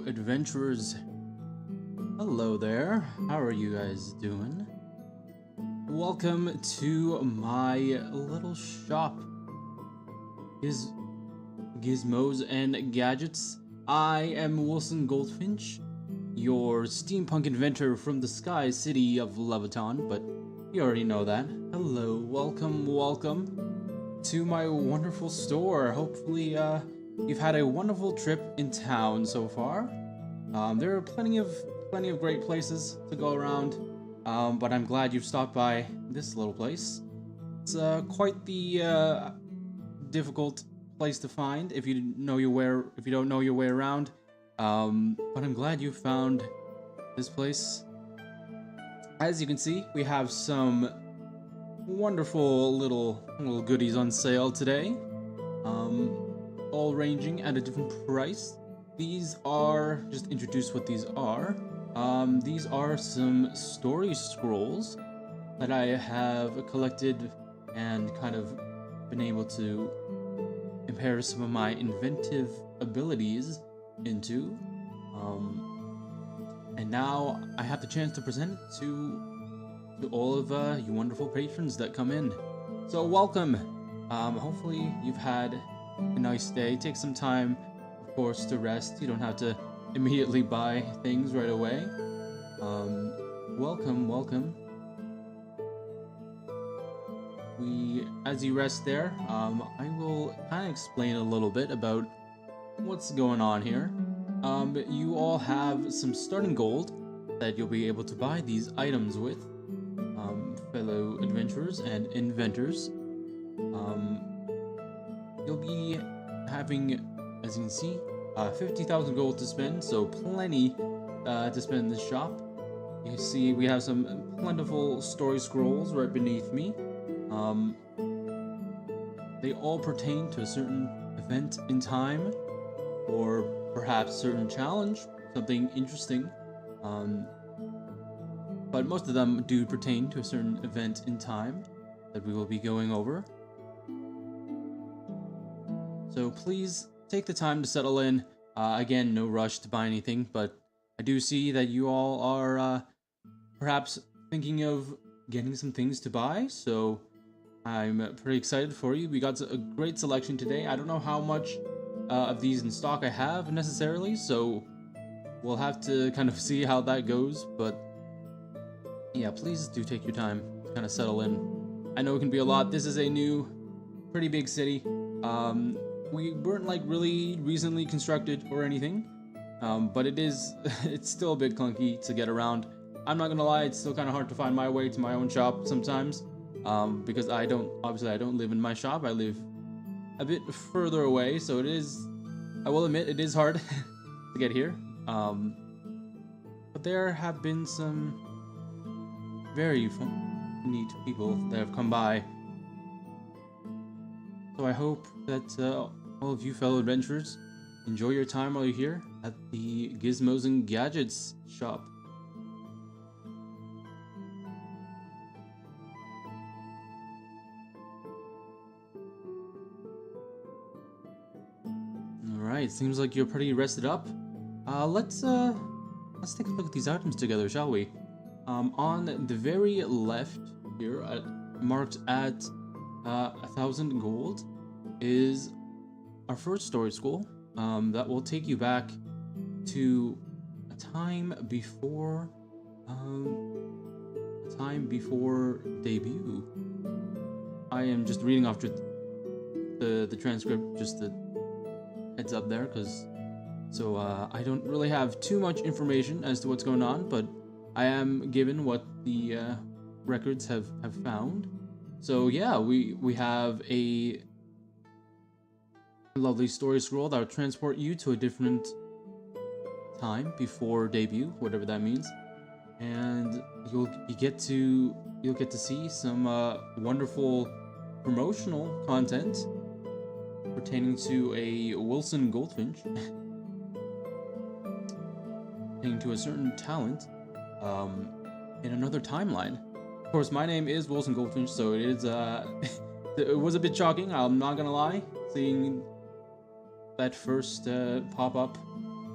Adventurers. Hello there. How are you guys doing? Welcome to my little shop. Gizmos and Gadgets. I am Wilson Goldfinch, your steampunk inventor from the sky city of Leviton, but you already know that. Hello, welcome to my wonderful store. Hopefully, you've had a wonderful trip in town so far. There are plenty of great places to go around, but I'm glad you've stopped by this little place. It's quite the difficult place to find if you don't know your way around. But I'm glad you found this place. As you can see, we have some wonderful little goodies on sale today, all ranging at a different price. These are, just introduce what these are. These are some story scrolls that I have collected and kind of been able to impair some of my inventive abilities into. And now I have the chance to present it to all of you wonderful patrons that come in. So welcome. Hopefully you've had a nice day. Take some time, of course, to rest. You don't have to immediately buy things right away. Welcome. As you rest there, I will kind of explain a little bit about what's going on here. You all have some starting gold that you'll be able to buy these items with, fellow adventurers and inventors. you'll be having, as you can see, 50,000 gold to spend, so plenty to spend in this shop. You see, we have some plentiful story scrolls right beneath me. They all pertain to a certain event in time, or perhaps certain challenge, something interesting. But most of them do pertain to a certain event in time that we will be going over. So please take the time to settle in. Again, no rush to buy anything, but I do see that you all are perhaps thinking of getting some things to buy, so I'm pretty excited for you. We got a great selection today. I don't know how much of these in stock I have necessarily, so we'll have to kind of see how that goes, but yeah, please do take your time to kind of settle in. I know it can be a lot. This is a new, pretty big city. We weren't like really recently constructed or anything, but it's still a bit clunky to get around. I'm not gonna lie, it's still kind of hard to find my way to my own shop sometimes, because I don't live in my shop. I live a bit further away, so I will admit, it is hard to get here. But there have been some very fun, neat people that have come by. So I hope that all of you fellow adventurers enjoy your time while you're here at the Gizmos and Gadgets shop. Alright, seems like you're pretty rested up. Let's take a look at these items together, shall we? On the very left here, marked at 1,000 gold, is our first story scroll. That will take you back to a time before debut. I am just reading off the transcript, just the heads up there, so I don't really have too much information as to what's going on, but I am given what the records have found. So yeah, we have a lovely story scroll that will transport you to a different time before debut, whatever that means, and you'll get to see some wonderful promotional content pertaining to a Wilson Goldfinch, pertaining to a certain talent in another timeline. Of course, my name is Wilson Goldfinch, so it is it was a bit shocking, I'm not gonna lie, seeing that first pop up,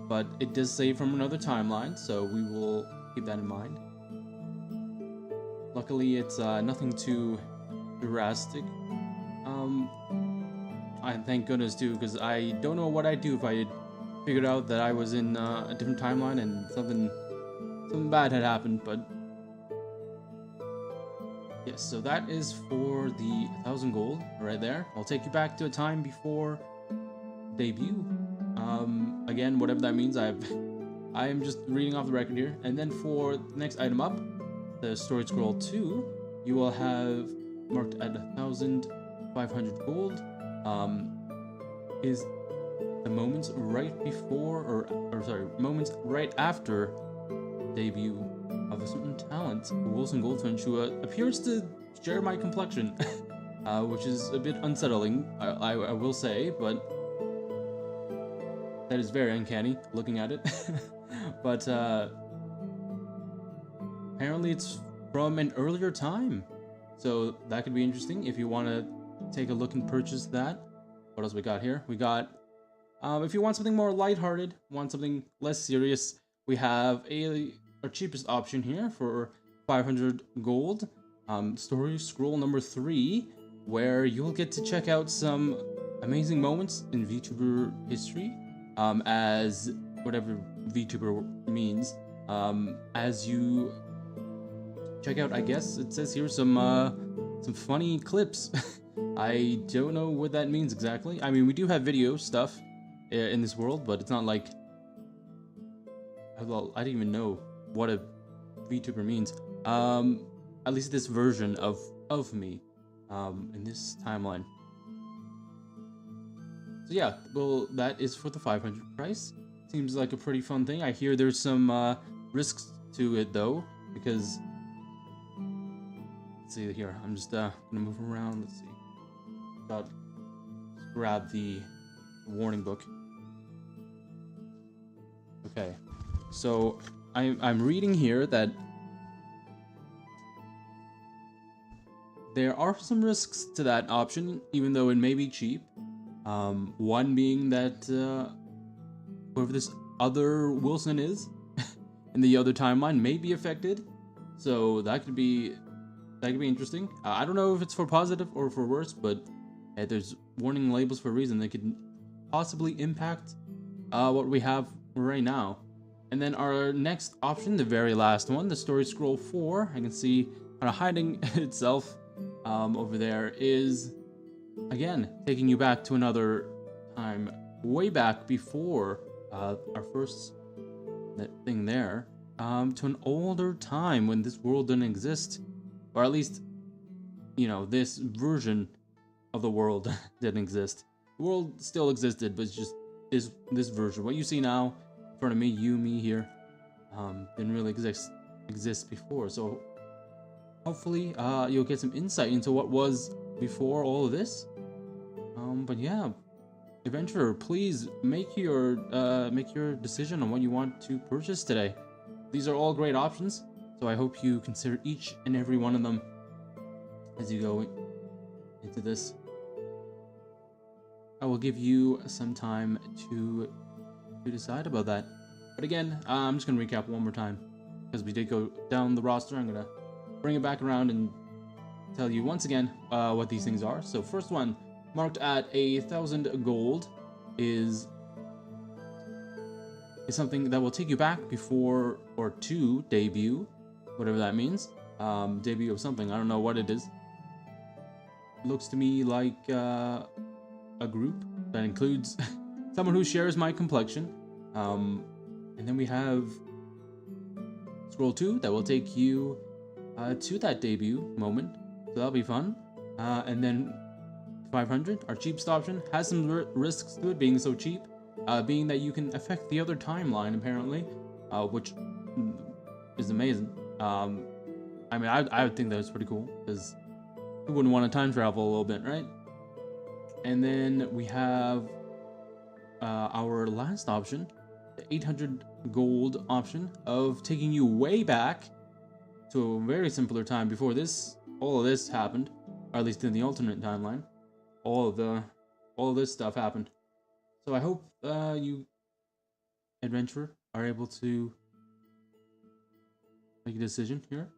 but it does say from another timeline, so we will keep that in mind. Luckily, it's nothing too drastic. I thank goodness too, because I don't know what I'd do if I had figured out that I was in a different timeline and something bad had happened, but yes, so that is for the 1,000 gold right there. I'll take you back to a time before debut. Again, whatever that means, I am just reading off the record here. And then for the next item up, the story scroll 2, you will have marked at 1,500 gold. Is the moments right before, or sorry, moments right after debut of a certain talent, Wilson Goldfinch, who appears to share my complexion, which is a bit unsettling, I will say, but that is very uncanny looking at it. But apparently it's from an earlier time, so that could be interesting if you want to take a look and purchase that. What else we got here? We got, if you want something more lighthearted, want something less serious, we have our cheapest option here for 500 gold, story scroll number 3, where you'll get to check out some amazing moments in VTuber history, as whatever VTuber means, as you check out, I guess it says here, some funny clips. I don't know what that means exactly. I mean, we do have video stuff in this world, but it's not like, well, I didn't even know what a VTuber means. At least this version of me, in this timeline. So yeah, well, that is for the 500 price. Seems like a pretty fun thing. I hear there's some risks to it though, because let's see here. I'm just gonna move around. Let's see. Grab the warning book. Okay, so I'm reading here that there are some risks to that option, even though it may be cheap. One being that whoever this other Wilson is in the other timeline may be affected, so that could be interesting. I don't know if it's for positive or for worse, but there's warning labels for a reason. They could possibly impact what we have right now. And then our next option, the very last one, the story scroll 4, I can see kind of hiding itself over there, is again taking you back to another time, way back before our first thing there, to an older time when this world didn't exist, or at least, you know, this version of the world didn't exist. The world still existed, but it's just this version. What you see now in front of me, me here, didn't really exist before. So hopefully you'll get some insight into what was before all of this. But yeah, adventurer, please make your decision on what you want to purchase today. These are all great options, so I hope you consider each and every one of them as you go into this. I will give you some time to decide about that. But again, I'm just gonna recap one more time because we did go down the roster. I'm gonna bring it back around and tell you once again what these things are. So first one, marked at 1,000 gold, is something that will take you back before or to debut, whatever that means. Debut of something, I don't know what it is. Looks to me like a group that includes someone who shares my complexion. And then we have scroll 2 that will take you to that debut moment, so that'll be fun. And then 500, our cheapest option, has some risks to it being so cheap, being that you can affect the other timeline apparently, which is amazing. I mean, I would think that was pretty cool, because who wouldn't want to time travel a little bit, right? And then we have our last option, the 800 gold option, of taking you way back to a very simpler time before all of this happened, or at least in the alternate timeline. All of this stuff happened. So I hope you, adventurer, are able to make a decision here.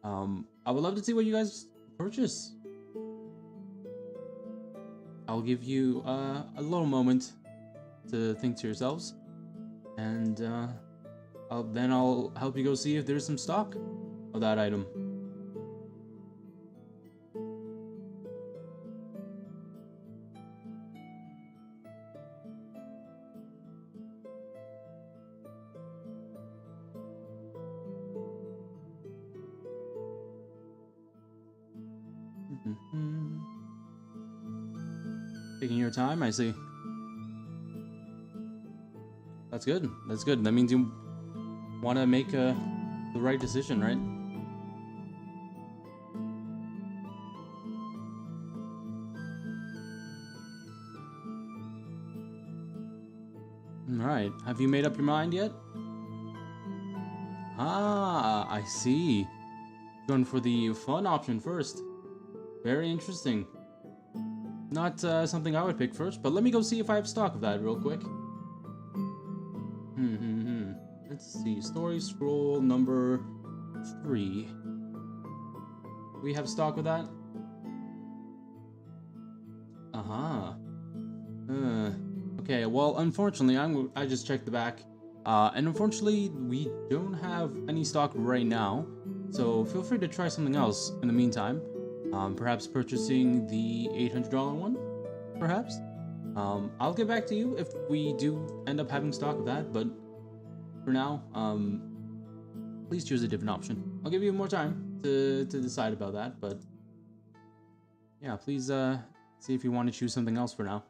I would love to see what you guys purchase. I'll give you a little moment to think to yourselves, and I'll help you go see if there's some stock of that item. Taking your time, I see. That's good. That's good. That means you want to make the right decision, right? All right. Have you made up your mind yet? Ah, I see. Going for the fun option first. Very interesting. Not something I would pick first, but let me go see if I have stock of that real quick. Let's see. Story scroll number 3. We have stock of that? Okay, well, unfortunately, I just checked the back. And unfortunately, we don't have any stock right now. So feel free to try something else in the meantime. Perhaps purchasing the $800 one, perhaps. I'll get back to you if we do end up having stock of that, but for now, please choose a different option. I'll give you more time to decide about that, but yeah, please see if you want to choose something else for now.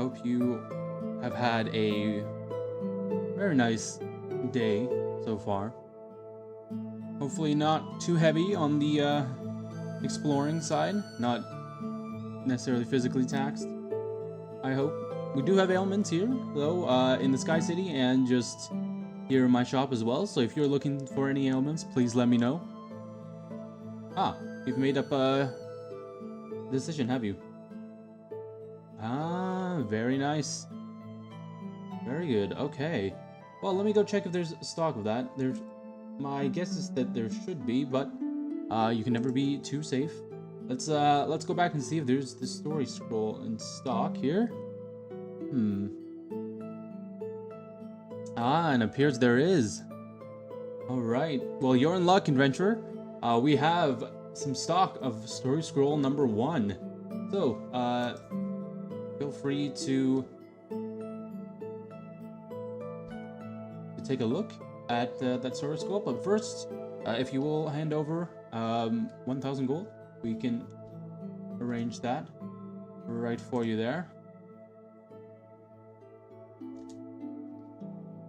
hope you have had a very nice day so far. Hopefully not too heavy on the exploring side, not necessarily physically taxed, I hope. We do have ailments here, though, in the Sky City and just here in my shop as well, so if you're looking for any ailments, please let me know. Ah, you've made up a decision, have you? Ah, very nice. Very good, okay. Well, let me go check if there's stock of that. My guess is that there should be, but you can never be too safe. Let's go back and see if there's the story scroll in stock here. Ah, and it appears there is. Alright, well, you're in luck, adventurer. We have some stock of story scroll number 1. So, feel free to take a look at that story scroll. But first, if you will hand over 1,000 gold, we can arrange that right for you there.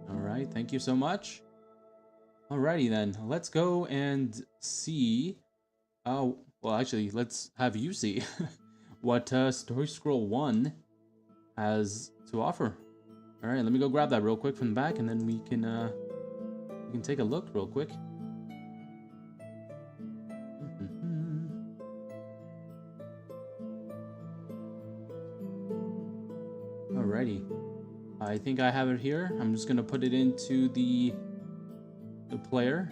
Alright, thank you so much. Alrighty then, let's go and see. Well, actually, let's have you see what Story Scroll 1 has to offer. Alright, let me go grab that real quick from the back, and then we can take a look real quick. Alrighty. I think I have it here. I'm just gonna put it into the player,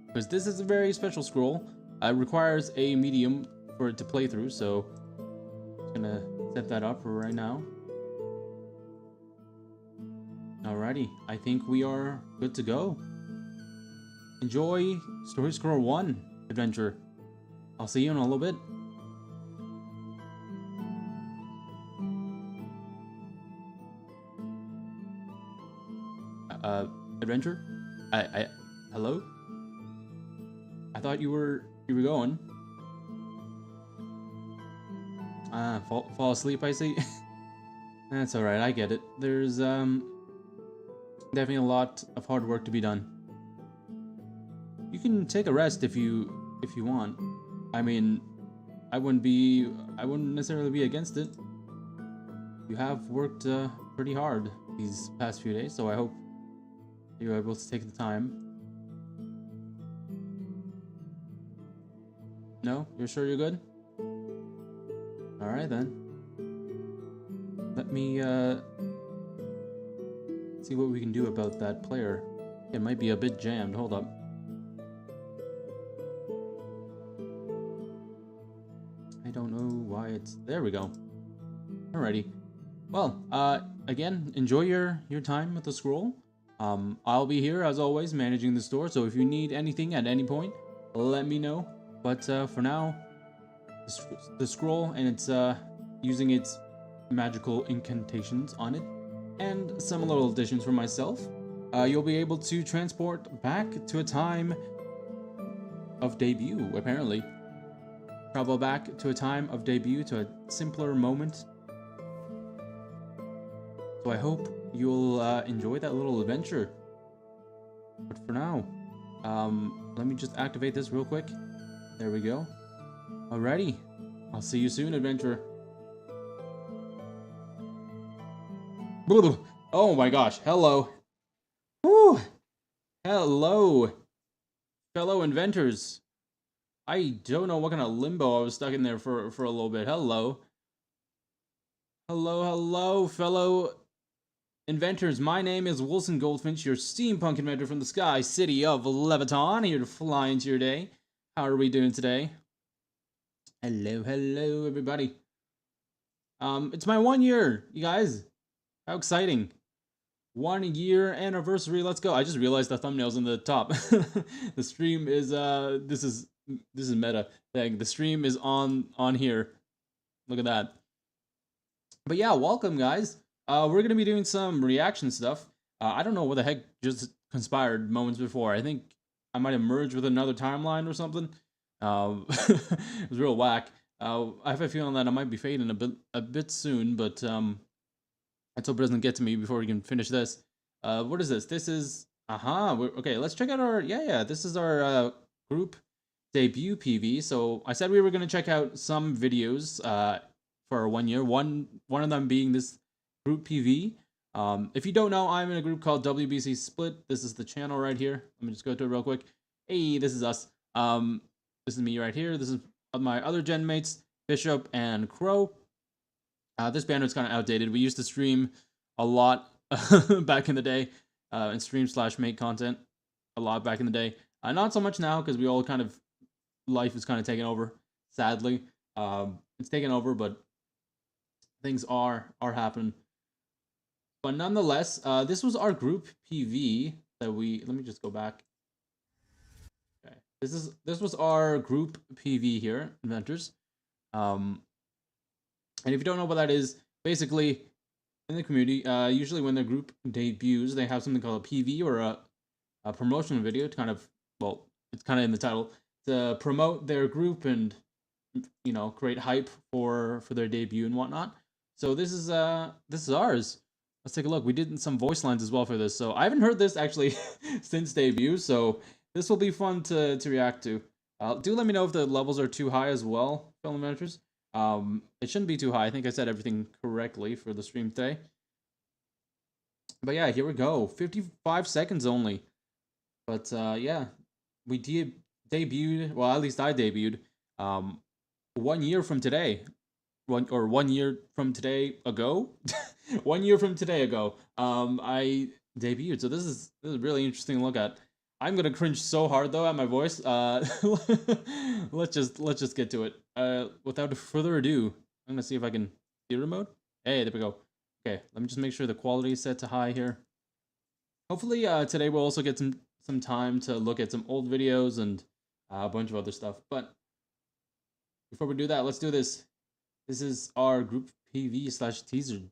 because this is a very special scroll. It requires a medium for it to play through, so I'm just gonna set that up for right now. Alrighty, I think we are good to go. Enjoy Story Scroll 1 adventure. I'll see you in a little bit. Adventure? Hello? I thought you were going. Fall asleep, I see. That's alright, I get it. There's, definitely a lot of hard work to be done. You can take a rest if you want. I mean, I wouldn't necessarily be against it. You have worked, pretty hard these past few days, so I hope you're able to take the time. No? You're sure you're good? Alright then. Let me see what we can do about that player. It might be a bit jammed. Hold up. I don't know why it's... There we go. Alrighty. Well, again, enjoy your time with the scroll. I'll be here, as always, managing the store, so if you need anything at any point, let me know. But for now, the scroll, and it's using its magical incantations on it, and some little additions for myself, you'll be able to transport back to a time of debut, apparently. Travel back to a time of debut, to a simpler moment. So I hope you'll enjoy that little adventure. But for now, let me just activate this real quick. There we go. Alrighty. I'll see you soon, adventurer. Oh my gosh. Hello. Woo. Hello, fellow inventors. I don't know what kind of limbo I was stuck in there for a little bit. Hello. Hello, fellow inventors. My name is Wilson Goldfinch, your steampunk inventor from the Sky City of Leviton, here to fly into your day. How are we doing today? Hello, everybody. It's my 1 year, you guys. How exciting. 1 year anniversary, let's go. I just realized the thumbnail's in the top. The stream is, this is meta thing. The stream is on here. Look at that. But yeah, welcome, guys. We're gonna be doing some reaction stuff. I don't know what the heck just conspired moments before. I think I might have merged with another timeline or something. It was real whack. I have a feeling that I might be fading a bit soon, but Let's hope it doesn't get to me before we can finish this. What is this? This is okay. Let's check out our This is our group debut PV. So I said we were gonna check out some videos for 1 year. One of them being this group PV. If you don't know, I'm in a group called WBC Split. This is the channel right here. Let me just go to it real quick. Hey, this is us. This is me right here. This is my other gen mates, Bishop and Crow. This banner is kind of outdated. We used to stream a lot back in the day, and stream/make content a lot back in the day. Not so much now because we all kind of life is kind of taken over. Sadly, it's taken over, but things are happening. But nonetheless, this was our group PV that we. Let me just go back. Okay, this was our group PV here, inventors. And if you don't know what that is, basically, in the community, usually when the group debuts, they have something called a PV or a promotional video to kind of, well, it's kind of in the title, to promote their group and, you know, create hype for their debut and whatnot. So this is ours. Let's take a look. We did some voice lines as well for this. So I haven't heard this actually since debut, so this will be fun to react to. Do let me know if the levels are too high as well, fellow managers. It shouldn't be too high. I think I said everything correctly for the stream today. But yeah, here we go. 55 seconds only. But yeah, we debuted. Well, at least I debuted. 1 year from today. 1 year from today ago. 1 year from today ago. I debuted. So this is really interesting to look at. I'm gonna cringe so hard though at my voice. Let's just get to it. Without further ado, I'm gonna see if I can theater mode. Hey, there we go. Okay, let me just make sure the quality is set to high here. Hopefully, today we'll also get some time to look at some old videos and a bunch of other stuff. But before we do that, let's do this. This is our group PV/teaser.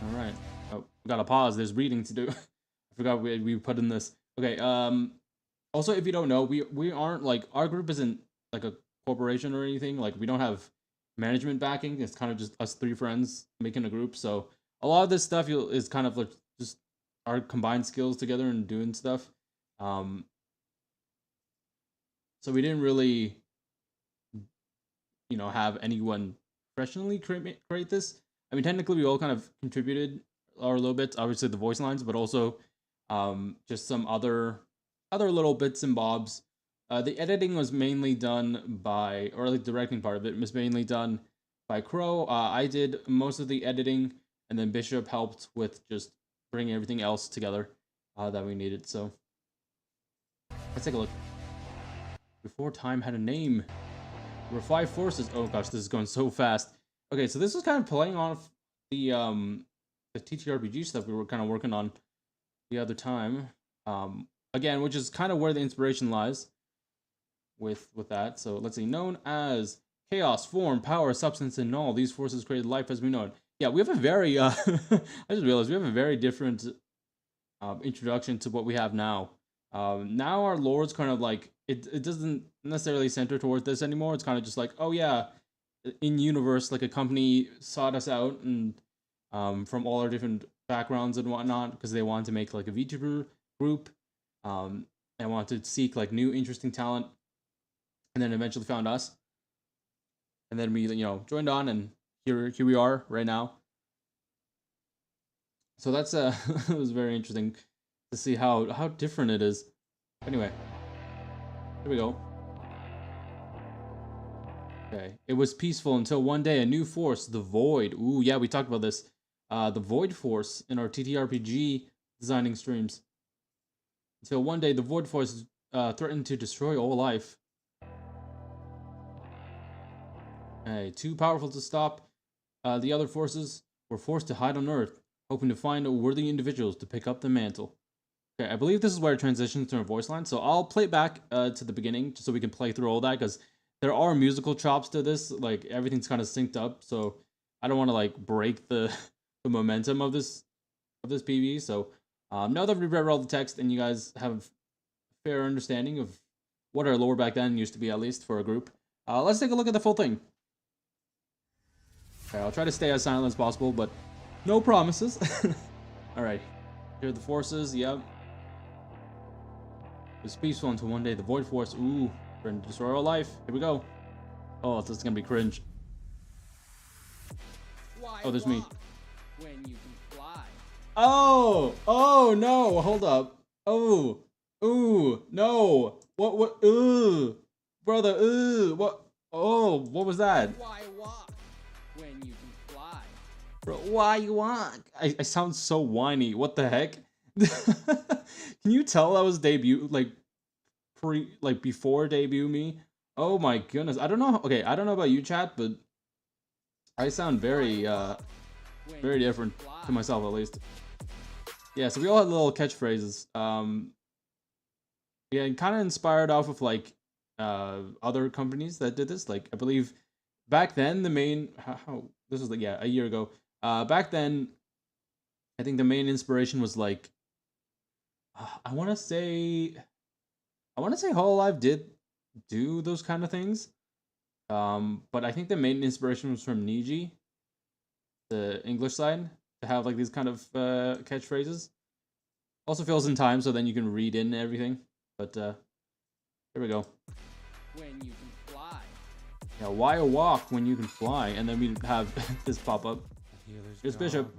All right. Oh, we got to pause. There's reading to do. I forgot we put in this. Okay. Also, if you don't know, we aren't like, our group isn't like a corporation or anything. Like, we don't have management backing. It's kind of just us three friends making a group. So a lot of this stuff is kind of like just our combined skills together and doing stuff. So we didn't really, you know, have anyone professionally create this. I mean, technically, we all kind of contributed our little bits. Obviously, the voice lines, but also just some other little bits and bobs. The editing was mainly done by, or the directing part of it was mainly done by Crow. I did most of the editing, and then Bishop helped with just bringing everything else together that we needed. So let's take a look. Before time had a name, there were 5 forces. Oh gosh, this is going so fast. Okay, so this was kind of playing off the TTRPG stuff we were kind of working on the other time. Again, which is kind of where the inspiration lies with that. So let's see. Known as chaos, form, power, substance, and all, these forces created life as we know it. Yeah, we have a very I just realized we have a very different introduction to what we have now. Now our lore's kind of like, it doesn't necessarily center towards this anymore. It's kind of just like, oh yeah, in universe, like a company sought us out and from all our different backgrounds and whatnot, because they wanted to make like a VTuber group, and wanted to seek like new interesting talent, and then eventually found us, and then we, you know, joined on, and here we are right now. So that's it was very interesting to see how different it is. Anyway, here we go. Okay, it was peaceful until one day a new force, the Void. Ooh, yeah, we talked about this. The Void Force in our TTRPG designing streams. Until one day the Void Force threatened to destroy all life. Okay, too powerful to stop. The other forces were forced to hide on Earth, hoping to find worthy individuals to pick up the mantle. Okay, I believe this is where it transitions to our voice line, so I'll play it back to the beginning just so we can play through all that, because there are musical chops to this. Like, everything's kind of synced up, so I don't want to like break the momentum of this PV. So now that we've read all the text and you guys have a fair understanding of what our lore back then used to be, at least for a group, let's take a look at the full thing. Okay, I'll try to stay as silent as possible, but no promises. Alright. Here are the forces, yep. It's peaceful until one day the Void Force, ooh, threaten to destroy our life. Here we go. Oh, this is gonna be cringe. Oh, there's me. When you can fly. Oh no, hold up. Oh, ooh, no. What, ooh. Brother, ooh, what? Oh, what was that? Why walk when you can fly? Bro, why you walk? I sound so whiny. What the heck? Can you tell that was debut, like, before debut me? Oh my goodness. I don't know. Okay, I don't know about you, chat, but I sound very, very different to myself, at least. Yeah, so we all had little catchphrases. Yeah, kind of inspired off of, like, other companies that did this. Like, I believe back then, the main, this was, like, yeah, a year ago. Back then, I think the main inspiration was, like, I want to say Hololive did do those kind of things. But I think the main inspiration was from Niji, the English side, to have like these kind of catchphrases. Also fills in time, so then you can read in everything. But here we go. When you can fly. Yeah, why a walk when you can fly? And then we have this pop up. Here's Bishop.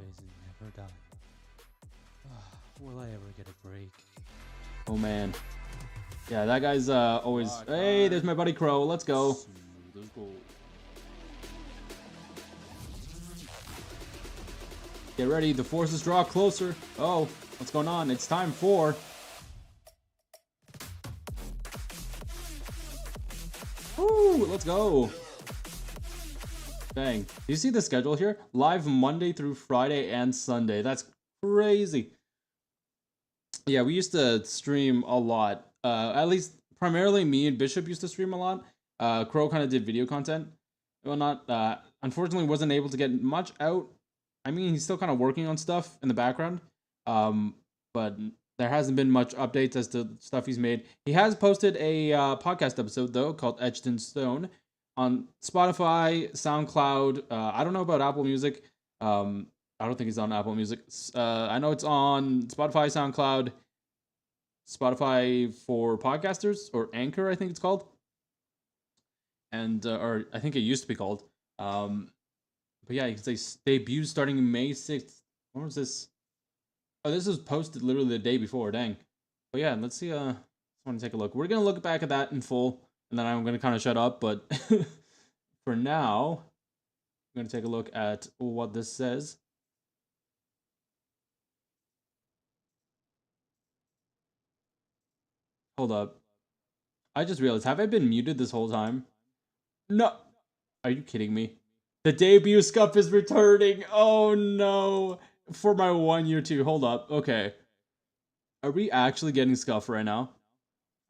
Never done. Will I ever get a break? Oh man. Yeah, that guy's always. Hey, there's my buddy Crow. Let's go. Let's go. Get ready. The forces draw closer. Oh, what's going on? It's time for. Woo! Let's go. Dang. Do you see the schedule here? Live Monday through Friday and Sunday. That's crazy. Yeah, we used to stream a lot. At least primarily me and Bishop used to stream a lot. Crow kind of did video content. Well, not. Unfortunately, wasn't able to get much out. I mean, he's still kind of working on stuff in the background. But there hasn't been much updates as to stuff he's made. He has posted a podcast episode though called Etched in Stone on Spotify, SoundCloud. I don't know about Apple Music. I don't think it's on Apple Music. I know it's on Spotify, SoundCloud, Spotify for podcasters, or Anchor, I think it's called. And, or I think it used to be called. But yeah, you can say debut starting May 6th. When was this? Oh, this was posted literally the day before, dang. But yeah, let's see, I want to take a look. We're going to look back at that in full, and then I'm going to kind of shut up, but for now, I'm going to take a look at what this says. Hold up. I just realized, have I been muted this whole time? No. Are you kidding me? The debut scuff is returning. Oh no. For my 1 year too. Hold up. Okay. Are we actually getting scuff right now?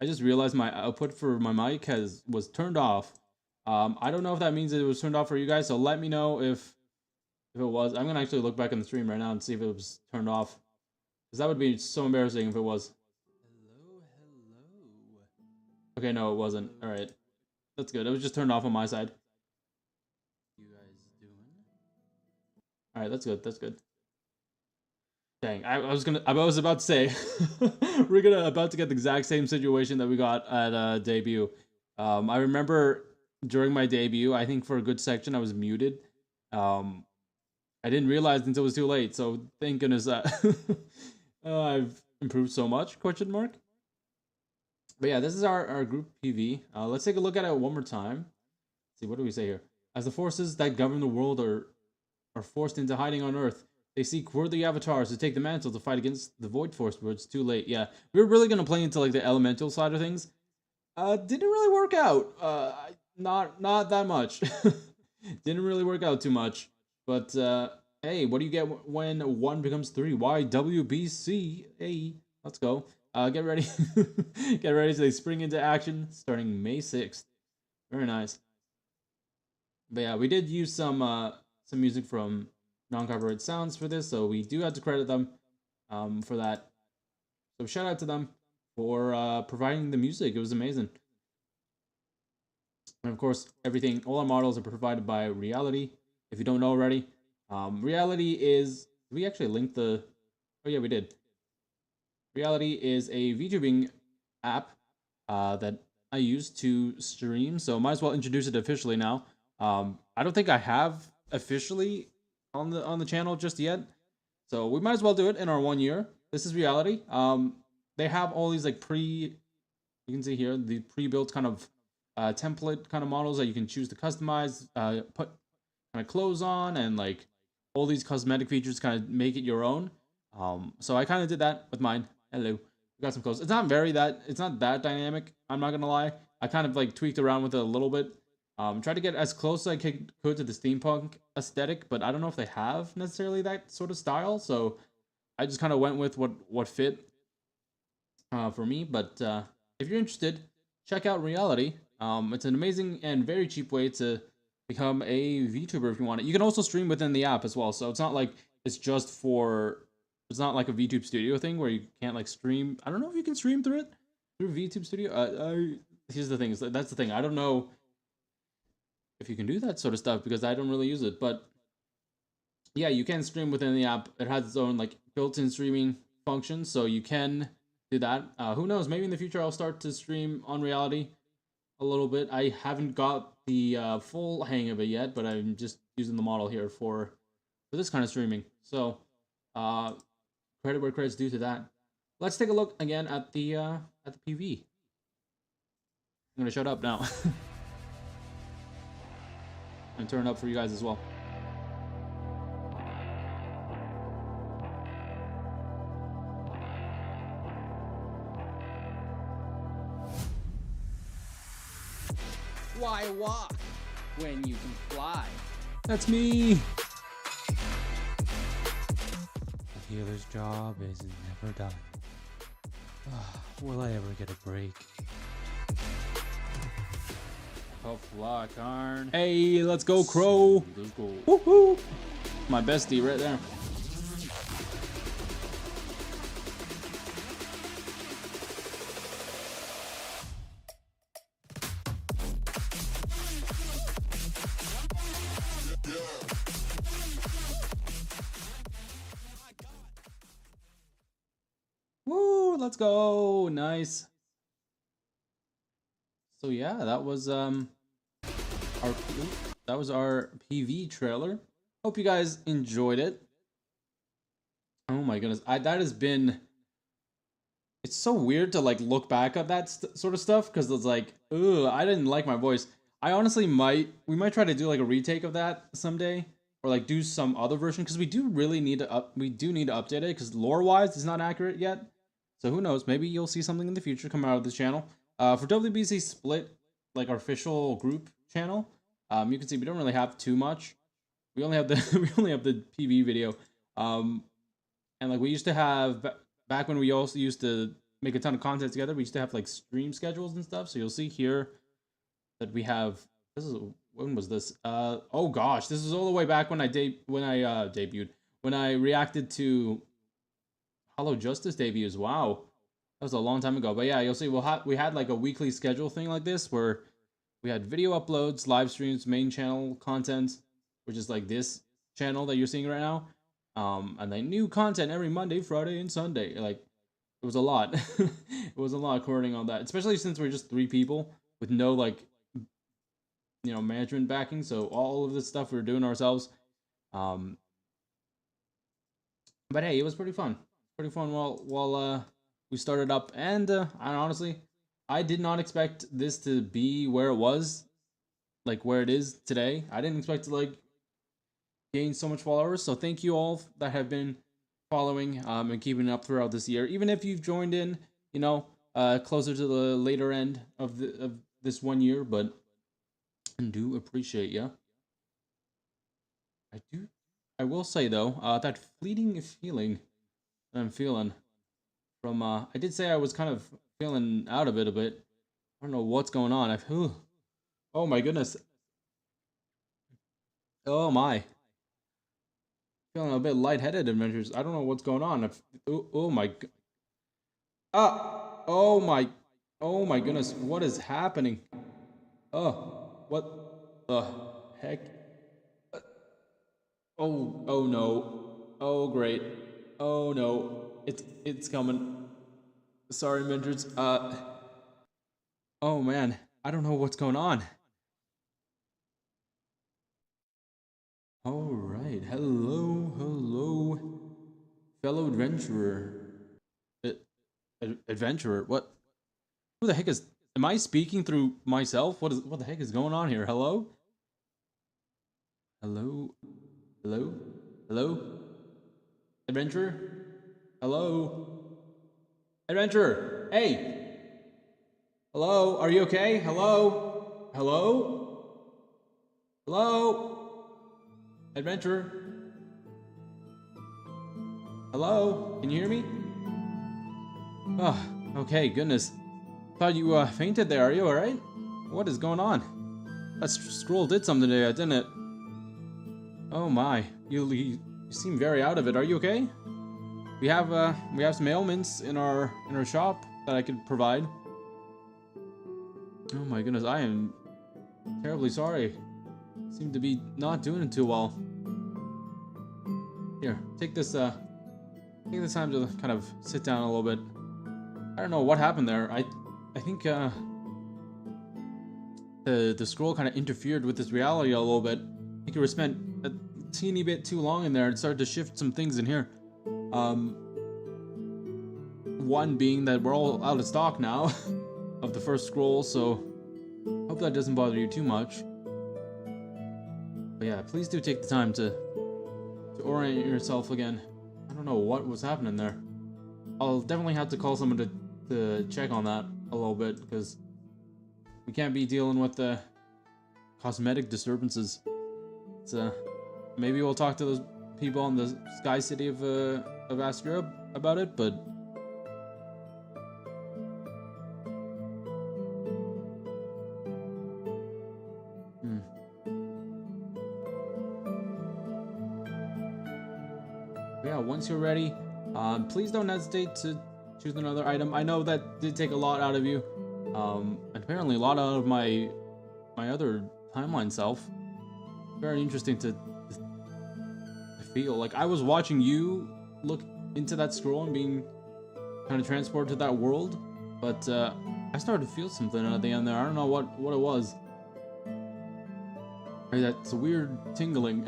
I just realized my output for my mic was turned off. I don't know if that means it was turned off for you guys, so let me know if it was. I'm gonna actually look back in the stream right now and see if it was turned off. Because that would be so embarrassing if it was. Okay, no, it wasn't. Alright. That's good. It was just turned off on my side. You guys doing? Alright, that's good. That's good. Dang, I was about to say we're about to get the exact same situation that we got at debut. I remember during my debut, I think for a good section I was muted. I didn't realize until it was too late, so thank goodness that I've improved so much, question mark. But yeah, this is our group PV. Let's take a look at it one more time. Let's see, what do we say here? As the forces that govern the world are forced into hiding on Earth, they seek worthy avatars to take the mantle to fight against the Void Force, but it's too late. Yeah, we were really gonna play into like the elemental side of things. Didn't really work out. Not that much. Didn't really work out too much. But hey, what do you get when 1 becomes 3? Why WBC? Hey, let's go. Get ready. Get ready to spring into action starting May 6th. Very nice. But yeah, we did use some music from non-copyright sounds for this, so we do have to credit them for that. So shout out to them for providing the music. It was amazing. And of course, all our models are provided by Reality. if you don't know already. Reality is, we actually linked the, oh yeah, we did. Reality is a VTubing app that I use to stream, so might as well introduce it officially now. I don't think I have officially on the channel just yet, so we might as well do it in our 1 year. This is Reality. They have all these like you can see here the pre-built kind of template kind of models that you can choose to customize, put kind of clothes on, and like all these cosmetic features kind of make it your own. So I kind of did that with mine. Hello, we got some clothes. It's not that dynamic. I'm not gonna lie. I kind of like tweaked around with it a little bit. Tried to get as close as I could to the steampunk aesthetic, but I don't know if they have necessarily that sort of style. So I just kind of went with what fit for me. But if you're interested, check out Reality. It's an amazing and very cheap way to become a VTuber if you want it. You can also stream within the app as well, so it's not like it's just for. It's not like a VTube Studio thing where you can't like stream. I don't know if you can stream through it through VTube Studio. Here's the thing: that's the thing. I don't know if you can do that sort of stuff because I don't really use it. But yeah, you can stream within the app. It has its own like built-in streaming function, so you can do that. Who knows? Maybe in the future I'll start to stream on Reality a little bit. I haven't got the full hang of it yet, but I'm just using the model here for this kind of streaming. So credit where credit's due to that. Let's take a look again at the PV. I'm gonna shut up now. And turn it up for you guys as well. Why walk when you can fly? That's me. A healer's job is never done. Will I ever get a break? Oh, fly, Karn. Hey, let's go, Crow. Let's go. Woohoo! My bestie right there. Woo, let's go. Nice. So yeah, that was our PV trailer. Hope you guys enjoyed it. Oh my goodness, that has been. It's so weird to like look back at that sort of stuff because it's like, ugh, I didn't like my voice. I honestly we might try to do like a retake of that someday, or like do some other version because we do really need to update it because lore wise it's not accurate yet. So who knows? Maybe you'll see something in the future come out of this channel. For WBC Split, like our official group channel, you can see we don't really have too much. We only have the PV video, and like we used to have back when we also used to make a ton of content together. We used to have like stream schedules and stuff. So you'll see here that we have. When was this? Oh gosh, this is all the way back when I debuted. When I reacted to Hollow Justice debuts. Wow. That was a long time ago. But yeah, you'll see we had like a weekly schedule thing like this where we had video uploads, live streams, main channel content, which is like this channel that you're seeing right now. And then new content every Monday, Friday, and Sunday. Like, it was a lot. It was a lot coordinating on that, especially since we're just 3 people with no like, management backing. So all of this stuff we were doing ourselves. But hey, it was pretty fun. Pretty fun while we started up, and honestly, I did not expect this to be where it was, like where it is today. I didn't expect to like gain so much followers. So thank you all that have been following and keeping up throughout this year. Even if you've joined in, closer to the later end of this 1 year, but I do appreciate you. I will say though, that fleeting feeling that I'm feeling from I did say I was kind of feeling out of it a bit. I don't know what's going on. Oh my goodness. Oh my. Feeling a bit lightheaded, Adventures. I don't know what's going on. Oh my. Oh my. Oh my goodness. What is happening? Oh, what the heck? Oh no. Oh great. Oh no. It's coming. Sorry, Menders. Oh man. I don't know what's going on. All right. Hello, fellow adventurer. Adventurer. What? Who the heck is? Am I speaking through myself? What the heck is going on here? Hello? Hello? Hello? Hello? Adventurer? Hello? Adventurer! Hey! Hello? Are you okay? Hello? Hello? Hello? Adventurer? Hello? Can you hear me? Oh, okay, goodness. Thought you fainted there. Are you alright? What is going on? That scroll did something to you, didn't it? Oh my, you seem very out of it. Are you okay? We have some ailments in our shop that I could provide. Oh my goodness, I am terribly sorry. Seem to be not doing it too well. Here, take this time to kind of sit down a little bit. I don't know what happened there. I think the scroll kind of interfered with this reality a little bit. I think you were spent a teeny bit too long in there and started to shift some things in here. One being that we're all out of stock now of the first scroll, so hope that doesn't bother you too much. But yeah, please do take the time to orient yourself again. I don't know what was happening there. I'll definitely have to call someone to check on that a little bit, because we can't be dealing with the cosmetic disturbances. It's maybe we'll talk to those people in the Sky City of Astria about it, but yeah, once you're ready, please don't hesitate to choose another item. I know that did take a lot out of you, and apparently a lot out of my other timeline self. Very interesting to feel. Like, I was watching you look into that scroll and being kind of transported to that world, but I started to feel something at the end there. I don't know what it was. That's a weird tingling.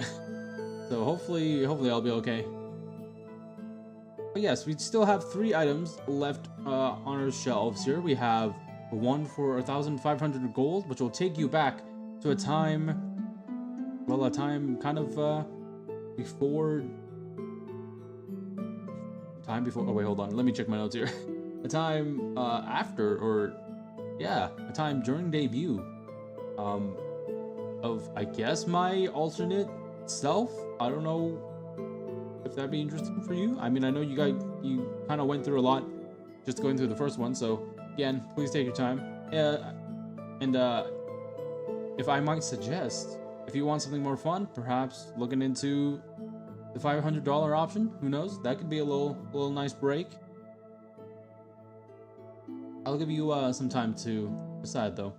So hopefully I'll be okay. But yes, we still have 3 items left on our shelves here. We have one for 1,500 gold, which will take you back to a time kind of before. Oh wait, hold on. Let me check my notes here. A time after, or yeah, a time during debut. Of, I guess, my alternate self. I don't know if that'd be interesting for you. I mean, I know you kind of went through a lot just going through the first one, so again, please take your time. And if I might suggest, if you want something more fun, perhaps looking into the $500 option. Who knows? That could be a little nice break. I'll give you some time to decide, though.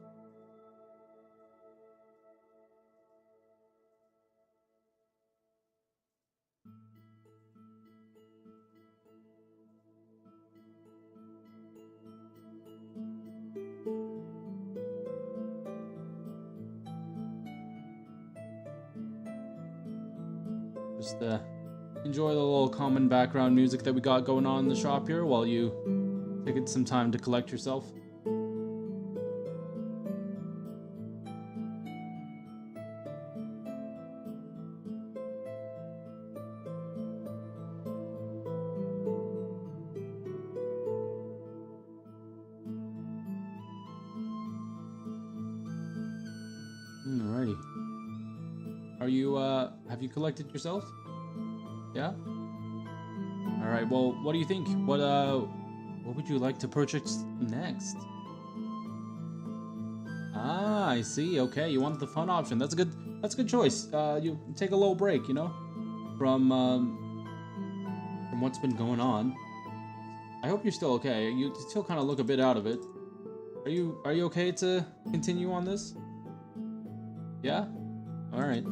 Just enjoy the little common background music that we got going on in the shop here while you take some time to collect yourself. Alrighty. Are you, have you collected yourself? Yeah? Alright, well, what do you think? What would you like to purchase next? Ah, I see. Okay, you want the fun option. That's a good choice. You take a little break, you know, from what's been going on. I hope you're still okay. You still kind of look a bit out of it. Are you okay to continue on this? Yeah? Alright.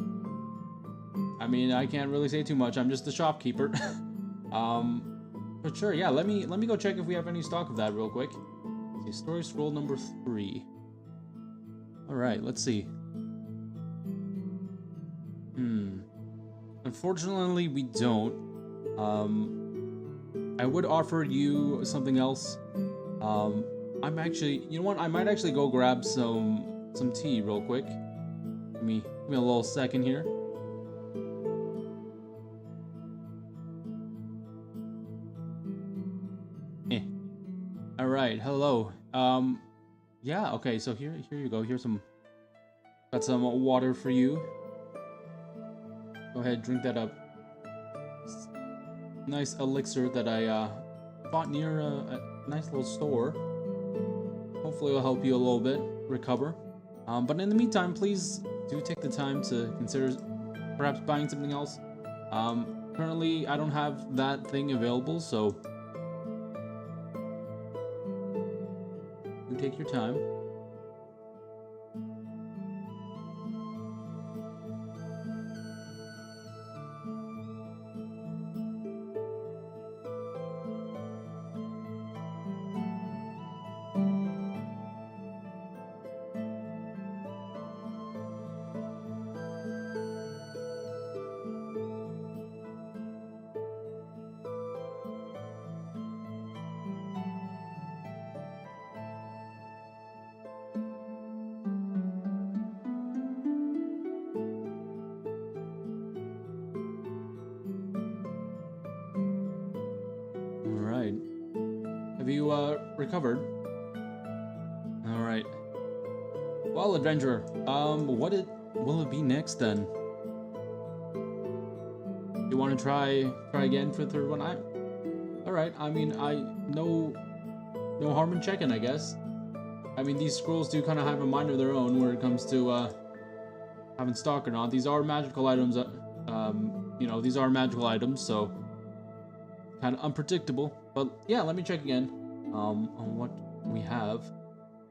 I mean, I can't really say too much. I'm just a shopkeeper. But sure, yeah. Let me go check if we have any stock of that real quick. Let's see, story scroll number 3. All right, let's see. Unfortunately, we don't. I would offer you something else. I'm actually, you know what? I might actually go grab some tea real quick. Give me a little second here. All right, hello. Yeah, okay. So here you go. Got some water for you. Go ahead, drink that up. Nice elixir that I bought near a nice little store. Hopefully it'll help you a little bit recover. But in the meantime, please do take the time to consider perhaps buying something else. Currently, I don't have that thing available, so you take your time. Have you, recovered? Alright. Well, adventurer, what will it be next then? You want to try again for the third one? Alright, I mean, no harm in checking, I guess. I mean, these scrolls do kind of have a mind of their own where it comes to, having stock or not. These are magical items, you know, these are magical items, so kind of unpredictable. But yeah, let me check again on what we have.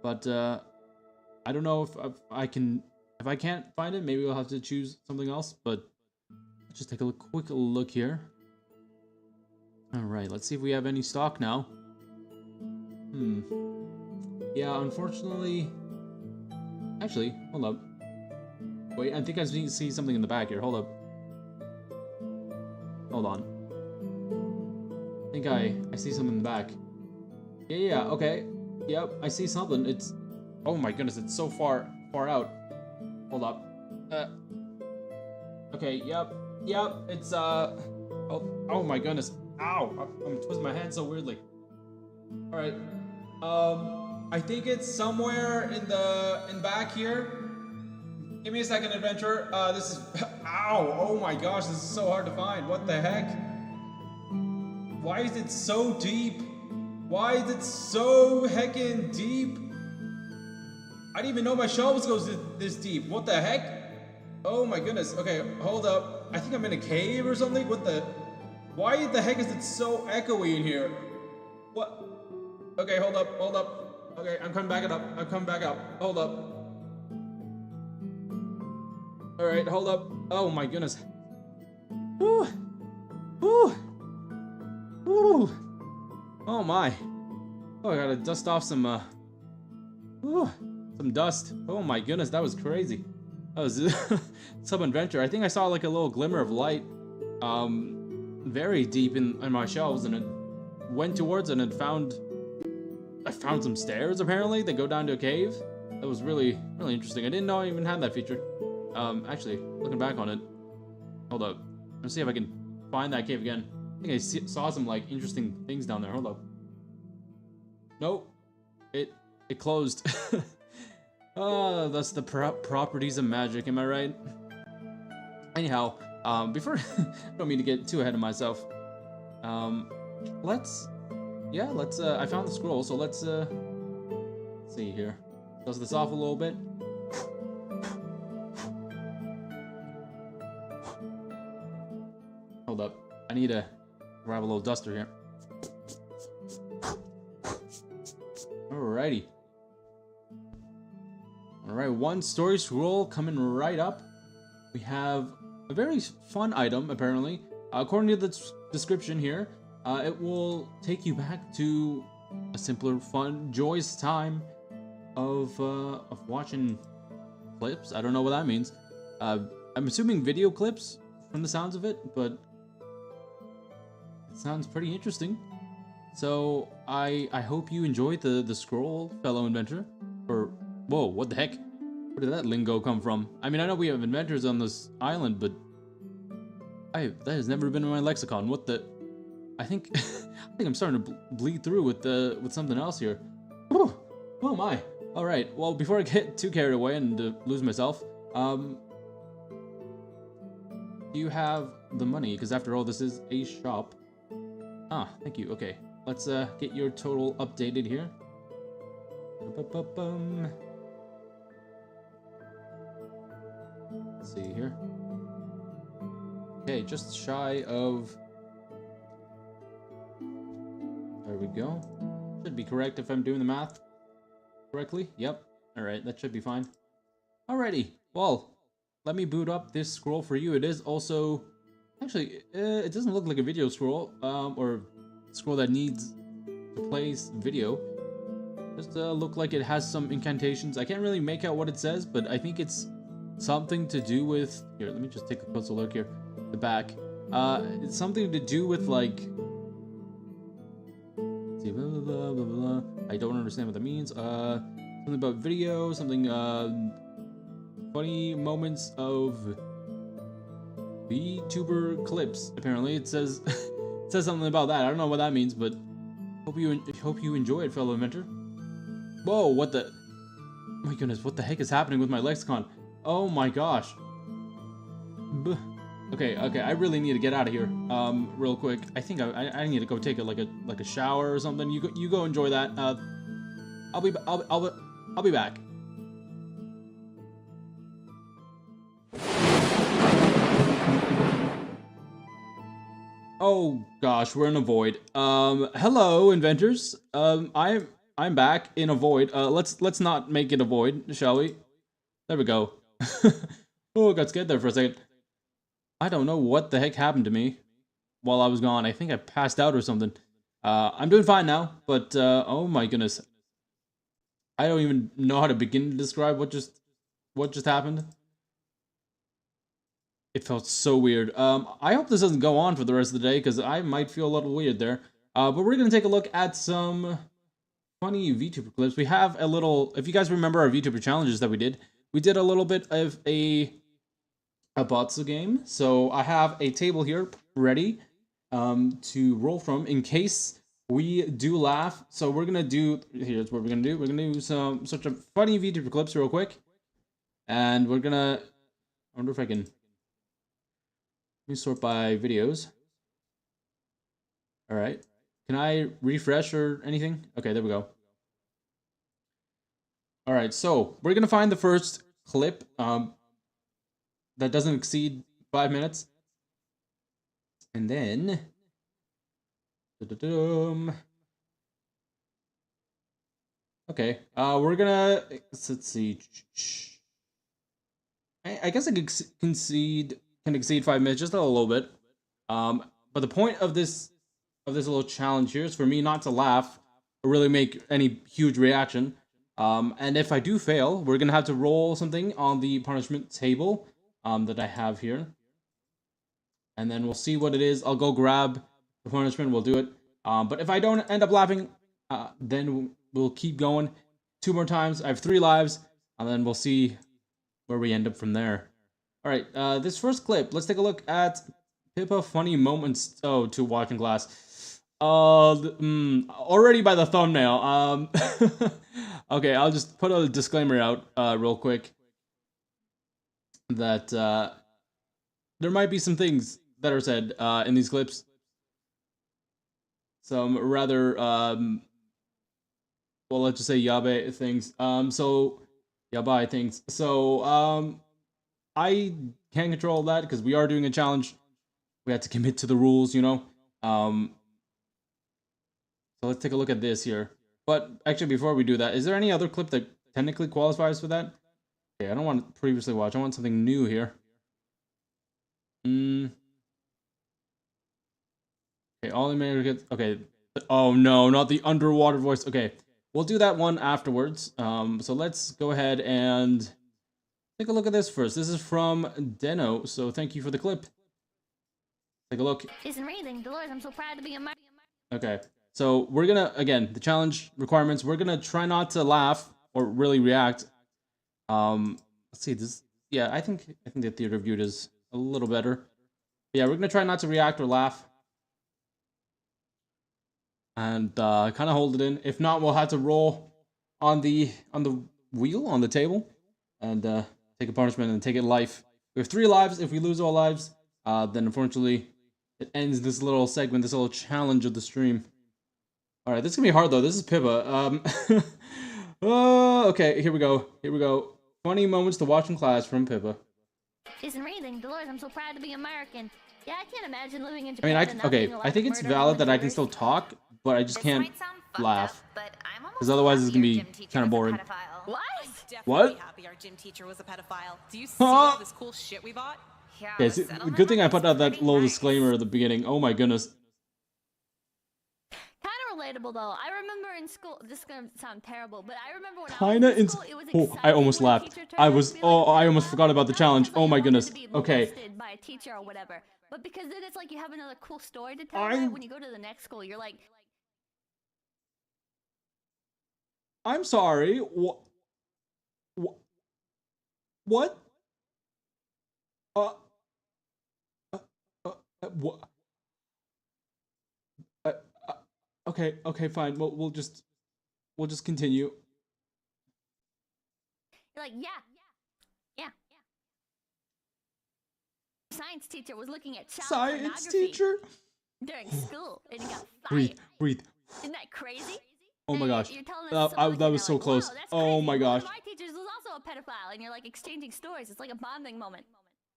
But I don't know if I can't find it, maybe we'll have to choose something else. But let's just take a quick look here. All right, let's see if we have any stock now. Yeah, unfortunately. Actually, hold up. Wait, I think I see something in the back here. Hold up. Hold on. I think I see something in the back. Yeah, okay. Yep, I see something. It's, oh my goodness, it's so far out. Hold up. Okay, yep, it's, oh my goodness. Ow, I'm twisting my hand so weirdly. All right, I think it's somewhere in back here. Give me a second, adventurer. This is, ow, oh my gosh, this is so hard to find. What the heck? Why is it so deep? Why is it so heckin' deep? I didn't even know my shelves goes this deep. What the heck? Oh my goodness. Okay, hold up. I think I'm in a cave or something. What the? Why the heck is it so echoey in here? What? Okay, hold up. Okay, I'm coming back up. Hold up. All right, hold up. Oh my goodness. Woo! Oh my. Oh, I gotta dust off some dust. Oh my goodness, that was crazy. That was some adventure. I think I saw like a little glimmer of light very deep in my shelves, and it went towards it and I found some stairs apparently that go down to a cave. That was really interesting. I didn't know I even had that feature. Actually, looking back on it. Hold up. Let's see if I can find that cave again. I think I saw some like interesting things down there. Hold up. Nope. It closed. Oh, that's the properties of magic. Am I right? Anyhow, before I don't mean to get too ahead of myself. Let's. I found the scroll, so let's see here. Dust this off a little bit. Hold up. I need to grab a little duster here. Alrighty. Alright, one story scroll coming right up. We have a very fun item, apparently. According to the description here, it will take you back to a simpler, fun, joyous time of watching clips. I don't know what that means. I'm assuming video clips from the sounds of it, but it sounds pretty interesting. So I hope you enjoyed the scroll, fellow inventor. Or whoa, what the heck? Where did that lingo come from? I mean, I know we have inventors on this island, but that has never been in my lexicon. What the? I think I'm starting to bleed through with something else here. Oh my! All right. Well, before I get too carried away and lose myself, do you have the money? Because after all, this is a shop. Ah, thank you. Okay, let's get your total updated here. Let's see here. Okay, just shy of. There we go. Should be correct if I'm doing the math correctly. Yep. Alright, that should be fine. Alrighty. Well, let me boot up this scroll for you. It is also... Actually, it doesn't look like a video scroll, or scroll that needs to play video. Just look like it has some incantations. I can't really make out what it says, but I think it's something to do with... Here, let me just take a closer look here. The back. It's something to do with, like... Blah, blah, blah, blah. I don't understand what that means. Something about video, something, funny moments of VTuber clips. Apparently, it says it says something about that. I don't know what that means, but hope you enjoy it, fellow inventor. Whoa! What the? My goodness! What the heck is happening with my lexicon? Oh my gosh! Okay, I really need to get out of here, real quick. I think I need to go take a shower or something. You go enjoy that. I'll be back. Oh gosh, we're in a void. Hello inventors. I'm back in a void. Let's not make it a void, shall we? There we go. Oh, I got scared there for a second. I don't know what the heck happened to me while I was gone. I think I passed out or something. I'm doing fine now, but oh my goodness. I don't even know how to begin to describe what just happened. It felt so weird. I hope this doesn't go on for the rest of the day, because I might feel a little weird there. But we're going to take a look at some funny VTuber clips. We have a little... If you guys remember our VTuber challenges that we did a little bit of a botsu game. So I have a table here ready to roll from in case we do laugh. So we're gonna do, here's what we're gonna do. We're gonna do some such a funny VTuber clips real quick, and we're gonna, I wonder if I can, let me sort by videos. All right, can I refresh or anything? Okay, there we go. All right, so we're gonna find the first clip that doesn't exceed 5 minutes. And then... Okay, we're gonna... Let's see. I guess I could can exceed 5 minutes, just a little bit. But the point of this little challenge here is for me not to laugh or really make any huge reaction. And if I do fail, we're gonna have to roll something on the punishment table that I have here, and then we'll see what it is. I'll go grab the punishment, we'll do it. But if I don't end up laughing, then we'll keep going 2 more times. I have 3 lives, and then we'll see where we end up from there. All right, this first clip, let's take a look at Pippa funny moments to watch in class. Already by the thumbnail. Okay, I'll just put a disclaimer out real quick that there might be some things that are said in these clips. Some rather, well, let's just say yabe things. Yabai things. So, I can't control that because we are doing a challenge. We have to commit to the rules, you know? So let's take a look at this here. But actually, before we do that, is there any other clip that technically qualifies for that? Okay, I don't want previously watch. I want something new here. Okay, all Americans. Okay. Oh no, not the underwater voice. Okay, we'll do that one afterwards. So let's go ahead and take a look at this first. This is from Deno, so thank you for the clip. Take a look. Isn't raining, Dolores. I'm so proud to be a American. Okay, so we're gonna, again, the challenge requirements, we're gonna try not to laugh or really react. Let's see, this, yeah, I think the theater viewed is a little better. Yeah, we're gonna try not to react or laugh. And kind of hold it in. If not, we'll have to roll on the wheel, on the table, and take a punishment and take it life. We have 3 lives. If we lose all lives, then unfortunately, it ends this little segment, this little challenge of the stream. Alright, this is gonna be hard though. This is Pippa. Oh, okay, here we go. Here we go. Funny moments to watch in class from Pippa. Isn't raining, Dolores. I'm so proud to be American. Yeah, I can't imagine living in I mean, Japan. okay, I think it's valid that I can still talk, but I just can't laugh. Because otherwise it's gonna be kind of boring. What? What? Happy our gym teacher was a pedophile. Do you see all this cool shit we bought? Yeah, see, good thing I put out that little disclaimer at the beginning. Oh my goodness. Kind of relatable though. I remember in school. This is gonna sound terrible, but I remember when Kinda I was in in. school, it was Oh, I exciting almost when a laughed. teacher turned I out was. to be Oh, like, I almost forgot about the not challenge. because, Oh like, my you wanted goodness. to be Okay. molested by a teacher or whatever, but because then it's like you have another cool story to tell. I'm- Right? When you go to the next school, you're like, I'm sorry. What? What? What? Okay. Okay. Fine. We'll just continue. you're like, yeah. Science teacher was looking at child Science pornography teacher. during school, and he got Breathe. fired. Breathe. Isn't that crazy? Oh my And gosh. you're telling us That someone, and was they're so like, close. "Wow, that's Oh crazy. my One gosh. of my teachers was also a pedophile," and you're like exchanging stories. It's like a bonding moment.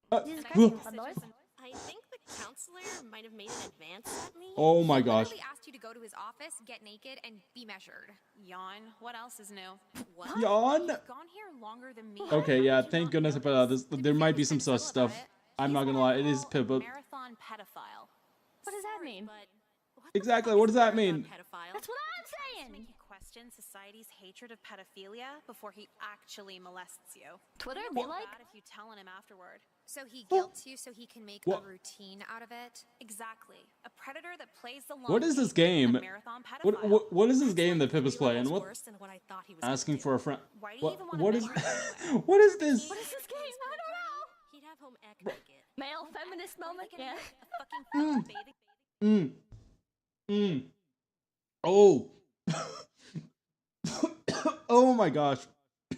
Uh, Jesus whoa. Christ, Dolores. I think the counselor might have made an advance at me. Oh my He gosh. literally asked you to go to his office, get naked, and be measured. Yawn. What else is new? What? Yawn. You've gone here longer than me. Okay. How Yeah. did you Thank not goodness I put out this. There might be some sus stuff. I'm not gonna lie. It is Pippa. Marathon pedophile. What does that mean? But what Exactly, the fuck what is does that a mean? pedophile? That's what I'm To saying. make you question society's hatred of pedophilia before he actually molests you. Twitter It'll be feel like, bad if you telling him afterward. So he guilts you so he can make What? a routine out of it? Exactly. A predator that plays the long What is this game. game? A marathon pedophile. What is this game that That's like Pippa's 3 playing? levels What? worse than what I thought he was gonna Asking do. for a friend. Why do you even wanna What is? measure it anyway? What is this? what is this game? I don't know. He'd have home ec naked. Male feminist moment. Yeah. A fucking film bathing. Oh. Oh my gosh.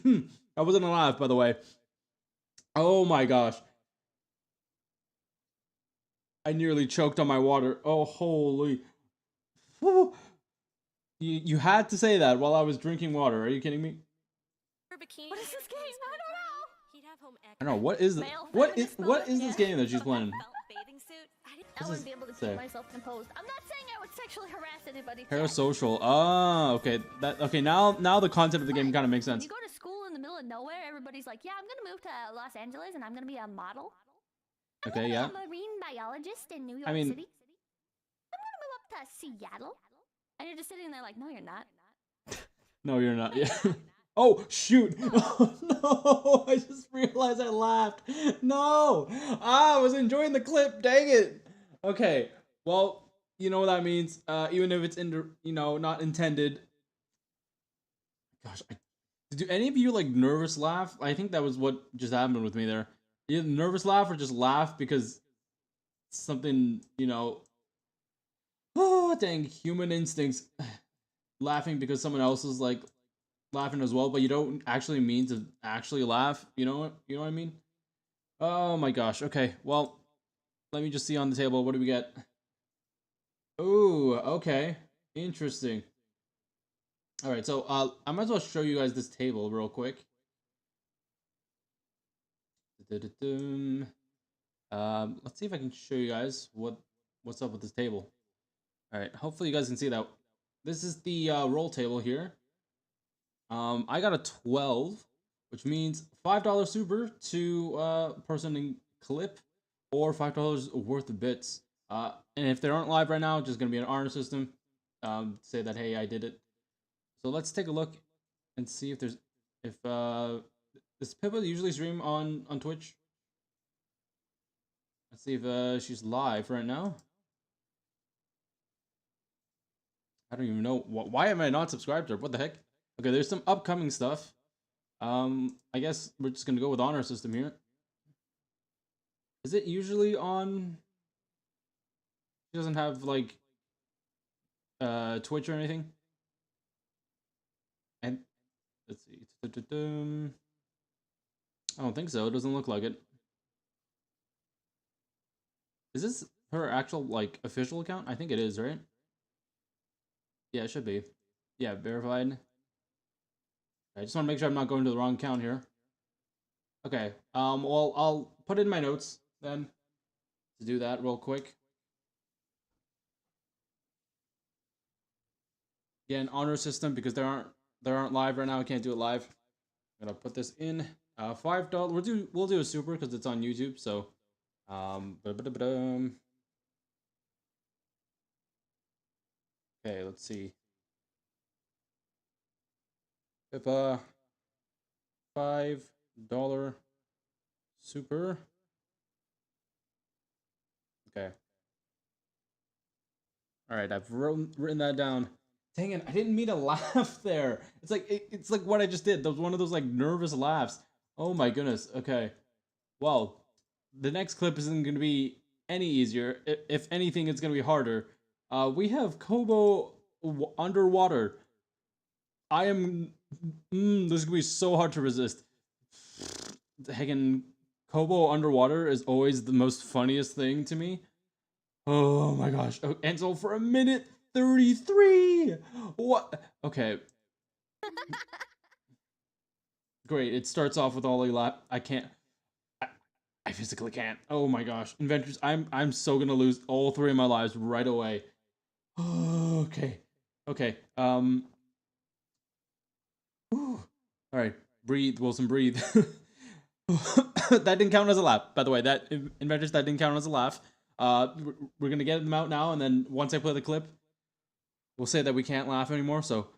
I wasn't alive, by the way. Oh my gosh. I nearly choked on my water. Oh, holy. Woo. You had to say that while I was drinking water. Are you kidding me? Bikini What is this game? I don't know. He'd have home ec I don't know. What is Male what feminist is this moment? game that she's playing? Felt bathing suit. I wouldn't be able to keep say? myself composed. I'm not saying I would sexually harass anybody. Parasocial. Ah, okay. Now the concept of the game kind of makes When sense. you go to school in the middle of nowhere, everybody's like, "Yeah, I'm gonna move to Los Angeles and I'm gonna be a model. I'm Okay, gonna yeah. be a marine biologist in New York I mean- City. I'm gonna move up to Seattle." And you're just sitting there like, "No, you're not." No, you're not. Yeah. Oh shoot! Oh, no! I just realized I laughed. No! I was enjoying the clip. Dang it! Okay. Well, you know what that means. Even if it's not intended. Gosh, do any of you like nervous laugh? I think that was what just happened with me there. Either nervous laugh or just laugh because something Oh dang! Human instincts. Laughing because someone else is like laughing as well, but you don't actually mean to actually laugh. You know what I mean? Oh my gosh. Okay, well, let me just see on the table. What do we get? Ooh, okay, interesting. All right, so I might as well show you guys this table real quick. Let's see if I can show you guys what's up with this table. All right, hopefully you guys can see that. This is the roll table here. I got a 12, which means $5 super to person in clip, or $5 worth of bits. And if they aren't live right now, it's just gonna be an honor system. Say that, hey, I did it. So let's take a look and see if there's does Pippa usually stream on Twitch? Let's see if she's live right now. I don't even know why am I not subscribed to her? What the heck? Okay, there's some upcoming stuff. I guess we're just gonna go with honor system here. Is it usually on? She doesn't have like Twitch or anything. And let's see. I don't think so. It doesn't look like it. Is this her actual like official account? I think it is, right? Yeah, it should be. Yeah, verified. I just want to make sure I'm not going to the wrong account here. Okay. Well, I'll put in my notes then to do that real quick. Again, honor system because they aren't live right now. I can't do it live. I'm gonna put this in. $5. We'll do a super because it's on YouTube. So, okay, let's see. If $5 super. Okay. All right, I've written that down. Dang it, I didn't mean to laugh there. It's like it's like what I just did. That was one of those like nervous laughs. Oh my goodness. Okay. Well, the next clip isn't going to be any easier. If anything, it's going to be harder. We have Kobo underwater. I am. This is going to be so hard to resist. Heckin' Kobo underwater is always the most funniest thing to me. Oh my gosh. Oh, and so for 1:33. What? Okay. Great. It starts off with all a lap. I can't. I physically can't. Oh my gosh. Inventors, I'm so gonna lose all 3 of my lives right away. Okay. Okay. Alright. Breathe, Wilson, breathe. That didn't count as a laugh, by the way. That Inventors, that didn't count as a laugh. We're gonna get them out now, and then once I play the clip, we'll say that we can't laugh anymore, so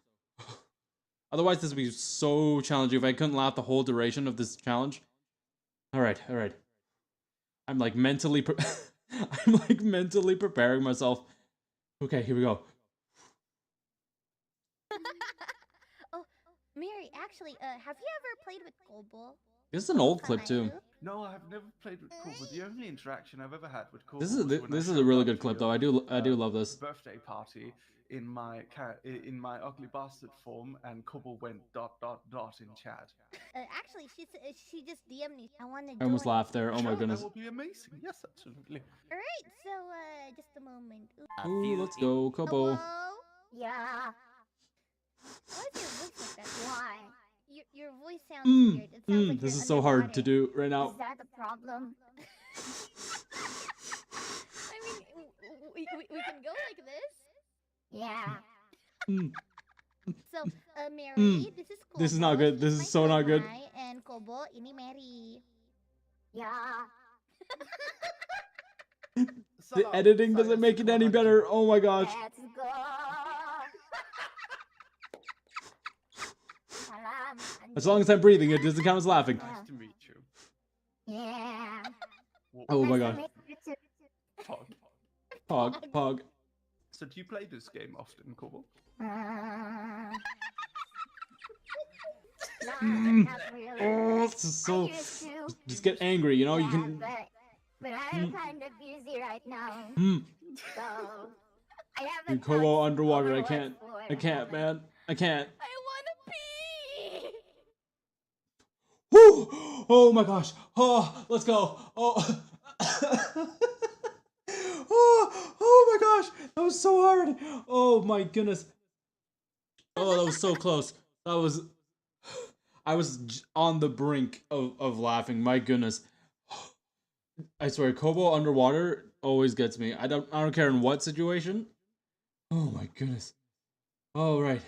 otherwise this would be so challenging if I couldn't laugh the whole duration of this challenge. Alright. I'm like mentally I'm like mentally preparing myself. Okay, here we go. Oh, Mary, actually, have you ever played with Kobo? This is an old clip too. No, I have never played with Corvo. The only interaction I've ever had with Corvo. This is a really good clip though. I do love this. Birthday party in my ugly bastard form, and Corvo went ... in chat. Actually, she just DM'd me. I want to. I almost laughed there. Oh my Sure, goodness. That will be amazing. Yes, absolutely. All right, so just a moment. Ooh, let's go, Kobo. Hello? Yeah. Why is your voice like that? Why? Your voice sounds weird. It sounds like this you're is so hard to underwater. do right now. Is that the problem? I mean, we can go like this. Yeah. So, Mary, this is Kobo. This is not good. This is so not good. And Kobo, ini Mary. Yeah. The editing doesn't make it any better. Oh my gosh. Let's go. As long as I'm breathing, it doesn't count as laughing. Nice to meet you. Yeah. Oh my gosh. Pog. So do you play this game often, Corvo? Not really. Oh, this is so. Just get angry, you know. You can. But I'm kind of busy right now. So I have a Kobo underwater. I can't, man. I can't. I want to pee. Woo! Oh my gosh. Oh, let's go. Oh. Oh my gosh. That was so hard. Oh my goodness. Oh, that was so close. I was on the brink of laughing. My goodness. I swear, Kobo underwater always gets me. I don't care in what situation. Oh my goodness. Oh right.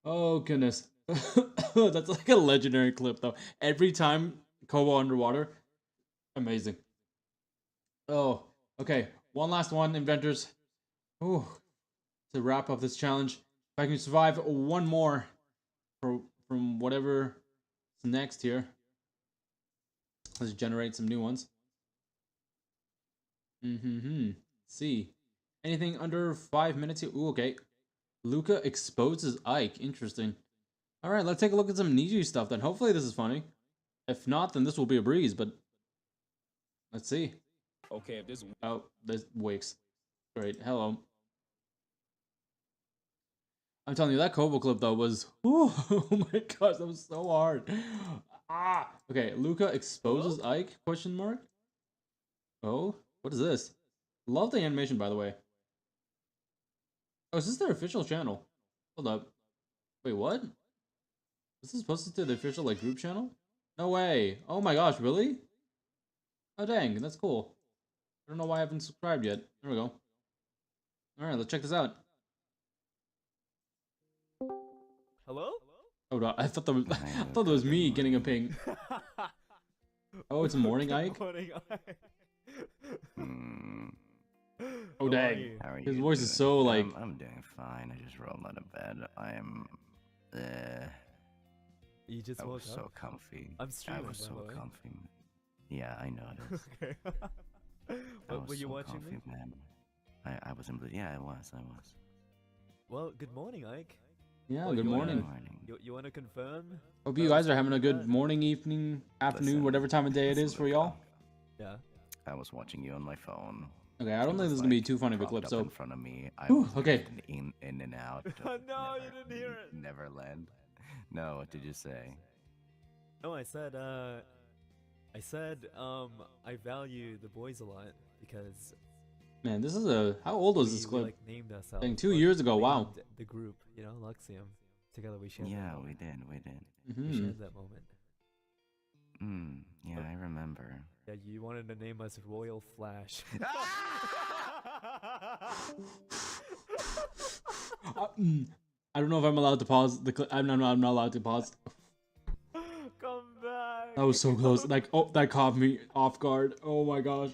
Oh goodness. That's like a legendary clip though. Every time Kobo underwater, amazing. Oh, okay. One last one, inventors. Ooh, to wrap up this challenge. If I can survive one more from whatever's next here. Let's generate some new ones. See. Anything under 5 minutes here? Ooh, okay. Luca exposes Ike. Interesting. Alright, let's take a look at some Niji stuff then. Hopefully this is funny. If not, then this will be a breeze, but let's see. Okay, if this Oh, this Wix. Great. Hello. I'm telling you, that Kobo clip though was oh my gosh, that was so hard. Ah, okay. Luca exposes Ike? Question mark. Oh, what is this? Love the animation, by the way. Oh, is this their official channel? Hold up. Wait, what? Is this posted to the official like group channel? No way. Oh my gosh, really? Oh dang, that's cool. I don't know why I haven't subscribed yet. There we go. Alright, let's check this out. Hello? Oh no, I thought that was me getting a ping. Oh, it's morning, Ike? Morning, Ike. Oh dang. His voice is so like I'm doing fine. I just rolled out of bed. You just I woke was so up? comfy. I'm streaming, I was by so the way. comfy. Yeah, I noticed. Okay. What were you so watching comfy, me? man. I was in. Yeah, I was. Well, good morning, Ike. yeah, Oh, good you wanna- morning. You want to confirm? Hope you guys are having a good morning, evening, afternoon, Listen, whatever time of day it is for y'all. Yeah. I was watching you on my phone. Okay, I don't It think this was, is gonna be like, too funny of a propped clip, up so in front of me. I Whew, was okay. in and out. No, you didn't hear it. Neverland. No, what did you say? No, I said, I value the boys a lot because man, this is a how old was this we, clip? like named ourselves. Dang, 2 or years ago, wow. named the group, you know, Luxium. Together we shared. Yeah, that we moment. did. We shared that moment. Yeah, I remember. Yeah, you wanted to name us Royal Flash. I don't know if I'm allowed to pause the clip. I'm not allowed to pause. Come back. That was so close. Like, oh, that caught me off guard. Oh my gosh.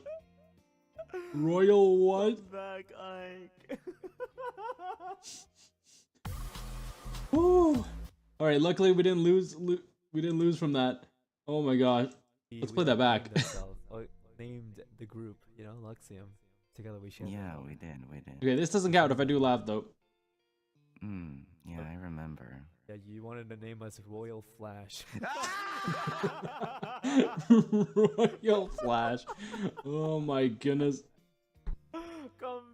Royal what? Come back, Ike. Woo. All right. Luckily, we didn't lose. We didn't lose from that. Oh my gosh. Let's play that back. Named the group, you know, Luxium. Together we shared. Yeah, that we moment. did. Okay, this doesn't count if I do laugh though. Yeah, I remember. Yeah, you wanted to name us Royal Flash. Royal Flash. Oh my goodness.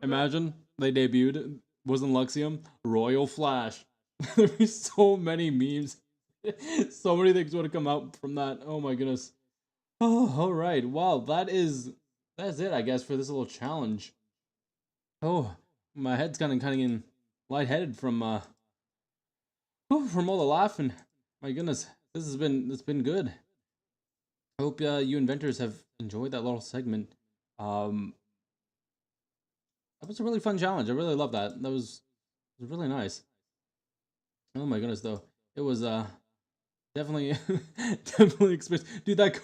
Imagine they debuted. Wasn't Luxium? Royal Flash. There'd be so many memes. So many things would have come out from that. Oh my goodness. Oh, alright. Wow, that's it, I guess, for this little challenge. Oh, my head's kind of getting lightheaded from all the laughing. My goodness, it's been good. I hope you inventors have enjoyed that little segment. That was a really fun challenge. I really love that. That was really nice. Oh my goodness, though, it was definitely experience. Dude, that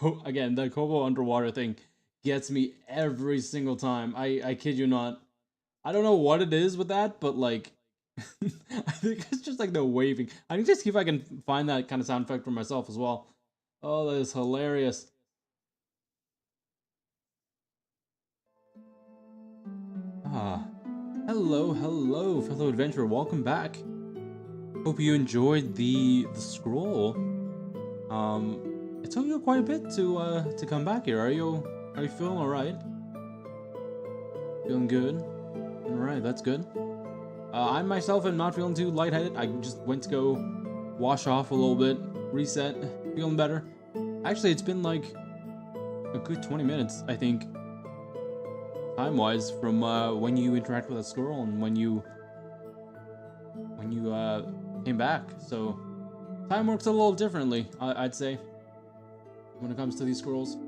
Kobo underwater thing gets me every single time. I kid you not. I don't know what it is with that, but like I think it's just like the waving. I need to see if I can find that kind of sound effect for myself as well. Oh, that is hilarious. Hello, fellow adventurer. Welcome back. Hope you enjoyed the scroll. It took you quite a bit to come back here. Are you feeling all right? Feeling good? All right, that's good. I myself am not feeling too lightheaded. I just went to go wash off a little bit, reset, feeling better. Actually, it's been like a good 20 minutes, I think, time-wise, from when you interact with a squirrel and when you came back. So time works a little differently, I'd say, when it comes to these squirrels.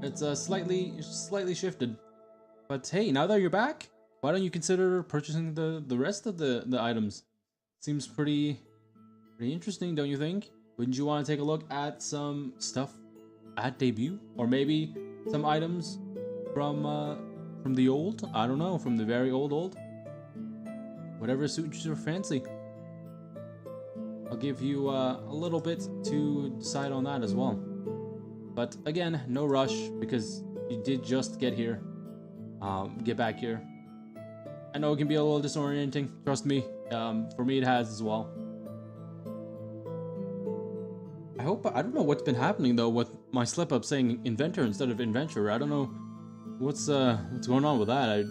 It's slightly shifted. But hey, now that you're back, why don't you consider purchasing the rest of the items? Seems pretty interesting, don't you think? Wouldn't you want to take a look at some stuff at debut, or maybe some items from from the old? I don't know, from the very old? Whatever suits your fancy. I'll give you a little bit to decide on that as well. But again, no rush, because you did just get here. Get back here. I know it can be a little disorienting, trust me. For me it has as well. I don't know what's been happening though with my slip up saying inventor instead of adventurer. I don't know what's going on with that.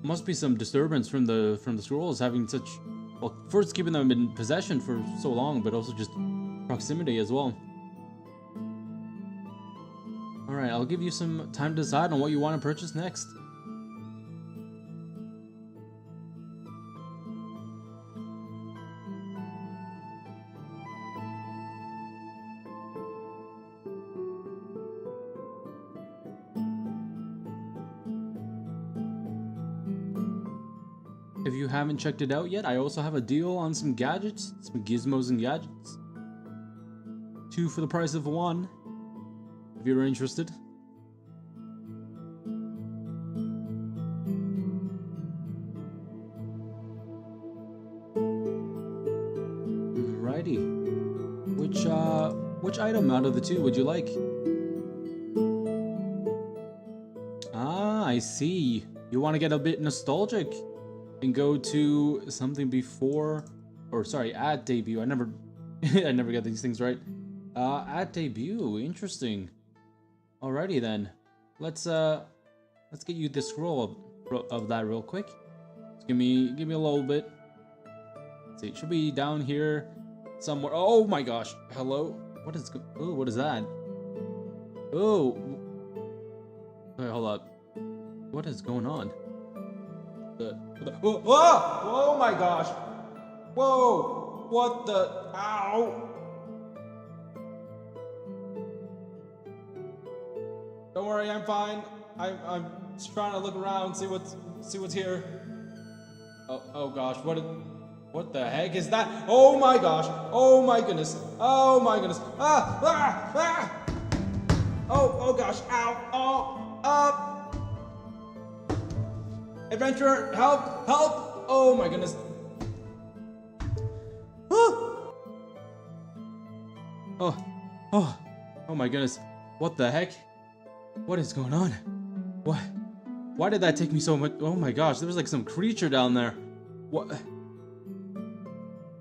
Must be some disturbance from the scrolls having such, well, first keeping them in possession for so long, but also just proximity as well. Alright, I'll give you some time to decide on what you want to purchase next. If you haven't checked it out yet, I also have a deal on some gadgets, some gizmos and gadgets. 2 for the price of 1, if you're interested. Alrighty. Which item out of the 2 would you like? Ah, I see. You want to get a bit nostalgic and go to something before, or sorry, at debut. I never get these things right. At debut, interesting. Alrighty then, let's get you the scroll of that real quick. Just give me a little bit. Let's see, it should be down here somewhere. Oh my gosh! Hello. What is that? Oh. Wait, hold up. What is going on? Whoa! Oh my gosh! Whoa! What the? Ow! Don't worry, I'm fine. I'm just trying to look around, see what's here. Oh gosh, what the heck is that? Oh my gosh! Oh my goodness! Oh my goodness! Ah! Oh gosh! Ow! Adventurer, help! Help! Oh my goodness! Oh my goodness! What the heck? What is going on? What? Why did that take me so much? Oh my gosh! There was like some creature down there. What?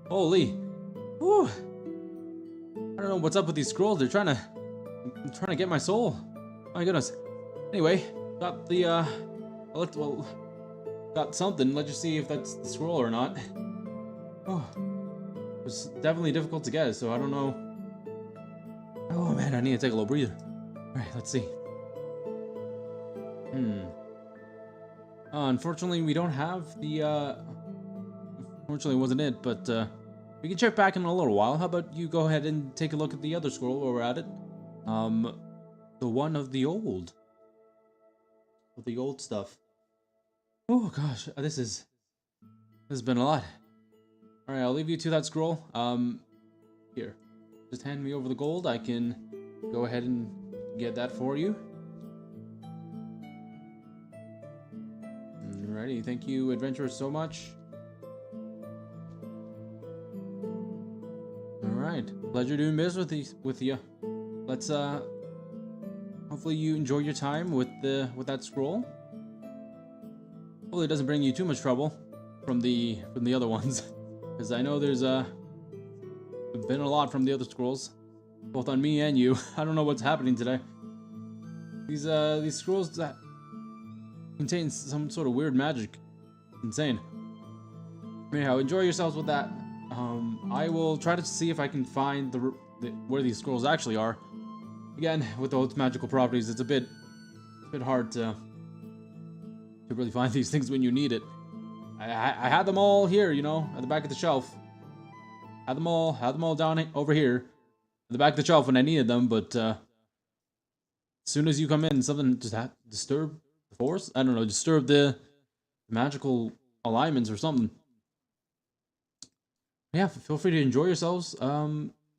Holy! Whew. I don't know what's up with these scrolls. They're trying to get my soul. My goodness. Anyway, got the got something. Let's just see if that's the scroll or not. Oh, it was definitely difficult to get, so I don't know. Oh man, I need to take a little breather. Alright, let's see. Unfortunately, we don't have the, unfortunately it wasn't it, but, we can check back in a little while. How about you go ahead and take a look at the other scroll while we're at it? The one of the old. Of the old stuff. Oh gosh, this has been a lot. Alright, I'll leave you to that scroll. Here. Just hand me over the gold. I can go ahead and get that for you. Alrighty, thank you, adventurer, so much. Alright, pleasure doing business with you. Let's hopefully you enjoy your time with that scroll. Hopefully it doesn't bring you too much trouble from the other ones, because I know there's been a lot from the other scrolls, both on me and you. I don't know what's happening today. These scrolls that contain some sort of weird magic. Insane. Anyhow, enjoy yourselves with that. I will try to see if I can find where these scrolls actually are. Again, with those magical properties, it's a bit hard to really find these things when you need it. I had them all here, you know, at the back of the shelf. Had them all down over here at the back of the shelf when I needed them, but as soon as you come in, something just disturb the force? I don't know, disturb the magical alignments or something. Yeah, feel free to enjoy yourselves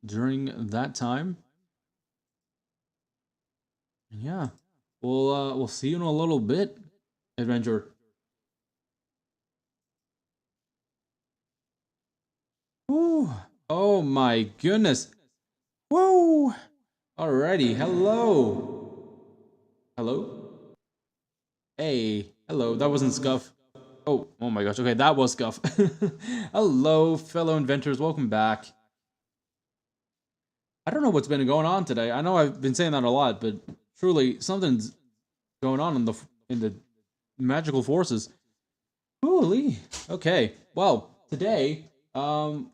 during that time. And yeah, we'll see you in a little bit, adventurer. Woo! Oh my goodness! Woo! Alrighty, hello. Hello. Hey, hello. That wasn't Scuff. Oh my gosh. Okay, that was Scuff. Hello, fellow inventors. Welcome back. I don't know what's been going on today. I know I've been saying that a lot, but truly something's going on in the magical forces. Holy. Okay. Well, today we're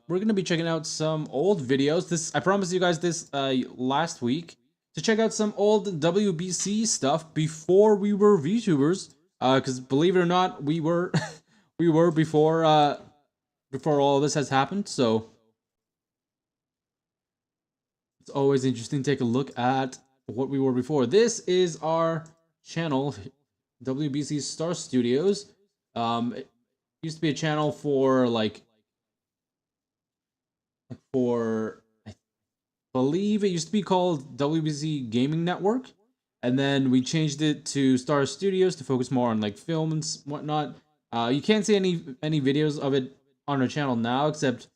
gonna be checking out some old videos. I promised you guys this last week to check out some old WBC stuff before we were VTubers. Because believe it or not, we were we were before all this has happened. So it's always interesting to take a look at what we were before. This is our channel, WBC Star Studios. It used to be a channel for I believe it used to be called WBC Gaming Network, and then we changed it to Star Studios to focus more on like film and whatnot. You can't see any videos of it on our channel now, except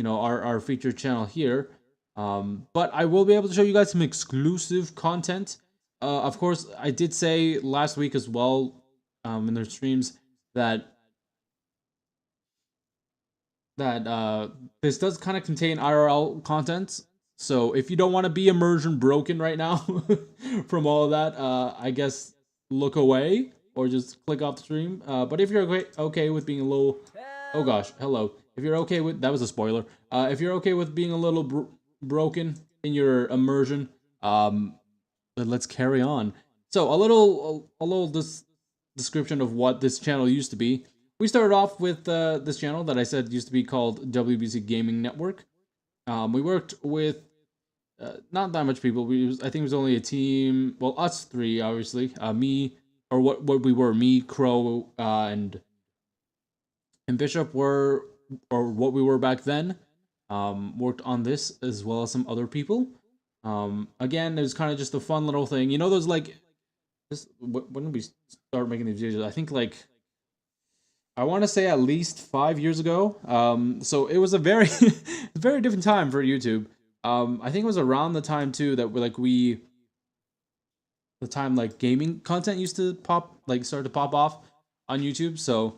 our featured channel here. But I will be able to show you guys some exclusive content. Of course, I did say last week as well, in their streams, that this does kind of contain IRL content. So if you don't want to be immersion broken right now from all of that, I guess look away or just click off the stream. But if you're okay with being a little, oh gosh, hello. If you're okay with, that was a spoiler. If you're okay with being a little broken in your immersion, then let's carry on. So a little description of what this channel used to be. We started off with this channel that I said used to be called WBC Gaming Network. We worked with not that much people. I think it was only a team. Well, us three, obviously. Me, or what we were. Me, Crow, and Bishop were, or what we were back then. Worked on this as well as some other people. Again, it was kind of just a fun little thing. You know, those like this. When did we start making these videos? I think I want to say at least 5 years ago. So it was a very, very different time for YouTube. I think it was around the time too that the time gaming content used to start to pop off on YouTube. So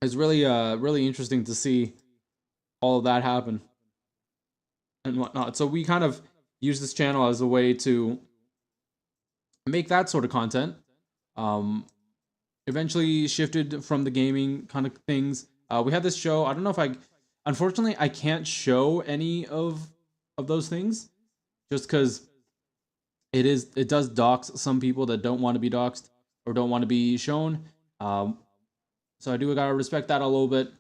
it's really, really interesting to see all of that happen and whatnot. So we kind of use this channel as a way to make that sort of content. Eventually shifted from the gaming kind of things. We had this show. I don't know if unfortunately I can't show any of those things, just because it does dox some people that don't want to be doxed or don't want to be shown. So I do gotta respect that a little bit,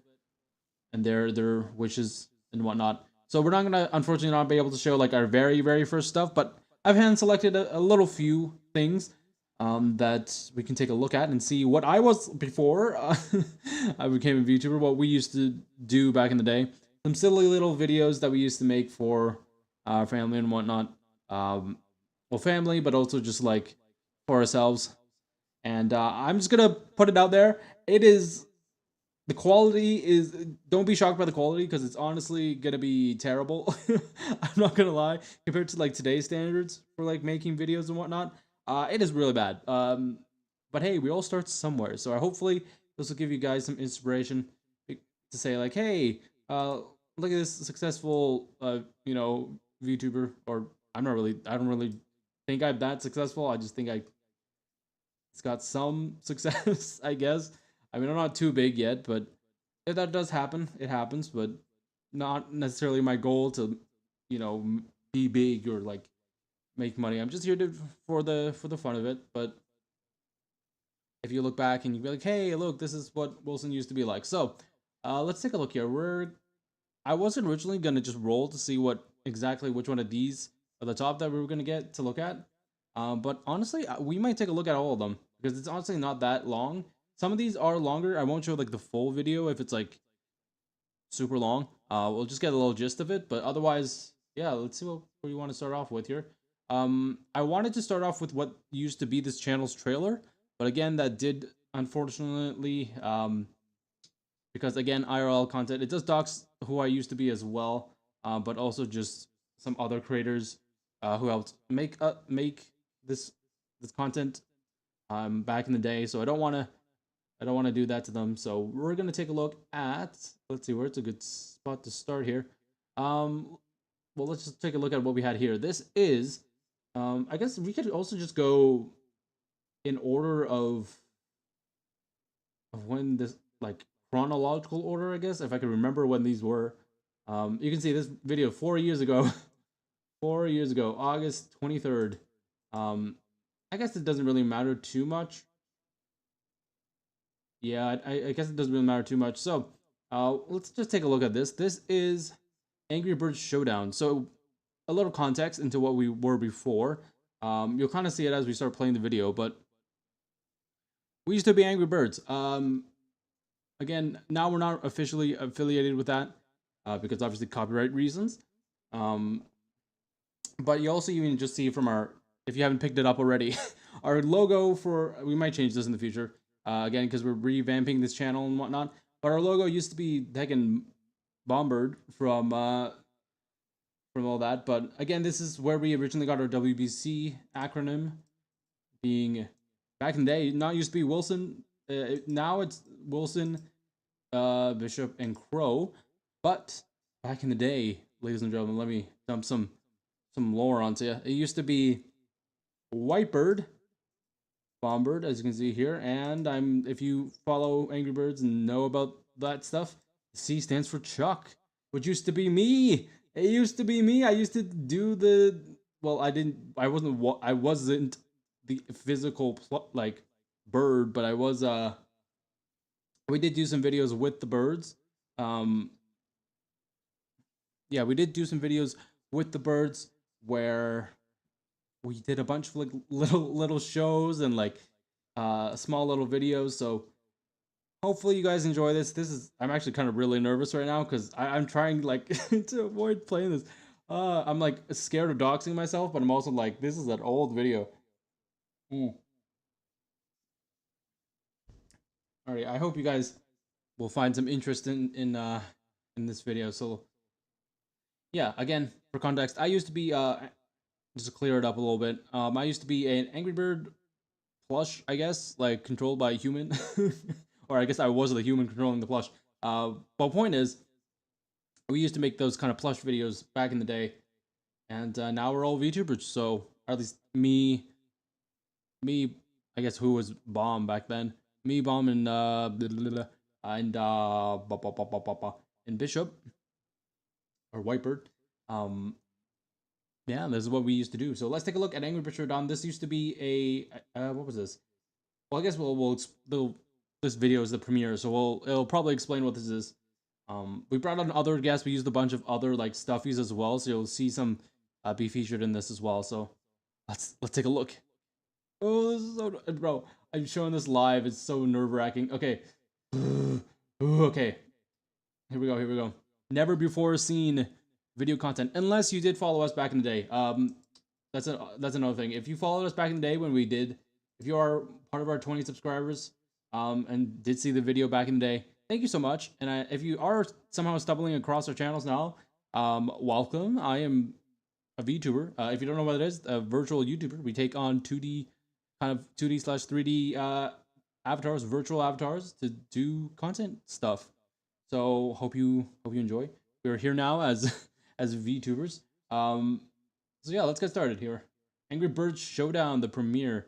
and their wishes and whatnot. So we're not gonna, unfortunately, not be able to show our very, very first stuff, but I've hand selected a little few things that we can take a look at and see what I was before I became a VTuber, what we used to do back in the day. Some silly little videos that we used to make for our family and whatnot. Well, family, but also just for ourselves. And I'm just gonna put it out there. The quality is, don't be shocked by the quality, because it's honestly gonna be terrible. I'm not gonna lie, compared to today's standards for making videos and whatnot. It is really bad. But hey, we all start somewhere. So hopefully this will give you guys some inspiration to say hey, look at this successful, VTuber. Or I don't really think I'm that successful. I just think it's got some success, I guess. I mean, I'm not too big yet, but if that does happen, it happens. But not necessarily my goal to, be big or make money. I'm just here for the fun of it. But if you look back and you be like, hey, look, this is what Wilson used to be like. So let's take a look here. I wasn't originally gonna just roll to see which one of these are the top that we were gonna get to look at. But honestly, we might take a look at all of them, because it's honestly not that long. Some of these are longer. I won't show the full video if it's super long. We'll just get a little gist of it. But otherwise, yeah, let's see what you want to start off with here. I wanted to start off with what used to be this channel's trailer, but again, that did unfortunately, because again, IRL content, it does dox who I used to be as well, but also just some other creators who helped make this content back in the day. So I don't want to do that to them. So we're gonna take a look at, let's see, where's a good spot to start here. Well, let's just take a look at what we had here. This is, I guess we could also just go in order of when this, like, chronological order, I guess, if I could remember when these were. You can see this video 4 years ago. 4 years ago, August 23rd. I guess it doesn't really matter too much. Yeah, I guess it doesn't really matter too much. So, let's just take a look at this. This is Angry Birds Showdown. So, a little context into what we were before. You'll kind of see it as we start playing the video, but we used to be Angry Birds. Again, now we're not officially affiliated with that, because obviously copyright reasons. But you also even just see from our, if you haven't picked it up already, our logo for, we might change this in the future, again, because we're revamping this channel and whatnot. But our logo used to be heckin' Bombird from all that. But again, this is where we originally got our WBC acronym, being back in the day. Not used to be Wilson. Now it's Wilson, Bishop, and Crow. But back in the day, ladies and gentlemen, let me dump some lore onto you. It used to be Whitebird, Bombird, as you can see here, and if you follow Angry Birds and know about that stuff, C stands for Chuck, which used to be me. It used to be me. I used to do the, well, I wasn't the physical like bird, but I was we did do some videos with the birds. Yeah, we did do some videos with the birds where we did a bunch of like little shows and like small little videos. So hopefully you guys enjoy this. I'm actually kind of really nervous right now because I'm trying like to avoid playing this. I'm like scared of doxing myself, but I'm also like, this is an old video. Alright, I hope you guys will find some interest in this video. So yeah, again, for context, I used to be just to clear it up a little bit. I used to be an Angry Bird plush, I guess, like controlled by a human, or I guess I was the human controlling the plush. But point is, we used to make those kind of plush videos back in the day, and now we're all VTubers. So, or at least me, I guess, who was Bomb back then? Me, Bomb, and Bishop or Whitebird. Yeah, this is what we used to do. So let's take a look at Angry Birds Showdown. This used to be a what was this? Well, I guess this video is the premiere, so it'll probably explain what this is. We brought on other guests. We used a bunch of other like stuffies as well, so you'll see some be featured in this as well. So let's take a look. Oh, this is so, bro, I'm showing this live. It's so nerve-wracking. Okay. Okay. Here we go. Never before seen video content, unless you did follow us back in the day. That's another thing. If you followed us back in the day when we did, if you are part of our 20 subscribers, and did see the video back in the day, thank you so much. And if you are somehow stumbling across our channels now, welcome. I am a VTuber. If you don't know what it is, a virtual YouTuber. We take on 2D, kind of 2D/3D avatars, virtual avatars, to do content stuff. So hope you enjoy. We're here now as VTubers. So yeah, let's get started here. Angry Birds Showdown, the premiere.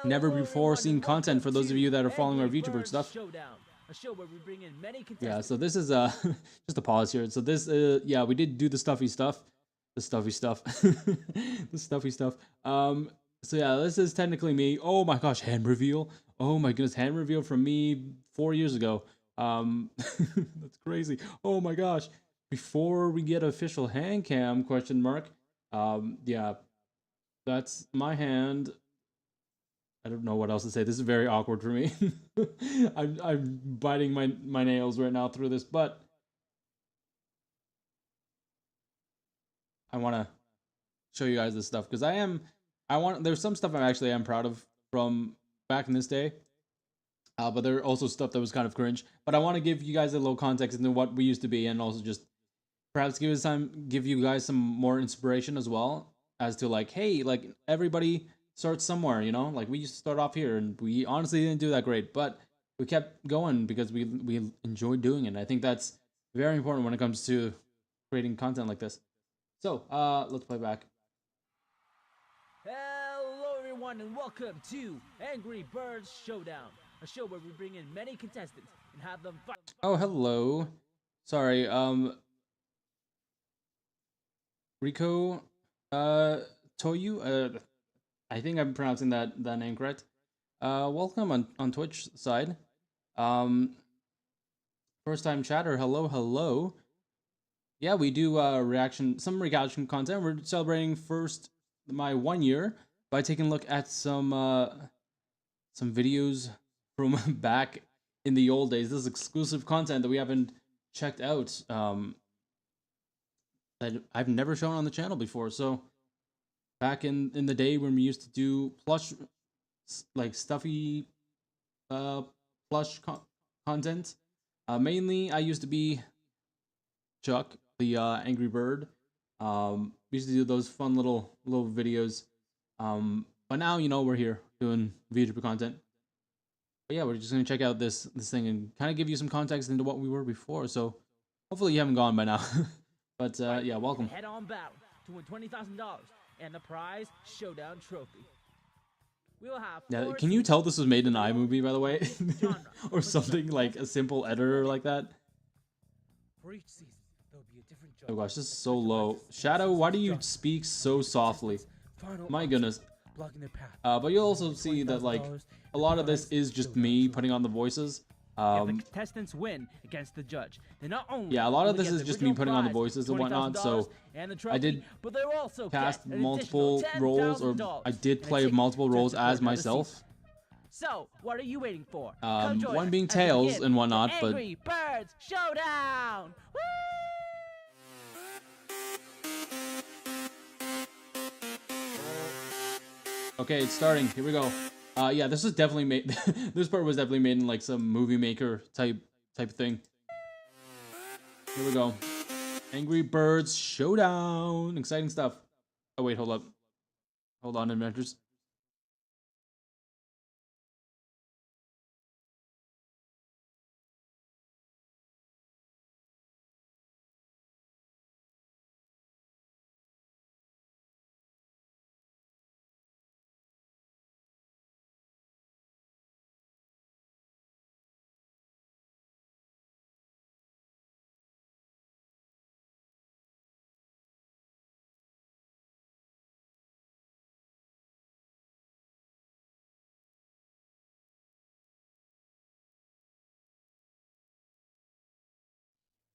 Never before seen content for those of you that are following our VTuber stuff. Showdown, a show where we bring in many contestants. Yeah, so this is just a pause here. So this yeah, we did do the stuffy stuff. The stuffy stuff. The stuffy stuff. So yeah, this is technically me. Oh my gosh, hand reveal. Oh my goodness, hand reveal from me 4 years ago. That's crazy. Oh my gosh. Before we get official hand cam, question mark. Yeah, that's my hand. I don't know what else to say. This is very awkward for me. I'm biting my nails right now through this, but I wanna show you guys this stuff because there's some stuff I actually am proud of from back in this day. But there are also stuff that was kind of cringe. But I want to give you guys a little context into what we used to be, and also just perhaps give you guys some more inspiration as well as to like, hey, like everybody starts somewhere, you know. Like we used to start off here, and we honestly didn't do that great, but we kept going because we enjoyed doing it. I think that's very important when it comes to creating content like this. So let's play back. Hello, everyone, and welcome to Angry Birds Showdown, a show where we bring in many contestants and have them fight. Oh, hello. Sorry, Rico, Toyu, I think I'm pronouncing that name correct. Welcome on Twitch side. First time chatter, hello. Yeah, we do some reaction content. We're celebrating my 1 year by taking a look at some videos from back in the old days. This is exclusive content that we haven't checked out. That I've never shown on the channel before. So back in the day when we used to do plush, like stuffy plush content, mainly I used to be Chuck, the Angry Bird. We used to do those fun little videos. But now, you know, we're here doing VTuber content. But yeah, we're just gonna check out this thing and kind of give you some context into what we were before. So hopefully you haven't gone by now. But yeah, welcome. Head on battle to win $20,000 and the prize showdown trophy. We will have. Yeah, can you tell this was made in iMovie, by the way, or something like a simple editor like that? For each season, there'll be a different judge. Oh gosh, this is so low. Shadow, why do you speak so softly? My goodness. But you'll also see that like a lot of this is just me putting on the voices. If the contestants win against the judge, they not only a lot of this is just me putting on the voices and whatnot. So I did cast multiple roles, or I did play multiple roles as myself. So what are you waiting for? One being Tails and whatnot, but Angry Birds Showdown! Woo! Okay, it's starting. Here we go. Yeah, this was definitely made. This part was definitely made in like some movie maker type thing. Here we go. Angry Birds Showdown. Exciting stuff. Oh wait, hold up. Hold on, inventors.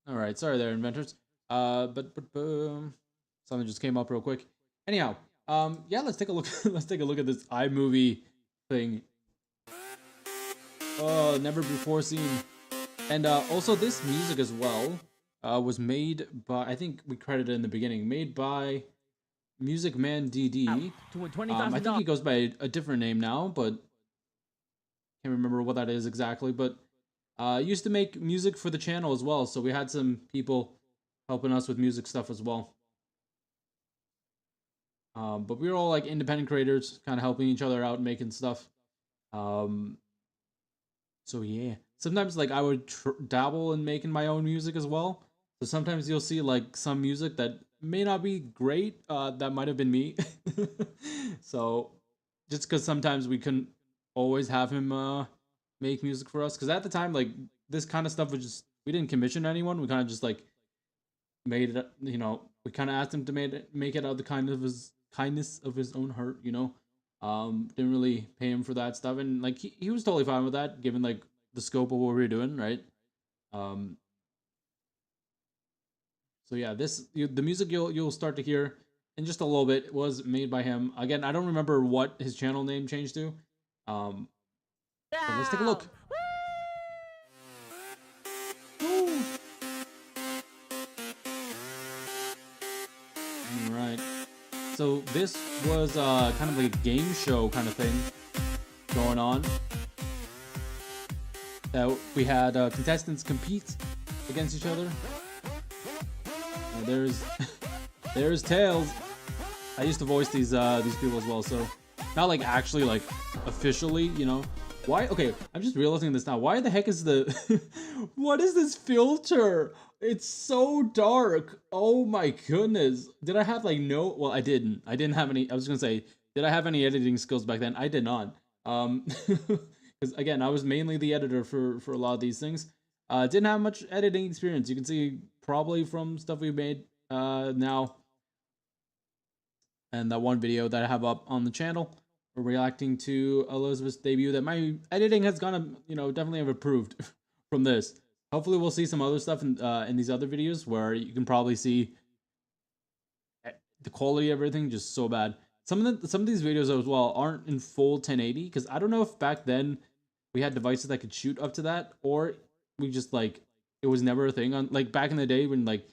All right, sorry there, inventors. But something just came up real quick. Anyhow, yeah, let's take a look. Let's take a look at this iMovie thing. Oh, never before seen. And also this music as well was made by, I think we credited in the beginning, made by Music Man DD. I think he goes by a different name now, but can't remember what that is exactly. But used to make music for the channel as well, so we had some people helping us with music stuff as well. But we were all like independent creators, kind of helping each other out, making stuff. So yeah, sometimes like I would dabble in making my own music as well. So sometimes you'll see like some music that may not be great, that might have been me. So just because sometimes we couldn't always have him make music for us, because at the time like this kind of stuff was just, we didn't commission anyone. We kind of just like made it, you know, we kind of asked him to make it out of the kindness of his own heart, you know. Didn't really pay him for that stuff, and like he was totally fine with that, given like the scope of what we were doing, right? So yeah, the music you'll start to hear in just a little bit was made by him. Again, I don't remember what his channel name changed to. But let's take a look. Woo! All right. So this was kind of like a game show kind of thing going on. We had contestants compete against each other. There's Tails. I used to voice these people as well, so not like actually like officially, you know. Why? Okay, I'm just realizing this now. Why the heck is the what is this filter? It's so dark. Oh my goodness. Did I have like no? Well, I didn't. I didn't have any. I was gonna say, did I have any editing skills back then? I did not. Because again, I was mainly the editor for a lot of these things. Didn't have much editing experience. You can see probably from stuff we made now, and that one video that I have up on the channel, reacting to Elizabeth's debut, that my editing has gone, you know, definitely have improved from this. Hopefully we'll see some other stuff in these other videos where you can probably see the quality of everything just so bad. Some of these videos as well aren't in full 1080 because I don't know if back then we had devices that could shoot up to that, or we just like it was never a thing on like back in the day when like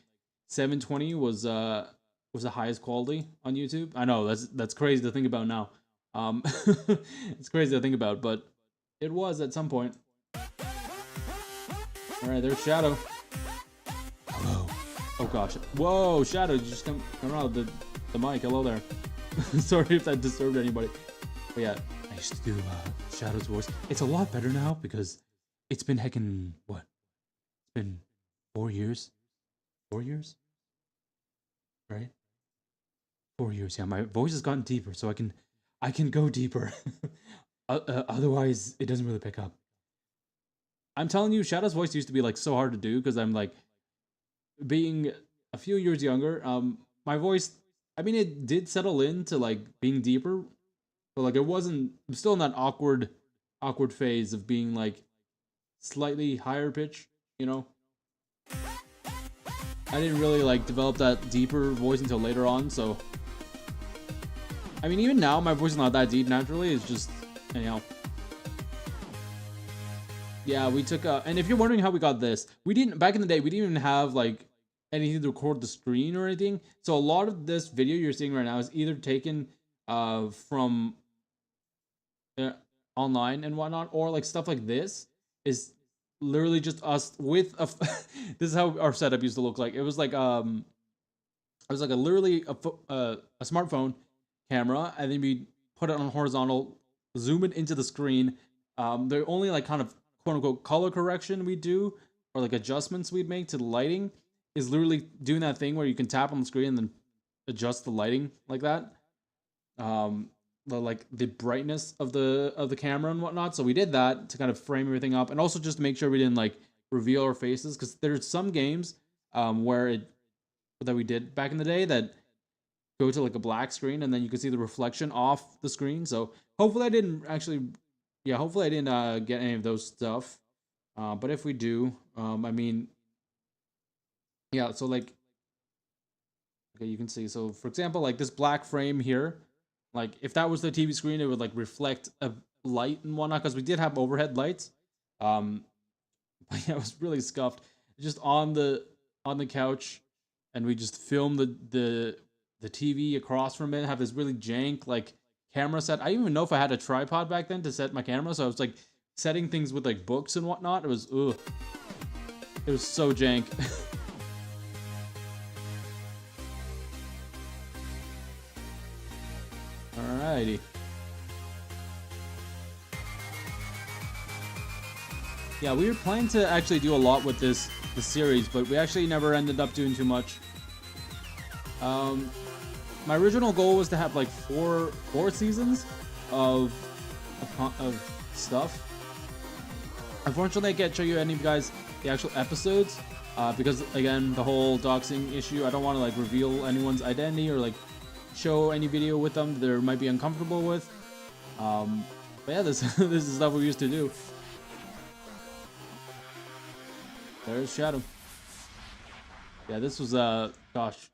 720 was the highest quality on YouTube. I know that's crazy to think about now. It's crazy to think about, but it was at some point. All right, there's Shadow. Hello. Oh gosh. Whoa, Shadow, you just come around the mic. Hello there. Sorry if that disturbed anybody. But yeah, I used to do Shadow's voice. It's a lot better now because it's been heckin' what? It's been 4 years. 4 years? Right? 4 years. Yeah, my voice has gotten deeper, so I can go deeper. Otherwise, it doesn't really pick up. I'm telling you, Shadow's voice used to be like so hard to do because I'm like being a few years younger. My voice, I mean, it did settle into like being deeper, but like it wasn't. I'm still in that awkward phase of being like slightly higher pitch. You know, I didn't really like develop that deeper voice until later on. So, I mean, even now my voice is not that deep naturally. It's just anyhow. Yeah, we took and if you're wondering how we got this, we didn't back in the day. We didn't even have like anything to record the screen or anything. So a lot of this video you're seeing right now is either taken from online and whatnot, or like stuff like this is literally just us with a. This is how our setup used to look like. It was like literally a smartphone camera, and then we put it on horizontal, zoom it into the screen. The only like kind of quote unquote color correction we do, or like adjustments we'd make to the lighting, is literally doing that thing where you can tap on the screen and then adjust the lighting like that. The brightness of the camera and whatnot. So we did that to kind of frame everything up, and also just to make sure we didn't like reveal our faces, because there's some games that we did back in the day that go to like a black screen and then you can see the reflection off the screen. So hopefully I didn't get any of those stuff. But if we do, I mean, yeah, so like, okay, you can see. So for example, like this black frame here, like if that was the TV screen, it would like reflect a light and whatnot, because we did have overhead lights. But yeah, it was really scuffed. Just on the couch, and we just filmed the TV across from it. Have this really jank like camera set. I didn't even know if I had a tripod back then to set my camera, so I was like setting things with like books and whatnot. It was so jank. Alrighty. Yeah, we were planning to actually do a lot with this series, but we actually never ended up doing too much. My original goal was to have like four seasons of stuff. Unfortunately, I can't show you any of you guys the actual episodes because again, the whole doxing issue. I don't want to like reveal anyone's identity or like show any video with them they might be uncomfortable with. But yeah, this is stuff we used to do. There's Shadow. Yeah, this was gosh,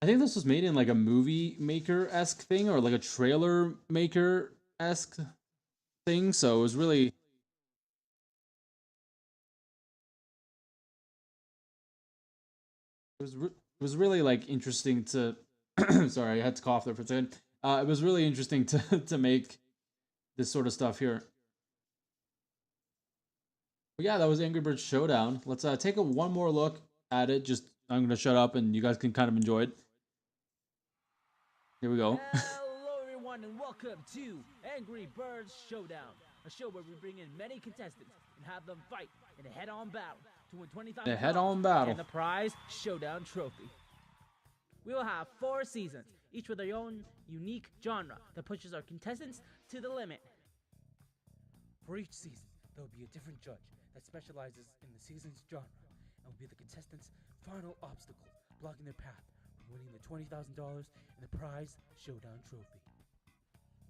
I think this was made in like a movie maker-esque thing, or like a trailer maker-esque thing. So it was really it was really like interesting to Sorry, I had to cough there for a second. It was really interesting to make this sort of stuff here. But yeah, that was Angry Birds Showdown. Let's take one more look at it. I'm gonna shut up and you guys can kind of enjoy it. Here we go. Hello, everyone, and welcome to Angry Birds Showdown, a show where we bring in many contestants and have them fight in a head-on battle to win $20,000 A head-on battle. and the prize Showdown Trophy. We will have 4 seasons, each with their own unique genre that pushes our contestants to the limit. For each season, there will be a different judge that specializes in the season's genre and will be the contestants' final obstacle, blocking their path from winning the $20,000 and the prize Showdown Trophy.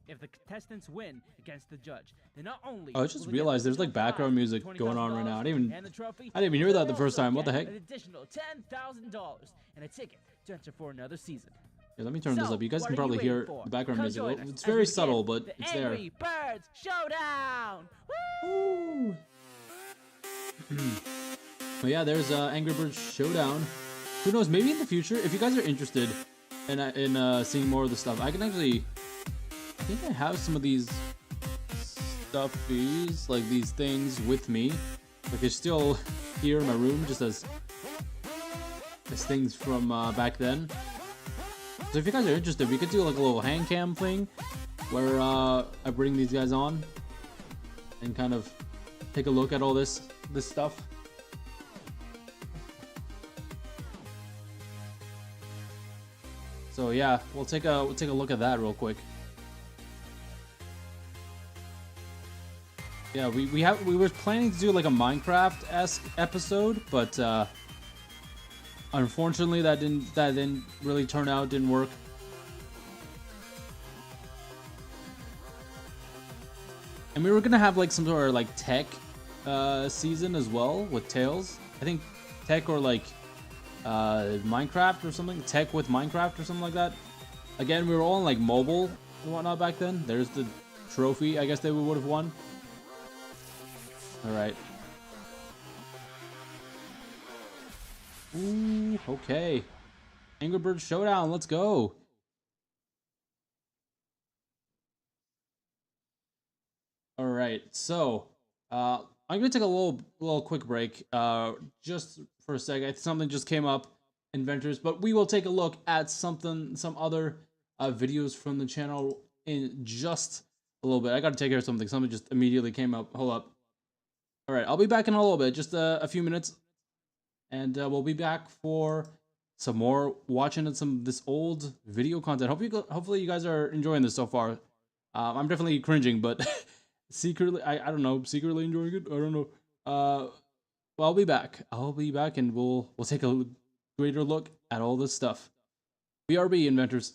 If the contestants win against the judge, they not only Oh, I just will they get realized there's the like background prize, music going on right now. I didn't and the trophy, even hear that the they'll first also time. What the get heck? An additional $10,000 and a ticket to enter for another season. Here, let me turn this So, up. You guys what can are probably you hear waiting for? the background Come music. join us It's as very we subtle, begin but the it's there. Angry Birds Showdown! Woo! But yeah, there's Angry Birds Showdown. Who knows? Maybe in the future, if you guys are interested in seeing more of the stuff, I can actually. I think I have some of these stuffies, like these things, with me. Like they're still here in my room, just as things from back then. So if you guys are interested, we could do like a little hand cam thing where I bring these guys on and kind of take a look at all this stuff. So yeah, we'll take a look at that real quick. Yeah, we were planning to do like a Minecraft-esque episode, but unfortunately that didn't really turn out, didn't work. And we were gonna have like some sort of like tech season as well with Tails. I think tech or like Minecraft or something. Tech with Minecraft or something like that. Again, we were all on like mobile and whatnot back then. There's the trophy I guess they would have won. Alright. Ooh, okay. Angry Birds Showdown, let's go. Alright, so I'm gonna take a little quick break. Just for a second. Something just came up, inventors, but we will take a look at some other videos from the channel in just a little bit. I gotta take care of something. Something just immediately came up. Hold up. Alright, I'll be back in a little bit, just a few minutes. And we'll be back for some more watching some this old video content. Hopefully you guys are enjoying this so far. I'm definitely cringing, but secretly, I don't know, secretly enjoying it. I don't know. Well, I'll be back. And we'll take a greater look at all this stuff. BRB, inventors.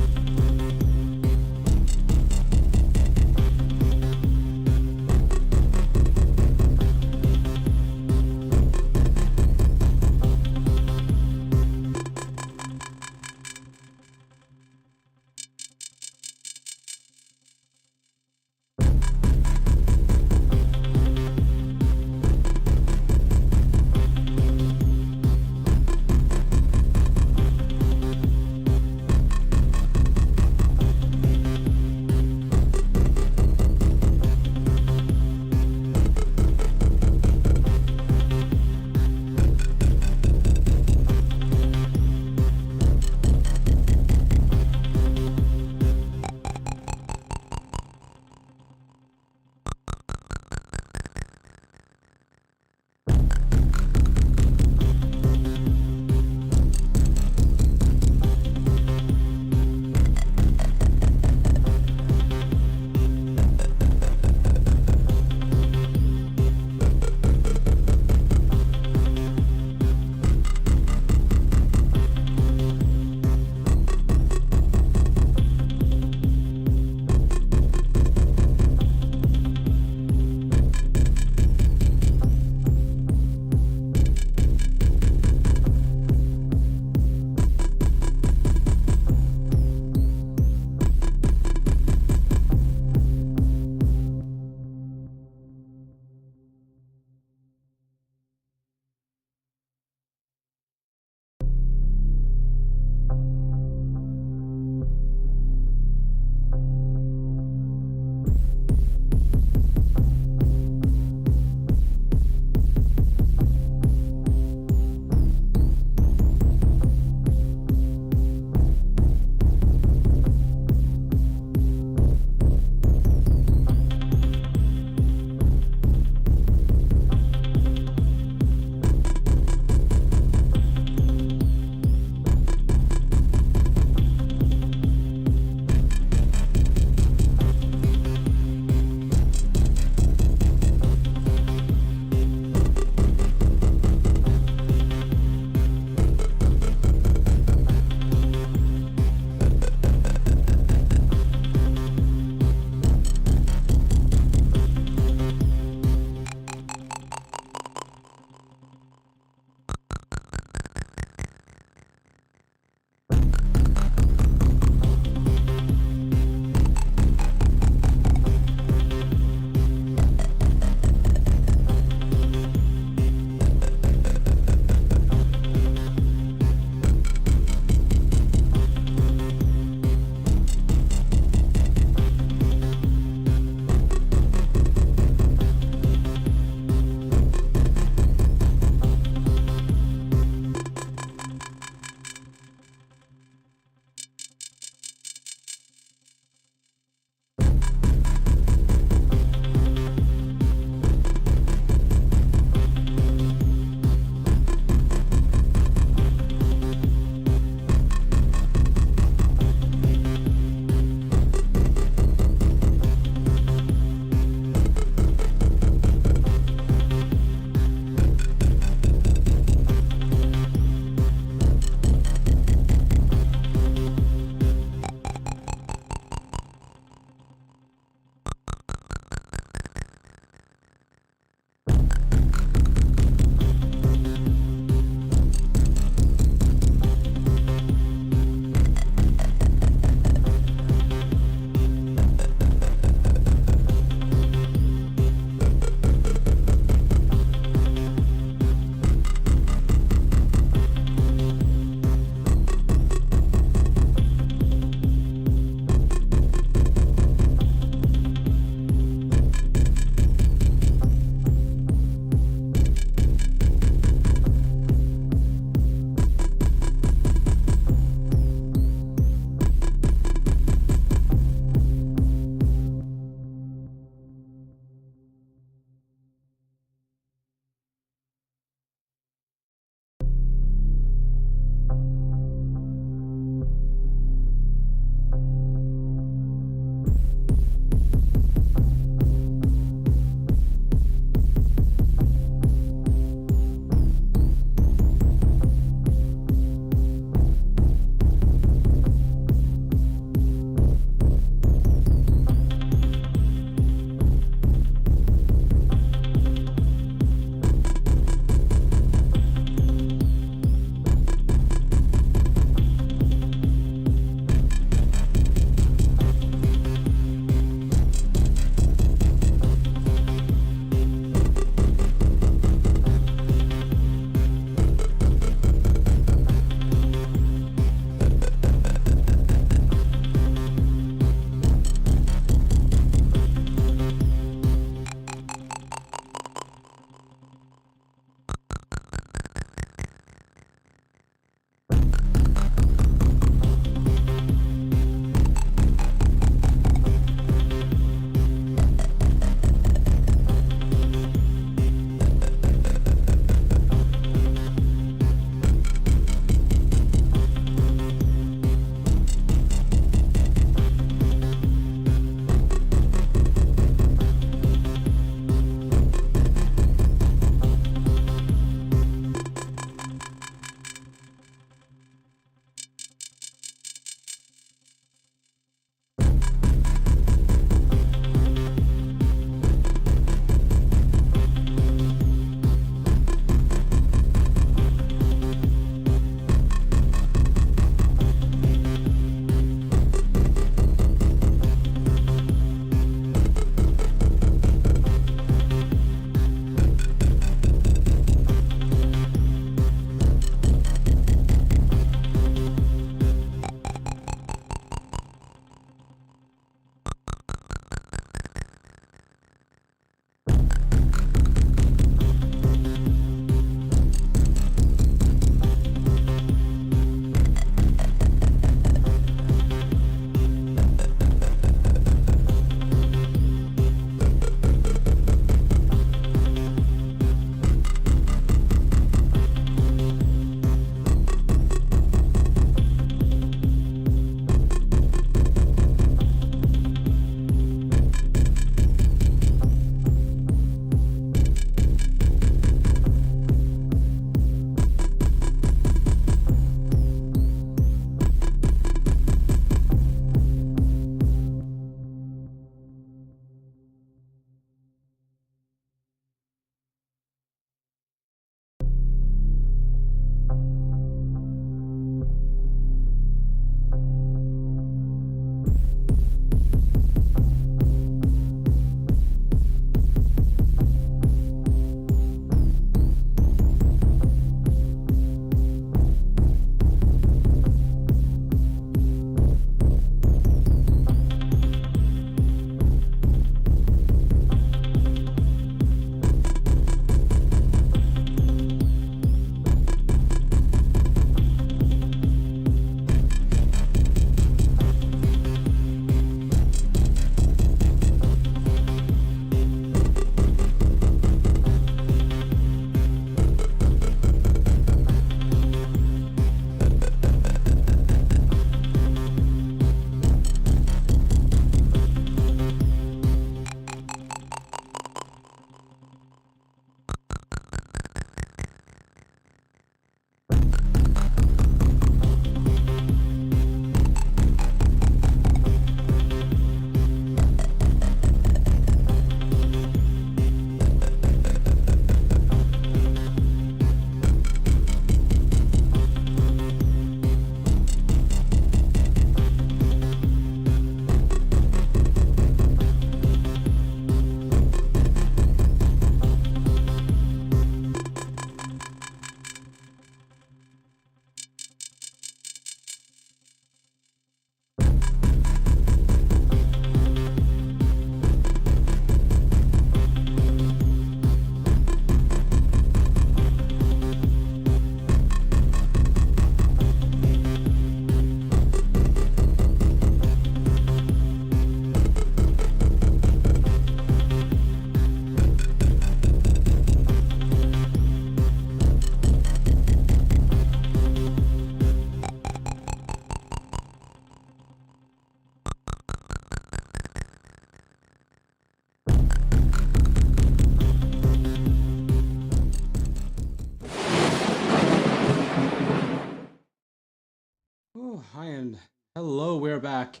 Hi and hello, we're back.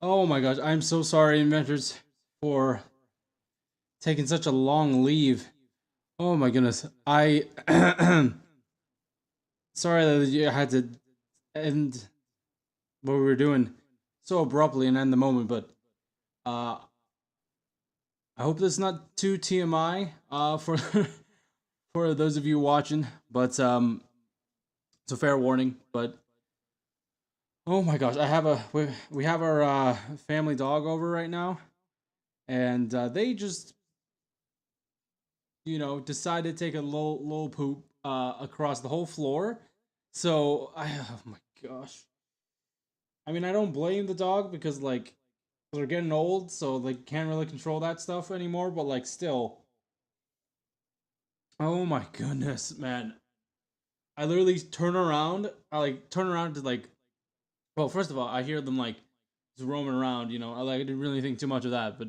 Oh my gosh, I'm so sorry, inventors, for taking such a long leave. Oh my goodness, I sorry that you had to end what we were doing so abruptly and end the moment, but uh, I hope this is not too TMI for for those of you watching, but it's a fair warning. But oh my gosh, we have our family dog over right now, and they just decided to take a little poop across the whole floor. So oh my gosh. I mean, I don't blame the dog because like they're getting old, so they can't really control that stuff anymore. But like still, oh my goodness, man. I literally turn around. I like turn around to like. Well, first of all, I hear them like just roaming around. I didn't really think too much of that, but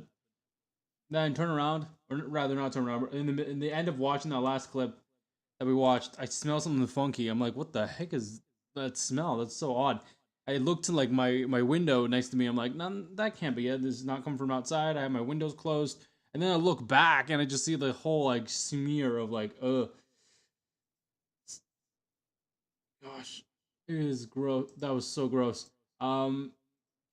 then turn around, or rather not turn around. In the end of watching that last clip that we watched, I smell something funky. I'm like, what the heck is that smell? That's so odd. I looked to like my window next to me. I'm like, none, that can't be it. This is not coming from outside. I have my windows closed, and then I look back and I just see the whole like smear of like, gosh, it is gross. That was so gross. I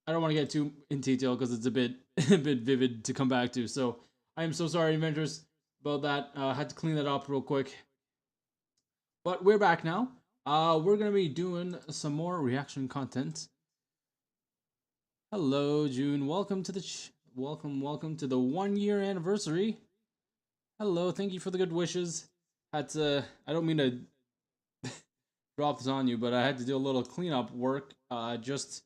don't want to get too in detail because it's a bit a bit vivid to come back to. So I am so sorry, inventors, about that. Had to clean that up real quick. But we're back now. We're gonna be doing some more reaction content. Hello, June. Welcome to the welcome to the 1 year anniversary. Hello, thank you for the good wishes. Had to. I don't mean to drop this on you, but I had to do a little cleanup work. Just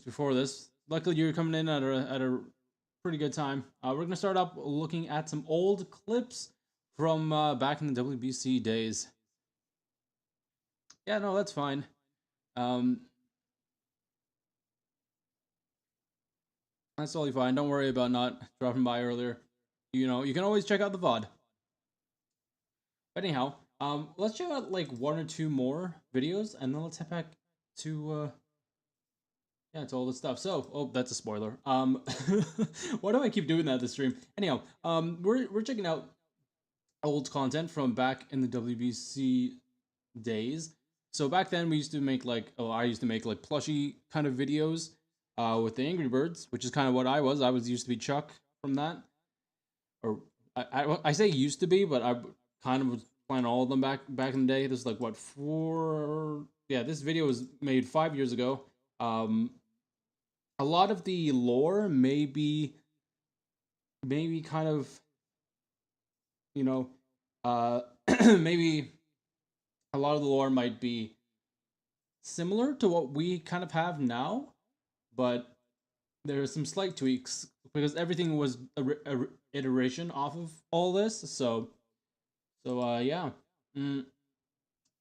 before this. Luckily, you're coming in at a pretty good time. We're gonna start up looking at some old clips from back in the WBC days. Yeah, no, that's fine. That's totally fine. Don't worry about not dropping by earlier. You can always check out the VOD. But anyhow, let's check out like one or two more videos, and then let's head back to yeah, it's all this stuff. So, oh, that's a spoiler. Why do I keep doing that this stream? Anyhow, we're checking out old content from back in the WBC days. So back then we used to make like, I used to make like plushy kind of videos with the Angry Birds, which is kind of what I was. I was used to be Chuck from that. Or I say used to be, but I kind of was playing all of them back in the day. This is like what, yeah, this video was made 5 years ago. A lot of the lore may be kind of, maybe a lot of the lore might be similar to what we kind of have now, but there are some slight tweaks because everything was a iteration off of all this. So yeah.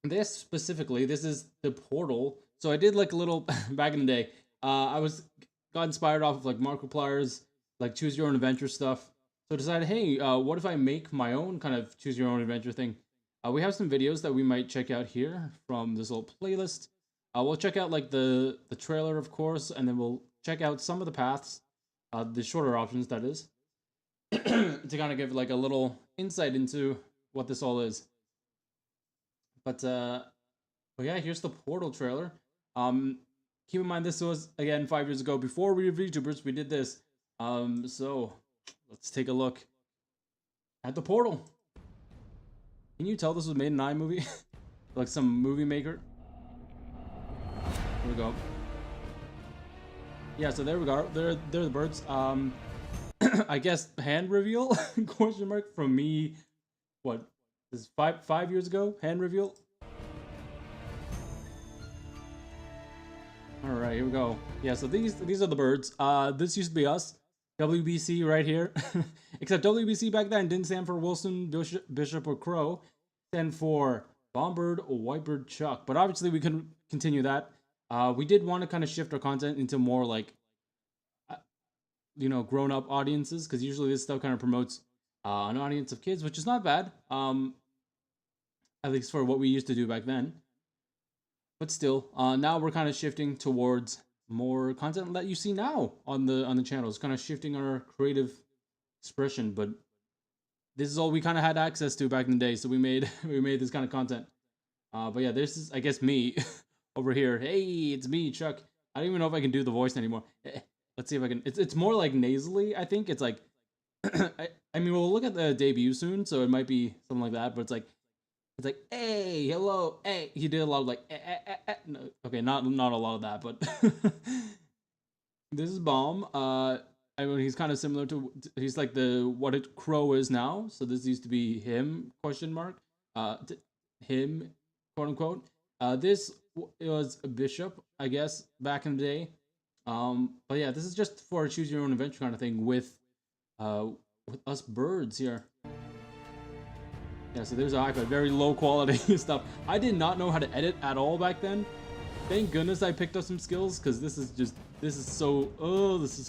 This specifically, this is the portal. So I did like a little back in the day. I got inspired off of like Markiplier's like choose your own adventure stuff. So I decided, hey, what if I make my own kind of choose your own adventure thing? We have some videos that we might check out here from this little playlist. We'll check out like the trailer, of course, and then we'll check out some of the paths, the shorter options, that is, to kind of give like a little insight into what this all is. But yeah, here's the Portal trailer. Keep in mind this was again 5 years ago. Before we were VTubers, we did this. So let's take a look at the Portal. Can you tell this was made in iMovie? Like some movie maker? Here we go. Yeah, so there we go. They're the birds. I guess hand reveal? Question mark from me. What? This is five years ago? Hand reveal? All right, here we go. Yeah, so these are the birds. This used to be us. WBC right here. Except WBC back then didn't stand for Wilson, Bishop, or Crow. It stand for Bombird, Whitebird, Chuck. But obviously we couldn't continue that. We did want to kind of shift our content into more like, grown-up audiences, because usually this stuff kind of promotes an audience of kids, which is not bad. At least for what we used to do back then. but still, now we're kind of shifting towards more content that you see now on the channel. It's kind of shifting our creative expression, but this is all we kind of had access to back in the day, so we made we made this kind of content. But yeah, this is, I guess, me over here. Hey, it's me, Chuck. I don't even know if I can do the voice anymore. Let's see if I can. It's more like nasally, I think. It's like, I mean, we'll look at the debut soon, so it might be something like that. But it's like, hey, hello, hey. He did a lot of like, No, okay, not a lot of that, but this is Bomb. I mean, he's kind of similar to. He's like what it Crow is now. So this used to be him? Question mark. Him, quote unquote. This was a bishop, I guess, back in the day. But yeah, this is just for a choose your own adventure kind of thing with us birds here. Yeah, so there's an iPad, very low quality stuff. I did not know how to edit at all back then. Thank goodness I picked up some skills, because this is so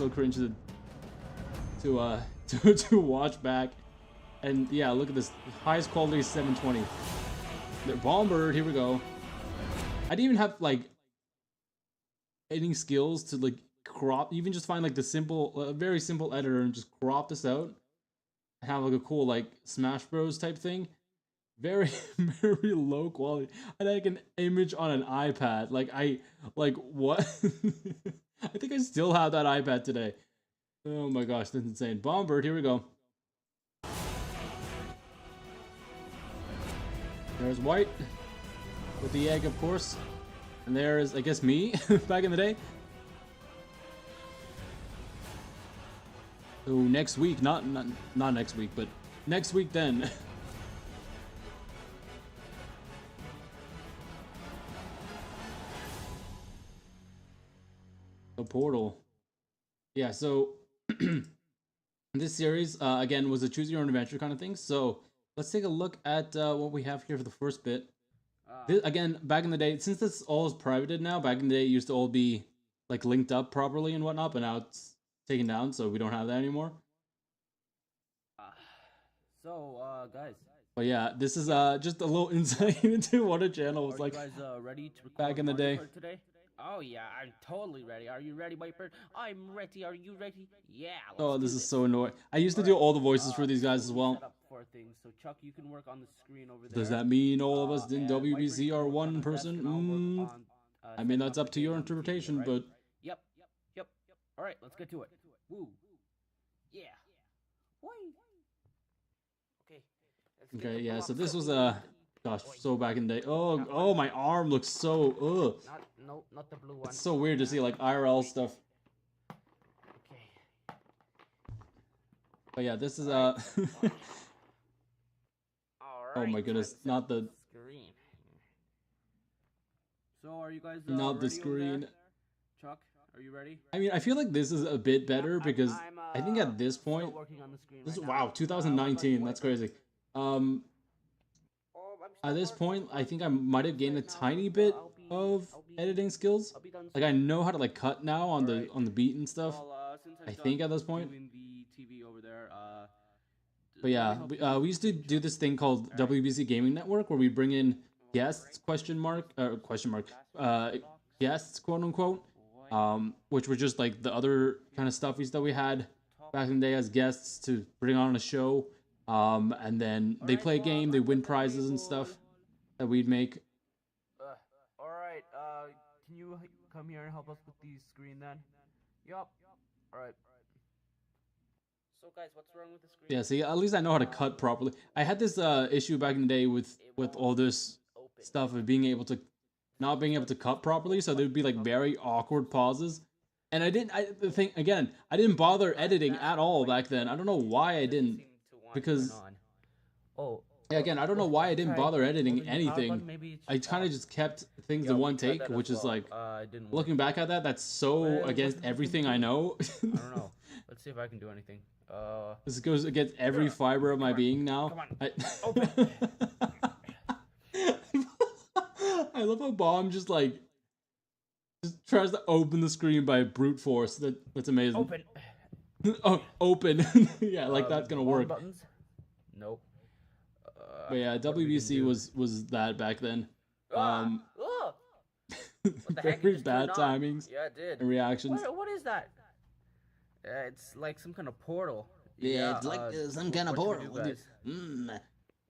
cringe to watch back. And yeah, look at this, highest quality 720. The Bomb Bird, here we go. I didn't even have like editing skills to like crop, even just find like the simple, very simple editor and just crop this out and have like a cool like Smash Bros type thing. Very very low quality, and like an image on an iPad. Like what? I think I still have that iPad today. Oh my gosh, that's insane. Bomb Bird, here we go. There's White with the egg, of course. And there's, I guess, me back in the day. So next week, not next week, but next week then. The Portal. Yeah, so this series, again, was a choose your own adventure kind of thing. So let's take a look at what we have here for the first bit. This, again, back in the day, since this all is privated now, back in the day it used to all be like linked up properly and whatnot, but now it's taken down, so we don't have that anymore. Guys. But yeah, this is just a little insight into what a channel was like Ready to record back in the day. today? Oh yeah, I'm totally ready. Are you ready, Viper? I'm ready. Are you ready? Yeah. Oh, this is so annoying. I used to do all the voices for these guys as well. So Chuck, you can work on the screen over there. Does that mean all of us in WBC are one person? I mean, that's up to your interpretation, but... Yep. Alright, let's get to it. Woo. Yeah. Okay, yeah, so this was gosh, so back in the day. Oh, my arm looks so, Not the blue one. It's so weird to see, like, IRL stuff. Okay. But yeah, this is, Alright, oh my goodness, not the... Screen. So, are you guys, not the ready over screen. there? Chuck, are you ready? I mean, I feel like this is a bit better because I think at this point... This is, wow, 2019, that's crazy. At this point, I think I might have gained a tiny bit of editing skills. Like, I know how to like cut now on the beat and stuff. I think at this point. But yeah, we used to do this thing called WBC Gaming Network, where we bring in guests, guests, quote unquote, which were just like the other kind of stuffies that we had back in the day as guests to bring on a show. And then they play a game, they win prizes and stuff that we'd make. Alright, can you come here and help us with the screen then? Yup. Alright. So guys, what's wrong with the screen? Yeah, see, at least I know how to cut properly. I had this issue back in the day with all this stuff of not being able to cut properly, so there'd be like very awkward pauses. And I didn't bother editing at all back then. I don't know why I didn't. Because, yeah, again, I don't know why I didn't bother editing anything. I kind of just kept things in one take, which is like, looking back at that, that's so against everything I know. I don't know. Let's see if I can do anything. This goes against every fiber of my being now. I love how Bomb just tries to open the screen by brute force. That's amazing. Open. Oh, open. Yeah, like that's gonna work. Buttons? Nope. But yeah, WBC was that back then. What the heck? It Very just bad turned on. timings Yeah, it did. and reactions. What is that? It's like some kind of portal. Yeah, it's like some kind of what should we portal. do, guys?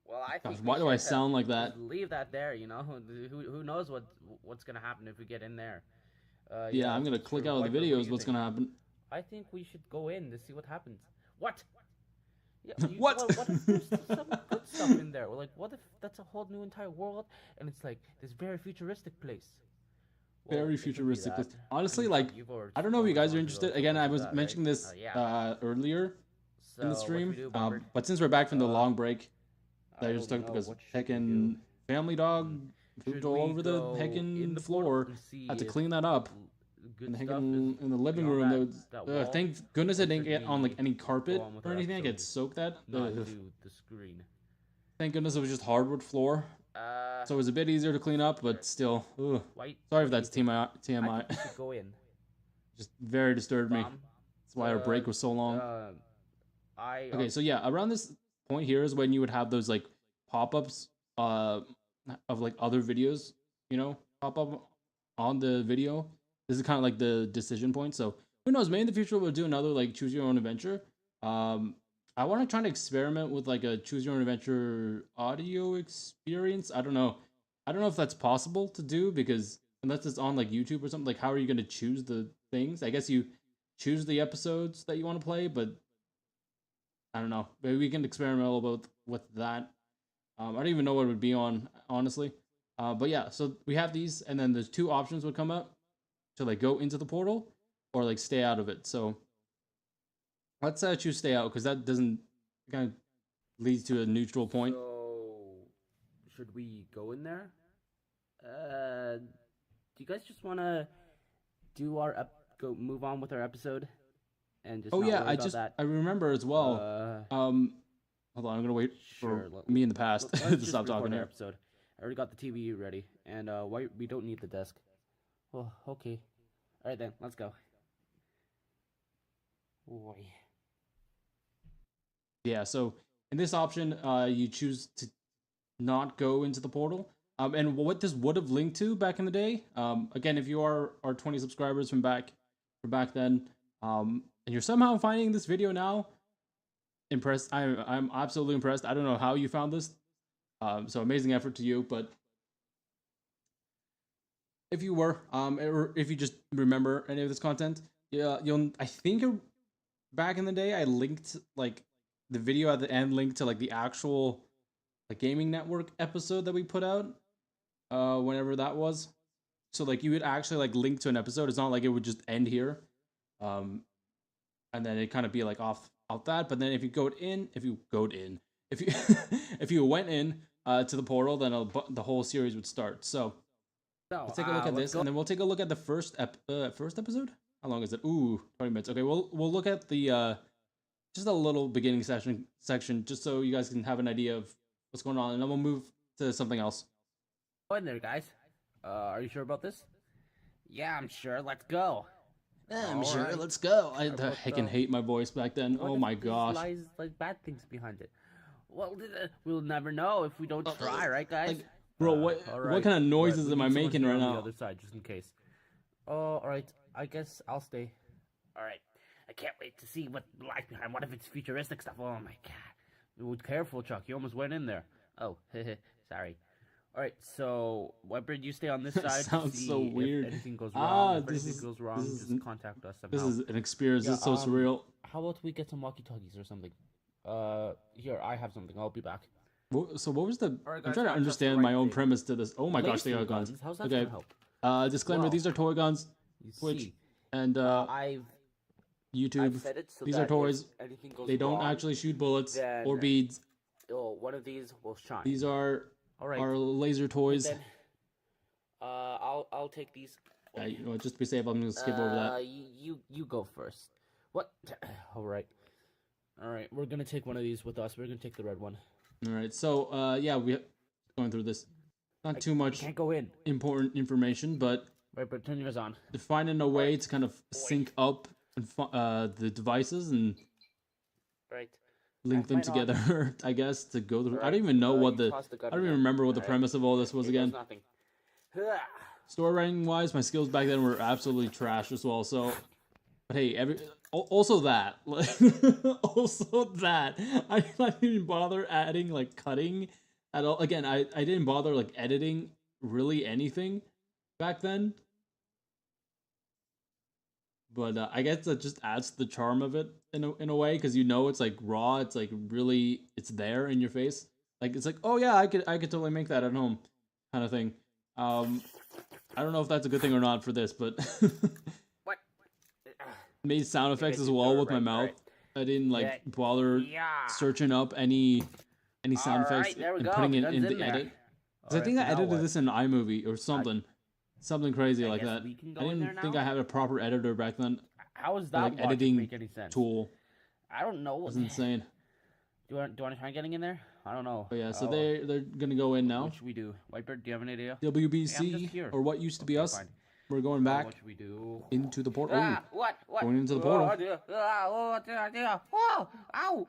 Well, I think Gosh, we why do I should, sound like that? just leave that there. You know, who knows what's gonna happen if we get in there. Yeah, I'm gonna click out of the videos. What's gonna happen? I think we should go in to see what happens. What? Yeah, What? Well, what if there's some good stuff in there? Like, what if that's a whole new entire world and it's like this very futuristic place? Well, Very it could be futuristic. that. Honestly, I'm like, sure you've already I don't know if you guys are wanted to go interested. Again, I was that, mentioning right? this Yeah. earlier in the So, what stream, do we do, Bobbert? but since we're back from the long break that I I just don't took know, because what should we heckin' do? family dog Should pooped all we over the go in heckin' the floor. portal and see Had to if clean that up. good In the, stuff heckin' is in the living beyond room, that- there was, that wall, thank goodness I or didn't should get on like we any carpet go on with or our anything. I get episode? soaked that. Not Ugh. do the screen. Thank goodness it was just hardwood floor, so it was a bit easier to clean up, but still. Ugh. White. Sorry if that's TMI. I TMI. think we should go in. Just very disturbed me. Bomb. That's why our break was so long. Okay, so yeah, around this point here is when you would have those like pop-ups of like other videos, you know, pop up on the video. This is kind of like the decision point. So who knows? Maybe in the future we'll do another like choose your own adventure. I want to try to experiment with like a choose your own adventure audio experience. I don't know. I don't know if that's possible to do because unless it's on like YouTube or something, like how are you going to choose the things? I guess you choose the episodes that you want to play, but I don't know. Maybe we can experiment a little bit with that. I don't even know what it would be on, honestly. But yeah, so we have these, and then there's two options would come up to like go into the portal or like stay out of it. So let's choose stay out because that doesn't kind of leads to a neutral point. So, should we go in there? Do you guys just want to do our move on with our episode and just Oh not yeah, worry about that? I remember as well. Hold on, I'm gonna wait for me in the past let's to just stop record talking our here. episode. I already got the TV ready, and we don't need the desk. Oh, okay. All right then, let's go. Boy. Yeah, so in this option, you choose to not go into the portal. And what this would have linked to back in the day, again, if you are our 20 subscribers from back then, and you're somehow finding this video now, impressed. I'm absolutely impressed. I don't know how you found this, so amazing effort to you. But if you were, or if you just remember any of this content, yeah, I think back in the day I linked like the video at the end linked to like the actual like gaming network episode that we put out whenever that was. So like you would actually like link to an episode. It's not like it would just end here, and then it kind of be like off that. But then if you if you went in to the portal, then the whole series would start. So let's take a look at this, and then we'll take a look at the first episode. How long is it? Ooh, 20 minutes. Okay, we'll look at the just a little beginning section just so you guys can have an idea of what's going on, and then we'll move to something else. Go in there, guys. Are you sure about this? Yeah, I'm sure. Let's go. I'm sure. Right. Let's go. I heckin' hate my voice back then. Oh my gosh. Lies like bad things behind it. Well, we'll never know if we don't try, right, guys? Like, bro, what kind of noises am I making right now? On the other side, just in case. Oh, all right. I guess I'll stay. All right. I can't wait to see what lies behind. What if it's futuristic stuff? Oh my god. Well, careful, Chuck. You almost went in there. Oh, sorry. All right. So, Weber, you stay on this side. Sounds so weird. If anything goes wrong, this just contact us somehow. This is an experience. Yeah, it's so surreal. How about we get some walkie-talkies or something? Here, I have something. I'll be back. So what was the? Right, I'm guys, trying to understand my own premise to this. Oh my gosh, they got guns. How's that Okay. gonna help? Disclaimer: Well, these are toy guns. You Twitch see, and I've YouTube. set it so These that are toys. if anything goes They don't wrong, actually shoot bullets then or beads. one of these will shine. These are All right. our laser toys. Then, I'll take these. You know what, just to be safe, I'm gonna skip over that. You go first. What? All right. We're gonna take one of these with us. We're gonna take the red one. All right. So yeah, we going through this. Not too much Can't go in. important information, but Right, but turn yours on. finding a way to kind of sync up the devices and Right. link them Mine on. together. I guess to go through. I Alright, don't even know what you the. toss the gun I don't in even there. remember what the Alright. premise of all this was Here goes again. nothing. story writing wise, my skills back then were absolutely trash as well. So, but hey, also that, like, also that, I didn't bother adding like cutting at all. Again, I didn't bother like editing really anything back then. But I guess that just adds to the charm of it in a way, because you know it's like raw, it's like really, it's there in your face. Like it's like, oh yeah, I could totally make that at home, kind of thing. I don't know if that's a good thing or not for this, but What? made sound effects as well with my mouth. I didn't like bother searching up any sound effects and putting it in the edit. Because I think I edited this in iMovie or something. Something crazy like that. I didn't think I had a proper editor back then. How is that like editing make any sense? tool? I don't know. It was insane. Do you want to try getting in there? I don't know. But yeah, so they're gonna go in now. What should we do? Whitebird, do you have an idea? WBC, or what used to be us. Fine. We're going back What should we do? into the portal. What? Going into the portal. Ow!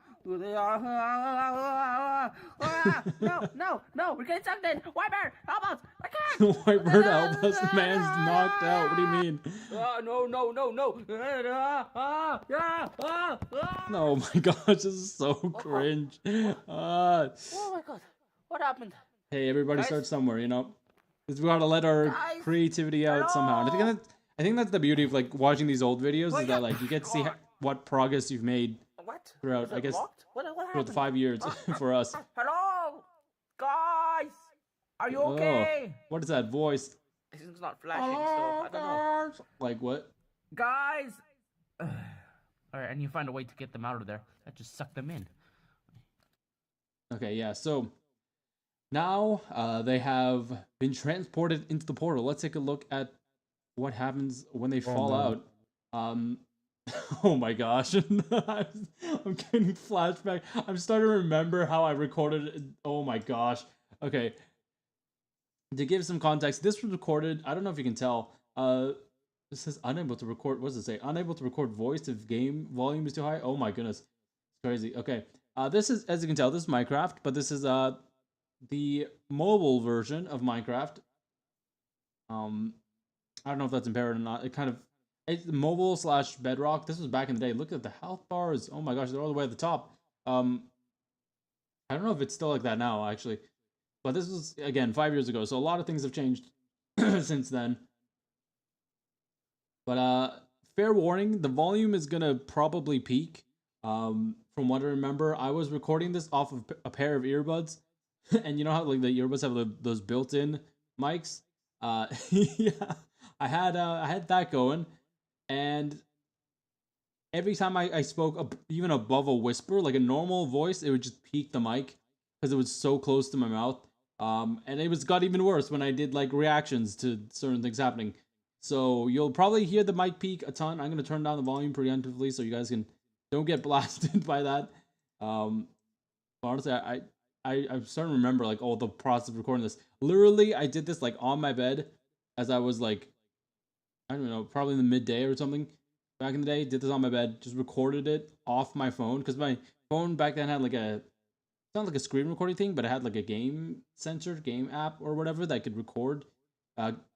No, we're getting sucked in. Whitebird, help us! I can't! Whitebird, help us! The man's knocked out. What do you mean? No! Oh my gosh, this is so cringe. Oh my god, what happened? Hey, everybody starts somewhere, you know? We gotta let our creativity out somehow. And I think that's the beauty of like watching these old videos, is that like you get to see what progress you've made throughout, I guess, throughout the 5 years for us. Hello, guys, are you okay? What is that voice? This thing's not flashing, so I don't know. Like what? Guys. All right, and you find a way to get them out of there. That just suck them in. Okay, yeah. So now they have been transported into the portal. Let's take a look at what happens when they fall out. Oh my gosh. I'm getting flashback. I'm starting to remember how I recorded it. Oh my gosh. Okay. To give some context, this was recorded, I don't know if you can tell, this says unable to record, what does it say? Unable to record voice if game volume is too high? Oh my goodness. It's crazy. Okay. This is, as you can tell, this is Minecraft, but this is the mobile version of Minecraft. I don't know if that's impaired or not. It's mobile / bedrock. This was back in the day. Look at the health bars. Oh my gosh, they're all the way at the top. I don't know if it's still like that now, actually. But this was, again, 5 years ago. So a lot of things have changed since then. But fair warning, the volume is going to probably peak. From what I remember, I was recording this off of a pair of earbuds. And you know how like the earbuds have those built-in mics? Yeah, I had that going. And every time I spoke even above a whisper, like a normal voice, it would just peak the mic because it was so close to my mouth. And it got even worse when I did like reactions to certain things happening. So you'll probably hear the mic peak a ton. I'm gonna turn down the volume preemptively so you guys don't get blasted by that. Honestly, I'm starting to remember like all the process of recording this. Literally, I did this like on my bed as I was like, I don't know, probably in the midday or something back in the day. Did this on my bed, just recorded it off my phone because my phone back then had like it's not like a screen recording thing, but it had like a game sensor, game app or whatever that could record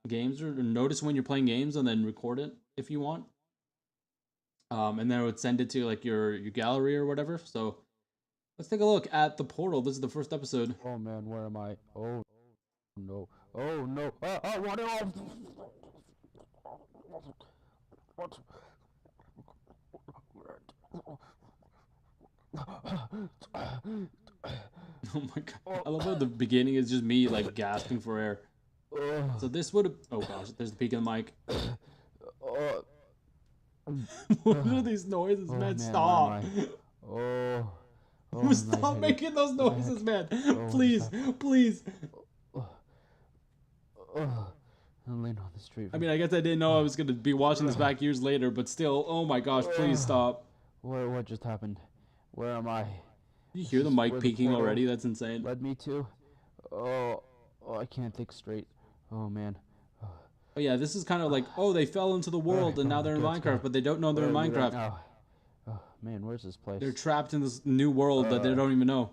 games or notice when you're playing games and then record it if you want. And then it would send it to like your gallery or whatever. So let's take a look at the portal. This is the first episode. Oh man, where am I? Oh no! Oh no! What? What? Oh my god! I love how the beginning is just me like gasping for air. So this would. Oh gosh! There's the peak of the mic. What are these noises, man? Stop! Stop making those noises, man! Please, please. I'm laying on the street. I mean, I guess I didn't know I was gonna be watching this back years later, but still, oh my gosh! Please stop. What just happened? Where am I? You hear the mic peaking already? That's insane. Led me to. Oh, I can't think straight. Oh man. Oh yeah, this is kind of like, oh, they fell into the world and now they're in Minecraft, but they don't know they're in Minecraft. Right oh man, where's this place? They're trapped in this new world that they don't even know.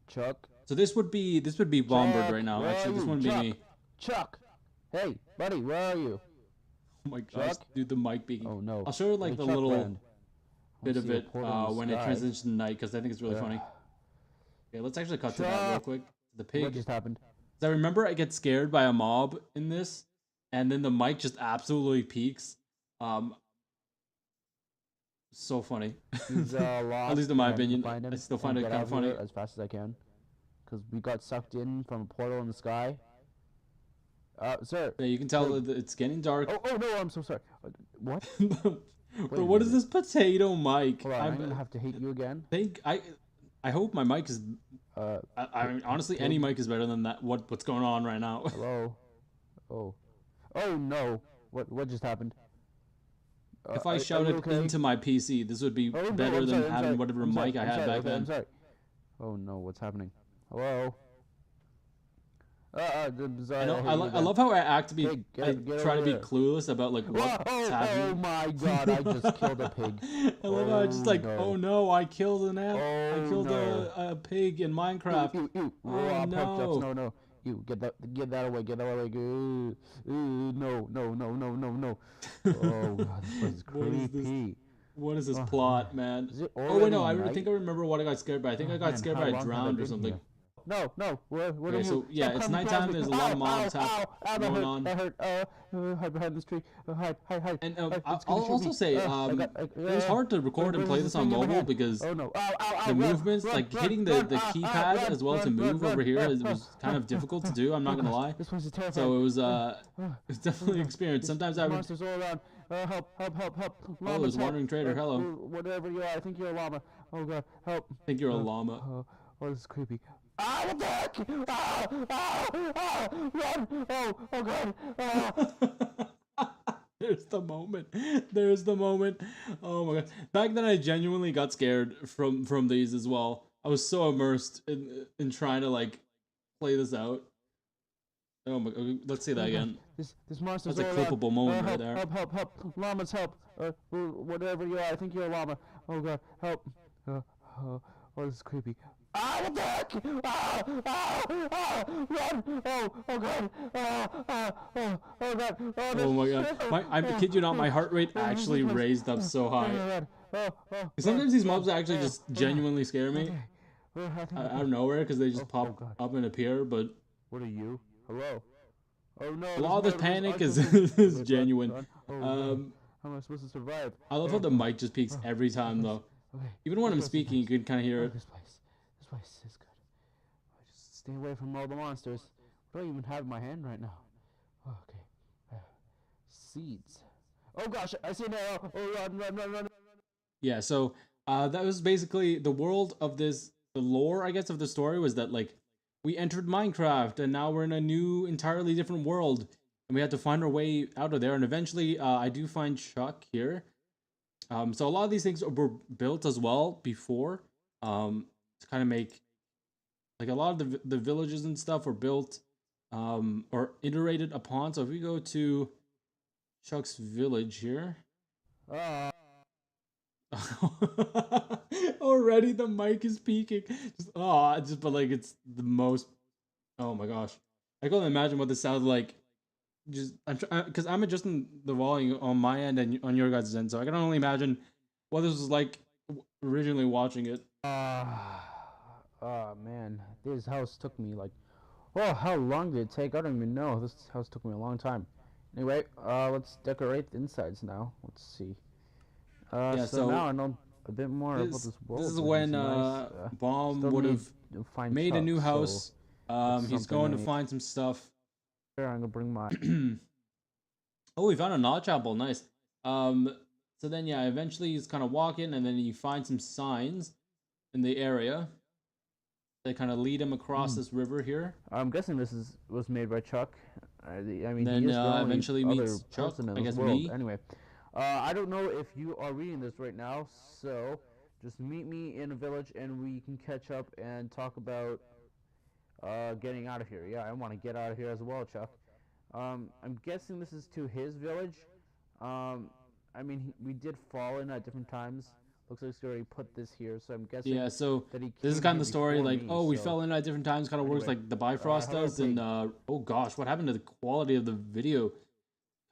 Chuck. So this would be Bombard right now. Actually, this wouldn't be me. Chuck. Hey, buddy, where are you? Oh my gosh, Chuck? dude, the mic peeking. Oh no. I'll show you like Hey, the Chuck little friend. bit I of see a it portal in the when it sky. transitions to night, because I think it's really funny. Okay, let's actually cut to that real Chuck! quick. The What pig. just happened? I remember I get scared by a mob in this, and then the mic just absolutely peaks. So funny. He's lost. At least in my and I need to opinion, find him I still and find it get kind out of funny. here as fast as I can, because we got sucked in from a portal in the sky. Sir. Yeah, you can tell that it's getting dark. Oh no, I'm so sorry. What? Bro, what is this potato mic? Hold on, I'm gonna have to hate you again. I hope my mic is. I mean, honestly, any mic is better than that. What's going on right now? Hello. Oh no. What just happened? If I shouted into my PC, this would be better than having whatever mic I had back then. I'm sorry. Oh no, what's happening? Hello. Sorry, I love how I act to be. I try to be here. clueless about like what's happening. Oh my god! I just killed a pig. I love how I just like, no. oh no, I killed an ant. I killed no. a pig in Minecraft. Ew. Oh no. No. You get that away. Get that away. No. Oh god, this is creepy. What is this plot, man? Oh wait, no, I think I remember what I got scared by. I think I got scared by a drowned or something. No. What okay, are so yeah, it's nighttime. There's a lot of mobs going on. That hurt. Hide behind this tree. Hide. And I'll also say, it was hard to record and play this on mobile because the movements, like hitting the keypad as well to move over here, was kind of difficult to do. I'm not gonna lie. So it was it's definitely an experience. Sometimes I would. Monsters all around. Help. Oh, there's a wandering trader. Hello. Whatever you are, I think you're a llama. Oh god, help. I think you're a llama. Oh, this is creepy. What the heck? Run! Oh god! There's the moment. Oh my god. Back then I genuinely got scared from these as well. I was so immersed in trying to like play this out. Oh my god, let's see that again. This monster's That's a clippable moment right there. Help! Llamas, help! Whatever you are, I think you're a llama. Oh god, help! Oh, this is creepy. What the heck? Run! Oh god! Oh god! Oh my god! I kid you not, my heart rate actually raised up so high. Sometimes these mobs actually just genuinely scare me out of nowhere because they just pop up and appear. But what are you? Hello? Oh no! A lot of this panic is genuine. How am I supposed to survive? I love how the mic just peaks every time though. Even when I'm speaking, you can kind of hear it. This place is good. I just stay away from all the monsters. What do I even have in my hand right now? Oh, okay. Seeds. Oh gosh, I see an arrow. Oh, run. Yeah, so that was basically the world of this. The lore, I guess, of the story was that like we entered Minecraft and now we're in a new, entirely different world, and we had to find our way out of there. And eventually, I do find Chuck here. So a lot of these things were built as well before. To kind of make like a lot of the villages and stuff were built or iterated upon. So if we go to Chuck's village here. Already the mic is peaking. But like it's the most. Oh my gosh, I can only imagine what this sounds like. Just because I'm adjusting the volume on my end and on your guys' end, so I can only imagine what this was like originally watching it. Man, this house took me like, how long did it take? I don't even know. This house took me a long time. Anyway, let's decorate the insides now. Let's see. So now I know a bit more about this world. This is when Bomb would have made a new house. He's going to find some stuff. Here, I'm gonna bring my. Oh, we found a notch apple. Nice. So then, yeah, eventually he's kind of walking, and then you find some signs in the area. They kind of lead him across this river here. I'm guessing this was made by Chuck. I mean, then he is the only eventually meets Chuck. I guess world. me. Anyway, I don't know if you are reading this right now, so just meet me in a village, and we can catch up and talk about getting out of here. Yeah, I want to get out of here as well, Chuck. I'm guessing this is to his village. I mean, we did fall in at different times, Looks like he already put this here, so I'm guessing. Yeah, so that he this is came kind here of the story, before like, me, oh, we so- fell in at different times, kind of works Anyway, like the Bifrost hello, does, and Pig. oh gosh, what happened to the quality of the video?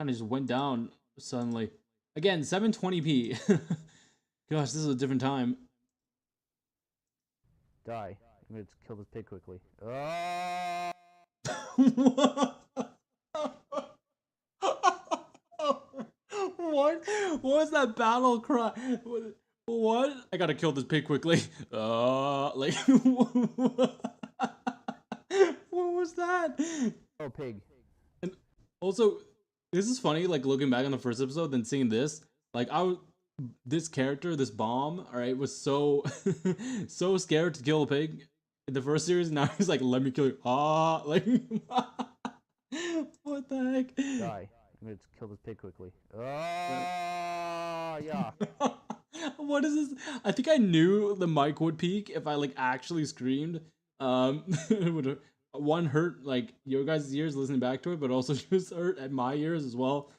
Kind of just went down suddenly. Again, 720p. Gosh, this is a different time. Die. I'm gonna kill this pig quickly. Oh! What? What was that battle cry? What? I gotta kill this pig quickly. Like, what was that? Oh, pig. And also, this is funny, like, looking back on the first episode, then seeing this. Like, this character, this bomb, alright, was so, so scared to kill a pig in the first series. Now he's like, let me kill you. Like, what the heck? Die. I'm gonna kill this pig quickly. Oh, yeah. What is this? I think I knew the mic would peak if I like actually screamed. It would one hurt like your guys' ears listening back to it, but also just hurt at my ears as well.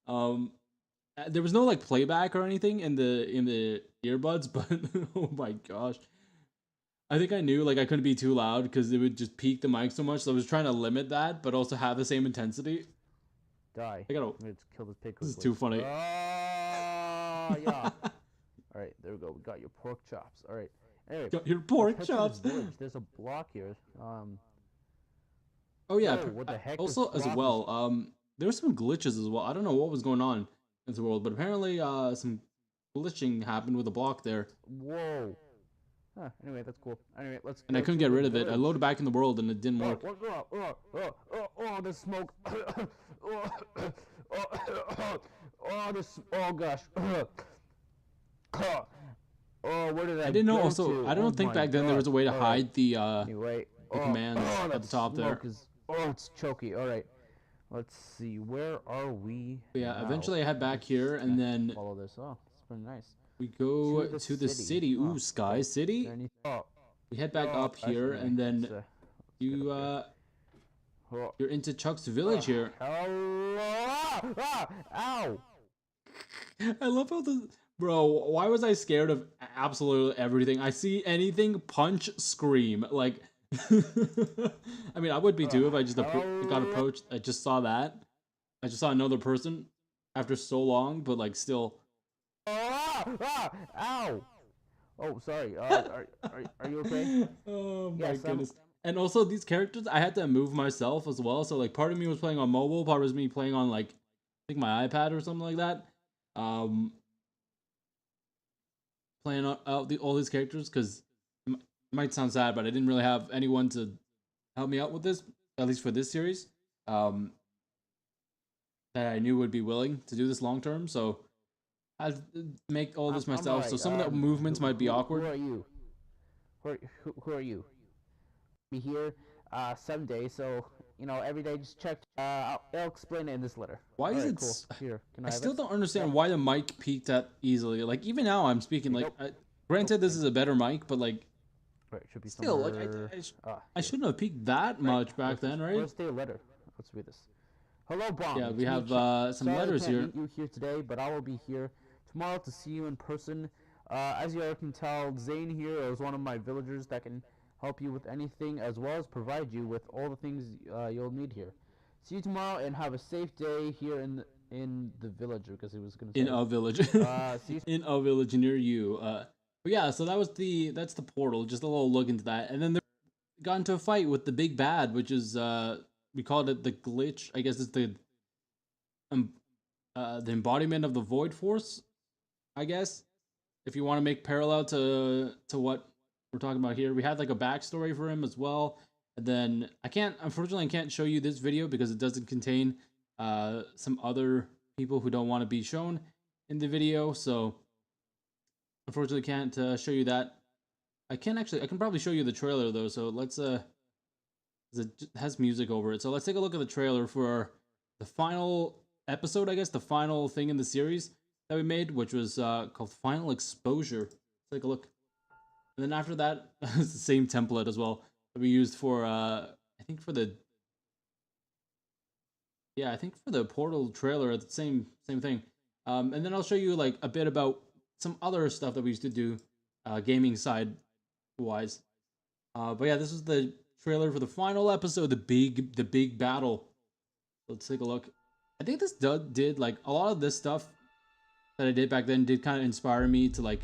There was no like playback or anything in the earbuds, but oh my gosh. I think I knew like I couldn't be too loud because it would just peak the mic so much. So I was trying to limit that, but also have the same intensity. Die. I gotta. I'm gonna kill this pig quickly. This is too funny. Oh, yeah. All right, there we go. We got your pork chops. All right. Anyway, Got your pork let's head to this chops. village. There's a block here. Oh yeah. Oh, what the heck? Also, This as block well, there were some glitches as well. I don't know what was going on in the world, but apparently, some glitching happened with the block there, Whoa. Huh, anyway, that's cool. Anyway, let's. and I go couldn't to get the rid of it. I village. loaded back in the world, and it didn't work. Oh, the smoke. Oh gosh. Oh, where did I didn't know. go Also, to? I don't Oh think my back then there God. was a way to All hide the Anyway, commands at that the top there. smoke is- it's choky. All right. Let's see. Where are we? But yeah, now? eventually I head back here, and then Follow this. Oh, it's pretty nice. we go To the to the city. city. Oh, Ooh, Sky cool. City. Is there any- Oh, We head back oh, up here, actually, and then let's get you up Oh. you're into Chuck's village here. Hello! Ow! I love how the bro. Why was I scared of absolutely everything? I see anything, punch, scream. Like, I mean, I would be too if I just got approached. I just saw that. I just saw another person after so long, but like still. Ow! Oh, sorry. Are you okay? Oh my Yes, goodness. And also these characters, I had to move myself as well. So like, part of me was playing on mobile, part was me playing on like, I think my iPad or something like that. Playing out all these characters because it might sound sad, but I didn't really have anyone to help me out with this, at least for this series, that I knew would be willing to do this long term. So I had to make all this I'm myself. alright. So some of the movements might be awkward. Who are you? Who are you? Be here someday, so you know every day. Just check. I'll explain it in this letter. Why is Alright, it? cool. Here? Can I have still it? don't understand why the mic peaked that easily. Like even now, I'm speaking like. Granted, this is a better mic, but like. Right, should be Still, like somewhere- I shouldn't have peaked that much back then, right? Let's do a letter. Let's read this. Hello, Bomb. Yeah, we It's me, have Chuck. some Sorry I letters can't here. meet you here today, but I will be here tomorrow to see you in person. As you all can tell, Zane here is one of my villagers that can help you with anything, as well as provide you with all the things you'll need here. See you tomorrow, and have a safe day here in the village, because he was going to say In a village. see you In a village near you. But yeah, so that's the portal. Just a little look into that, and then they got into a fight with the big bad, which is we called it the glitch. I guess it's the embodiment of the void force. I guess if you want to make parallel to what we're talking about here, we had like a backstory for him as well. And then unfortunately, I can't show you this video because it doesn't contain some other people who don't want to be shown in the video. So unfortunately, can't show you that. I can probably show you the trailer though. So let's it has music over it. So let's take a look at the trailer for the final episode. I guess the final thing in the series that we made, which was called Final Exposure. Let's take a look. And then after that, it's the same template as well that we used for I think for the Portal trailer. It's the same thing. And then I'll show you like a bit about some other stuff that we used to do, gaming side wise. But yeah, this is the trailer for the final episode, the big battle. Let's take a look. I think this did like a lot of this stuff that I did back then did kind of inspire me to like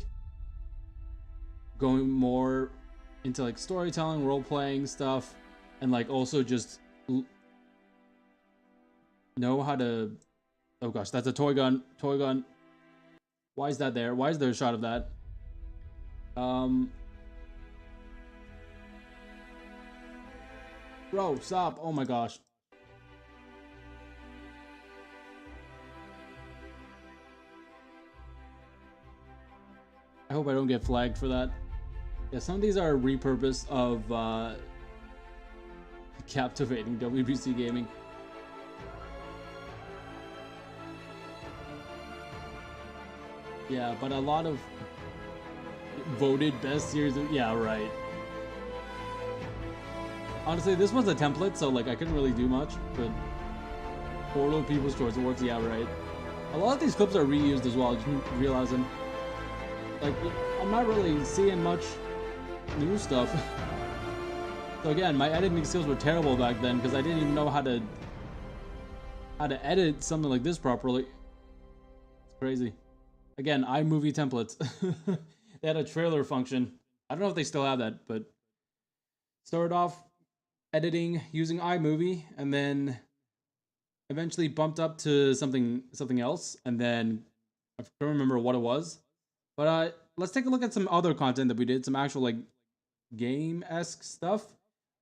going more into like storytelling, role playing stuff, and like also just know how to. Oh gosh, that's a toy gun. Toy gun. Why is that there? Why is there a shot of that? Bro, stop. Oh my gosh. I hope I don't get flagged for that. Yeah, some of these are repurposed of captivating WBC gaming. Yeah, but a lot of voted best series of, yeah, right. Honestly, this was a template, so like I couldn't really do much, but Portal People's Choice Awards, yeah, right. A lot of these clips are reused as well, just realizing. Like, I'm not really seeing much new stuff. So again, my editing skills were terrible back then because I didn't even know how to edit something like this properly. It's crazy. Again, iMovie templates. They had a trailer function. I don't know if they still have that, but started off editing using iMovie and then eventually bumped up to something else, and then I don't remember what it was. But let's take a look at some other content that we did, some actual like game-esque stuff.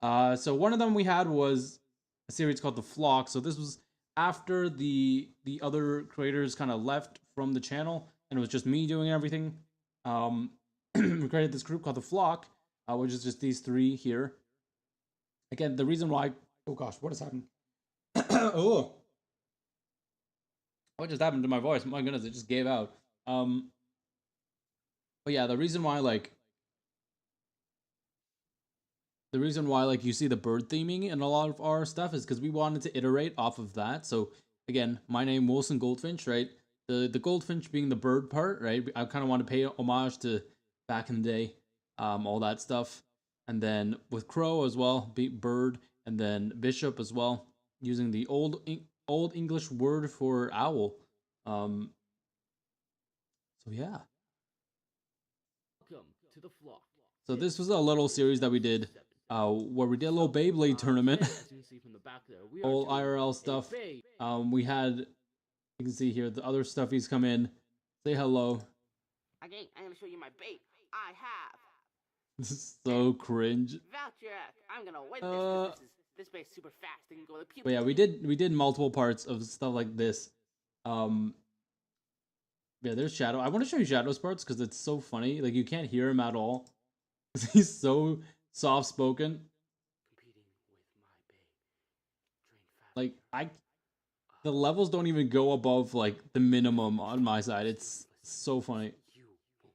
So one of them we had was a series called The Flock. So this was after the other creators kind of left from the channel, and it was just me doing everything. We created this group called The Flock, which is just these three here. Again, the reason why... Oh gosh, what has happened? Oh! What just happened to my voice? My goodness, it just gave out. But yeah, the reason why you see the bird theming in a lot of our stuff is because we wanted to iterate off of that. So again, my name Wilson Goldfinch, right? The Goldfinch being the bird part, right? I kind of want to pay homage to back in the day, all that stuff. And then with Crow as well, bird, and then Bishop as well, using the old English word for owl. So yeah. Welcome to the Flock. So this was a little series that we did, where we did a little Beyblade tournament, all IRL stuff. We had, you can see here, the other stuffies come in, say hello. Okay, I'm gonna show you my bait. I have. This is so cringe. Voucher, I'm gonna win this 'cause this bait's super fast. They can go to people. But yeah, we did multiple parts of stuff like this. Yeah, there's Shadow. I want to show you Shadow's parts because it's so funny. Like, you can't hear him at all. He's so soft-spoken. Like, the levels don't even go above, like, the minimum on my side. It's so funny. You won't win.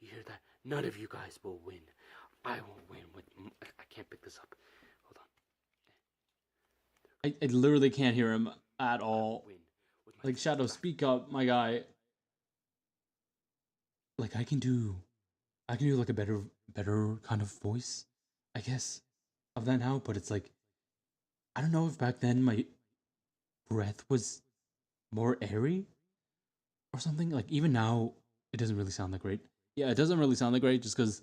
You hear that? None of you guys will win. I will win with... I can't pick this up. Hold on. I literally can't hear him at all. Like, Shadow, speak up, my guy. Like, I can do like a better kind of voice, I guess, of that now, but it's like, I don't know if back then my breath was more airy or something. Like, even now, it doesn't really sound that great. Yeah, it doesn't really sound that great just because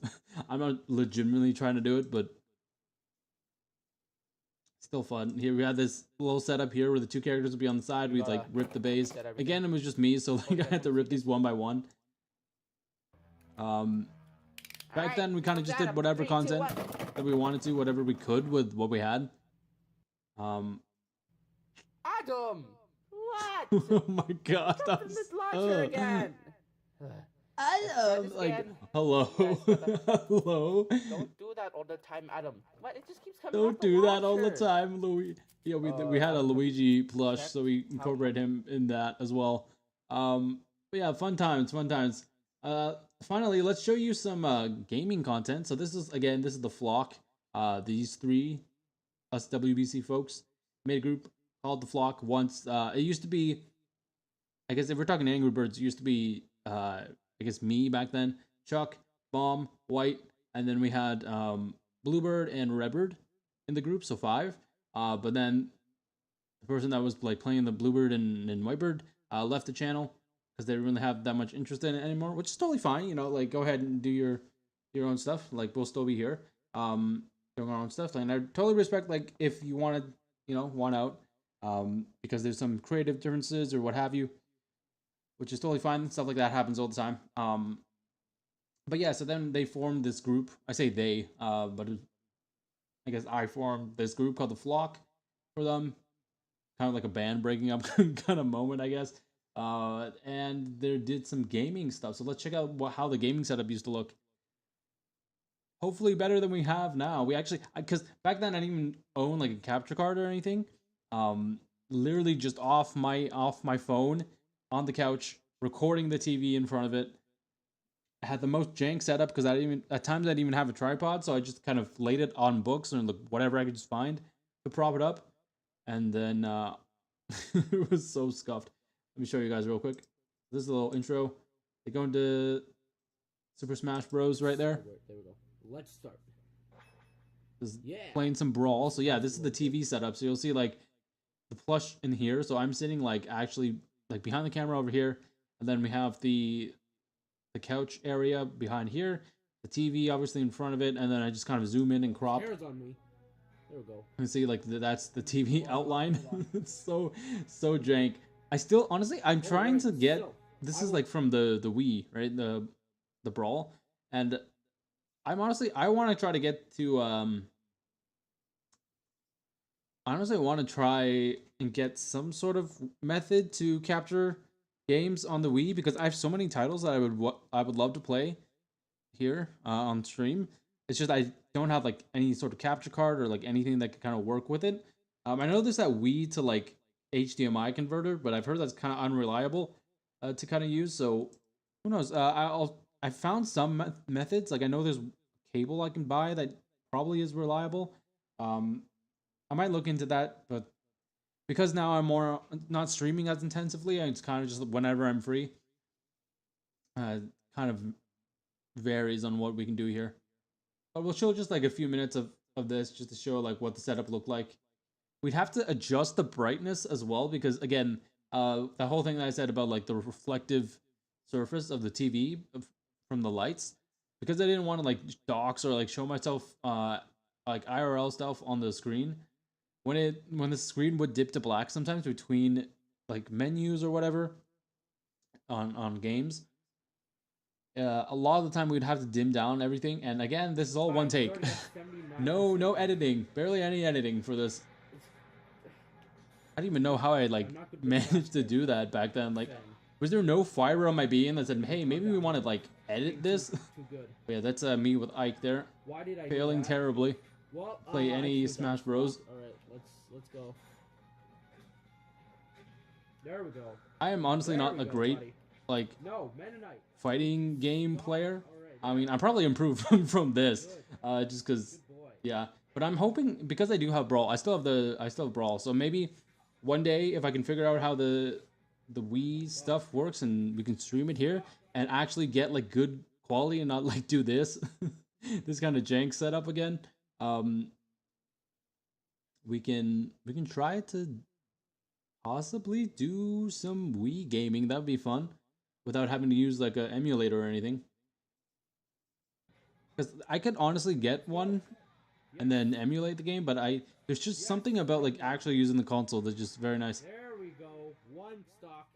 I'm not legitimately trying to do it, but still fun. Here we had this little setup here where the two characters would be on the side. We'd like rip the base. Again, it was just me, so like I had to rip these one by one. Back then we kind of just did whatever content that we wanted to, whatever we could with what we had. Adam! What? Oh my god, that was... launcher again! Adam! Like, hello? Hello? Don't do that all the time, Adam. What? It just keeps coming Don't off do the that all the launcher. time, Louis. Yeah, we had a Luigi plush, so we incorporate him in that as well. But yeah, fun times. Finally, let's show you some gaming content. So this is the Flock. These three us WBC folks made a group called The Flock once. It used to be, I guess if we're talking Angry Birds, it used to be I guess me back then, Chuck, Bomb, White, and then we had Bluebird and Redbird in the group, so 5. But then the person that was like playing the Bluebird and Whitebird left the channel because they didn't really have that much interest in it anymore, which is totally fine. You know, like go ahead and do your own stuff. Like we'll still be here, doing our own stuff. And I totally respect like if you want to, want out, because there's some creative differences or what have you, which is totally fine. Stuff like that happens all the time. But yeah, so then they formed this group. I say they, but I guess I formed this group called the Flock for them. Kind of like a band breaking up kind of moment, I guess. And they did some gaming stuff. So let's check out how the gaming setup used to look. Hopefully better than we have now. We actually, because back then I didn't even own like a capture card or anything. Literally just off my phone on the couch, recording the TV in front of it. I had the most jank setup because at times I didn't even have a tripod, so I just kind of laid it on books or whatever I could just find to prop it up, and then it was so scuffed. Let me show you guys real quick. This is a little intro. They go into Super Smash Bros. Right there. There we go. Let's start. Just playing some Brawl. So yeah, this is the TV setup. So you'll see like the plush in here. So I'm sitting like actually like behind the camera over here, and then we have the couch area behind here, the TV obviously in front of it, and then I just kind of zoom in and crop. Hair's on me. There we go. You see like that's the TV outline. It's so jank. I still honestly I'm trying to get this is like from the Wii, right? The Brawl, and I want to try to get to honestly I want to try and get some sort of method to capture games on the Wii, because I have so many titles that I would love to play here on stream. It's just I don't have like any sort of capture card or like anything that could kind of work with it. I know there's that Wii to like HDMI converter, but I've heard that's kind of unreliable to kind of use. So who knows? I found some methods. Like I know there's cable I can buy that probably is reliable. I might look into that, but because now I'm more not streaming as intensively, it's kind of just whenever I'm free. Kind of varies on what we can do here. But we'll show just like a few minutes of this just to show like what the setup looked like. We'd have to adjust the brightness as well, because again, the whole thing that I said about like the reflective surface of the TV from the lights, because I didn't want to like dox or like show myself like IRL stuff on the screen. When the screen would dip to black sometimes between like menus or whatever on games, a lot of the time we'd have to dim down everything. And again, this is all one take. no editing, barely any editing for this. I don't even know how I like managed to do that back then. Like, was there no fiber on my bean that said, hey, maybe we want to like edit this? But yeah, that's me with Ike there, failing terribly. Play any Smash Bros. Alright, let's go. There we go. I am honestly not a great like fighting game player. I mean, I'm probably improved from this, just because, yeah. But I'm hoping, because I do have Brawl, I still have Brawl. So maybe one day if I can figure out how the Wii stuff works and we can stream it here and actually get like good quality and not like do this this kind of jank setup again. We can try to possibly do some Wii gaming. That would be fun without having to use like an emulator or anything. Because I could honestly get one and then emulate the game, but there's just something about like actually using the console that's just very nice. There we go. One stock.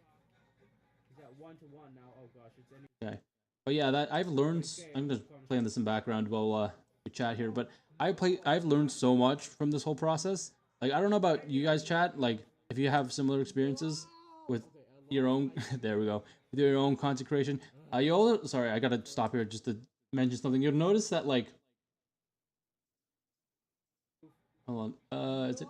Is that 1-1 now? Oh gosh, it's any. Okay. But yeah, that I've learned. I'm just playing this in background while we chat here, but I've learned so much from this whole process. Like, I don't know about you guys, chat, like if you have similar experiences with your own there we go, with your own content creation. Sorry, I gotta stop here just to mention something. You'll notice that like, hold on, is it?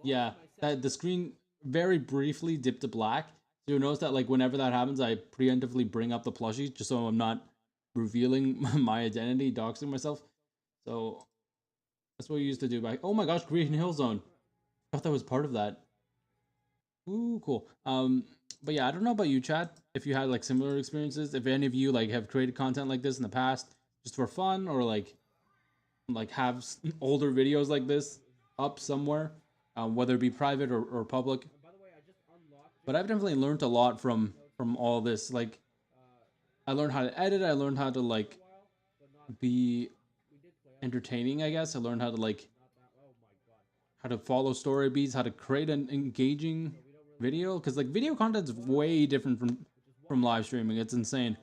Yeah, that the screen very briefly dipped to black. So you'll notice that like whenever that happens, I preemptively bring up the plushie just so I'm not revealing my identity, doxing myself. So that's what we used to do back. Oh my gosh, Green Hill Zone. I thought that was part of that. Ooh, cool. But yeah, I don't know about you, chat. If you had like similar experiences, if any of you like have created content like this in the past, just for fun, or like have older videos like this up somewhere, whether it be private or public. But I've definitely learned a lot from all this. Like, I learned how to edit. I learned how to like be entertaining. I guess I learned how to like how to follow story beats, how to create an engaging video. Because like video content is way different from live streaming. It's insane.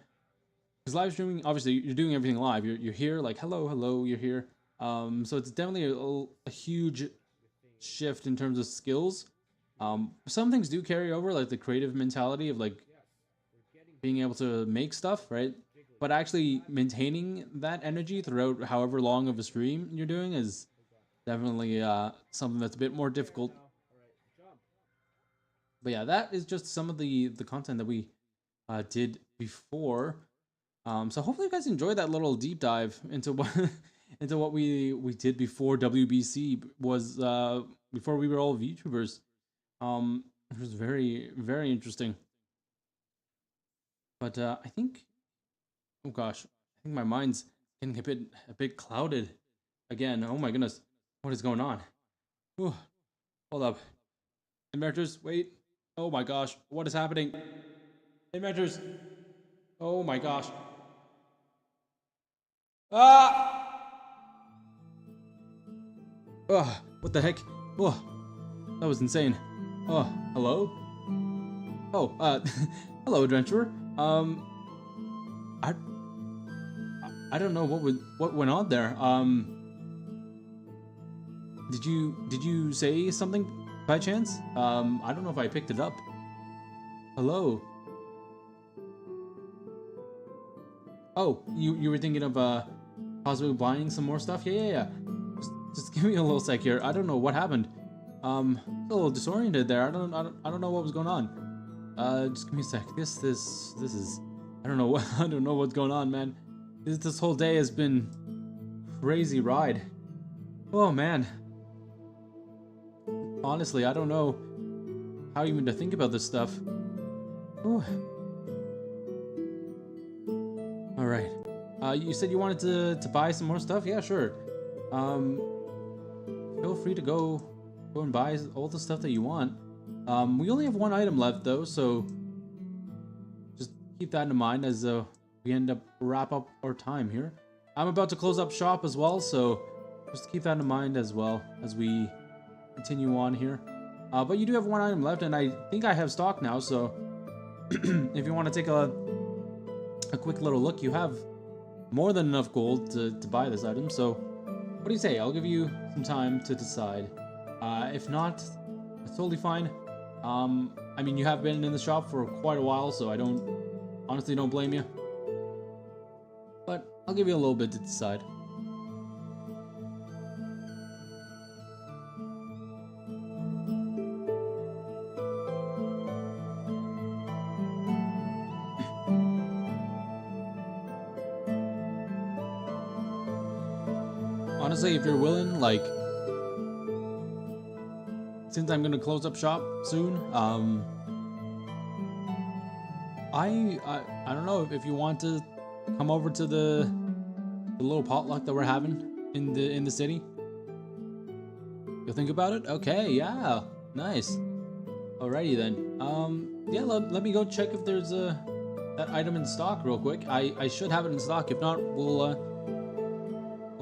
Because live streaming, obviously, you're doing everything live. You're here, like hello, you're here. So it's definitely a huge shift in terms of skills. Some things do carry over, like the creative mentality of like being able to make stuff, right? But actually maintaining that energy throughout however long of a stream you're doing is definitely something that's a bit more difficult. But yeah, that is just some of the content that we did before. So hopefully you guys enjoyed that little deep dive into what into what we did before WBC was before we were all VTubers. It was very, very interesting. But I think, oh gosh, I think my mind's getting a bit clouded again. Oh my goodness, what is going on? Ooh, hold up, inventors, wait. Oh my gosh, what is happening? Inventors, oh my gosh. Ah! Ugh, what the heck? Oh, that was insane. Oh, hello? Oh, hello, adventurer. I don't know what went on there. Did you say something by chance? I don't know if I picked it up. Hello. Oh, you were thinking of possibly buying some more stuff? Yeah. Just give me a little sec here. I don't know what happened. A little disoriented there. I don't know what was going on. Just give me a sec. This is I don't know I don't know what's going on, man. This whole day has been crazy ride. Oh man. Honestly, I don't know how even to think about this stuff. Ooh. All right. You said you wanted to buy some more stuff? Yeah, sure. Feel free to go and buy all the stuff that you want. We only have one item left though, so just keep that in mind as we end up wrap up our time here. I'm about to close up shop as well, so just keep that in mind as well as we continue on here. But you do have one item left, and I think I have stock now, so if you want to take a quick little look, you have more than enough gold to buy this item. So what do you say? I'll give you some time to decide. If not, it's totally fine. I mean, you have been in the shop for quite a while, so I honestly don't blame you. But I'll give you a little bit to decide. Honestly, if you're willing, like, since I'm gonna close up shop soon, I don't know if you want to come over to the little potluck that we're having in the city. You'll think about it? Okay, yeah, nice. Alrighty then. Yeah, let me go check if there's that item in stock real quick. I should have it in stock. If not, we'll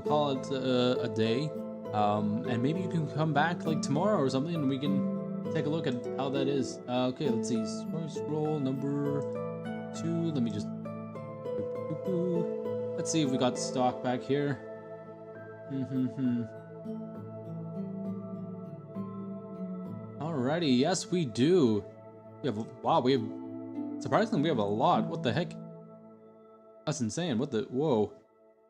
call it a day. And maybe you can come back like tomorrow or something, and we can take a look at how that is. Okay, let's see. Scroll number 2. Let me just. Let's see if we got stock back here. Alrighty, yes we do. Surprisingly we have a lot. What the heck? That's insane. What the whoa.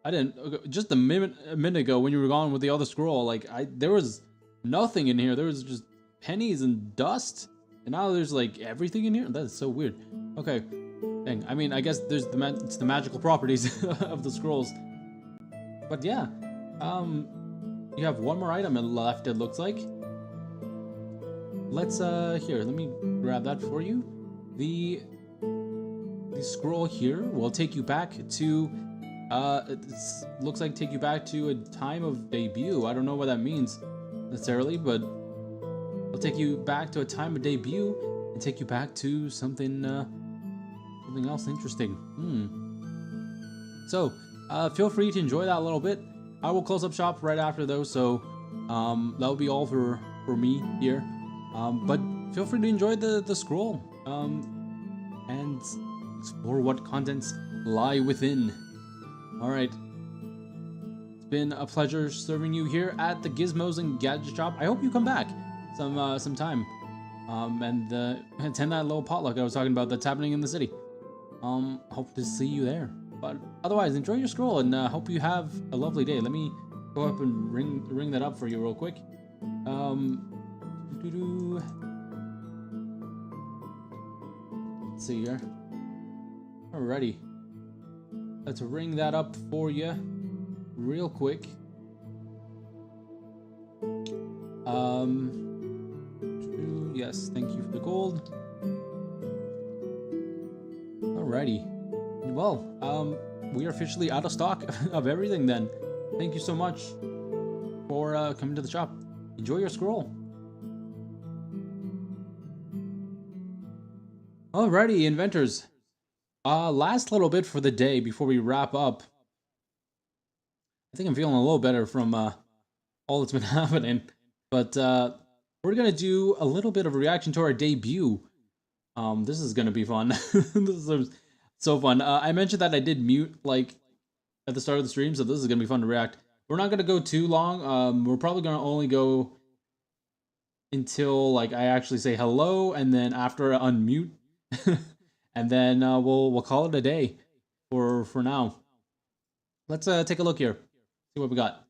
I didn't just a minute ago when you were gone with the other scroll, like there was nothing in here. There was just pennies and dust. And now there's like everything in here. That is so weird. Okay. Dang. I mean, I guess there's it's the magical properties of the scrolls. But yeah. You have one more item left, it looks like. Let's here, let me grab that for you. the scroll here will take you back to it looks like take you back to a time of debut. I don't know what that means necessarily, but it'll take you back to a time of debut and take you back to something something else interesting. So feel free to enjoy that a little bit. I will close up shop right after though, so that'll be all for me here. But feel free to enjoy the scroll and explore what contents lie within. Alright. It's been a pleasure serving you here at the Gizmos and Gadget Shop. I hope you come back sometime. And attend that little potluck I was talking about that's happening in the city. Hope to see you there. But otherwise, enjoy your scroll and hope you have a lovely day. Let me go up and ring that up for you real quick. Let's see here. Alrighty. Let's ring that up for you real quick. Yes, thank you for the gold. Alrighty. Well, we are officially out of stock of everything then. Thank you so much for coming to the shop. Enjoy your scroll. Alrighty, inventors. Last little bit for the day before we wrap up. I think I'm feeling a little better from all that's been happening. But we're gonna do a little bit of a reaction to our debut. This is gonna be fun. This is so fun. I mentioned that I did mute like at the start of the stream, so this is gonna be fun to react. We're not gonna go too long. We're probably gonna only go until like I actually say hello, and then after I unmute, and then we'll call it a day for now. Let's take a look here. See what we got.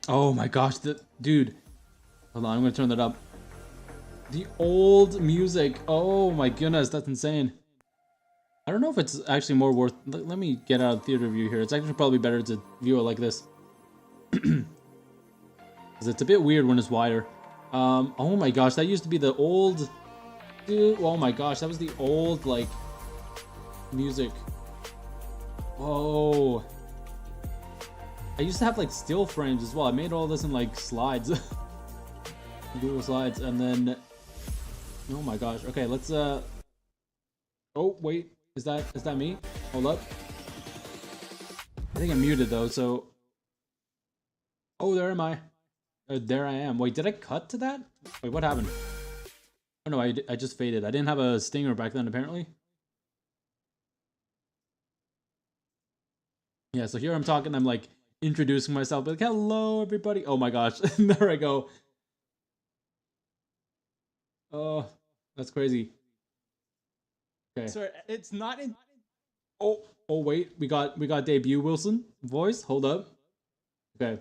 Oh my gosh, dude. Hold on, I'm gonna turn that up. The old music. Oh my goodness, that's insane. I don't know if it's actually more worth... Let me get out of theater view here. It's actually probably better to view it like this. Because it's a bit weird when it's wider. Oh my gosh, that used to be the old... Dude, oh my gosh, that was the old, like, music. Whoa. I used to have, like, still frames as well. I made all this in, like, slides. Google Slides, and then... Oh my gosh. Okay, let's, Oh, wait. Is that me? Hold up. I think I'm muted, though, so... Oh, there am I. There I am. Wait, did I cut to that? Wait, what happened? Oh no, I just faded. I didn't have a stinger back then, apparently. Yeah, so here I'm talking, I'm like introducing myself, like, hello everybody. Oh my gosh, there I go. Oh, that's crazy. Okay. So it's not in. Oh wait, we got debut Wilson voice. Hold up. Okay.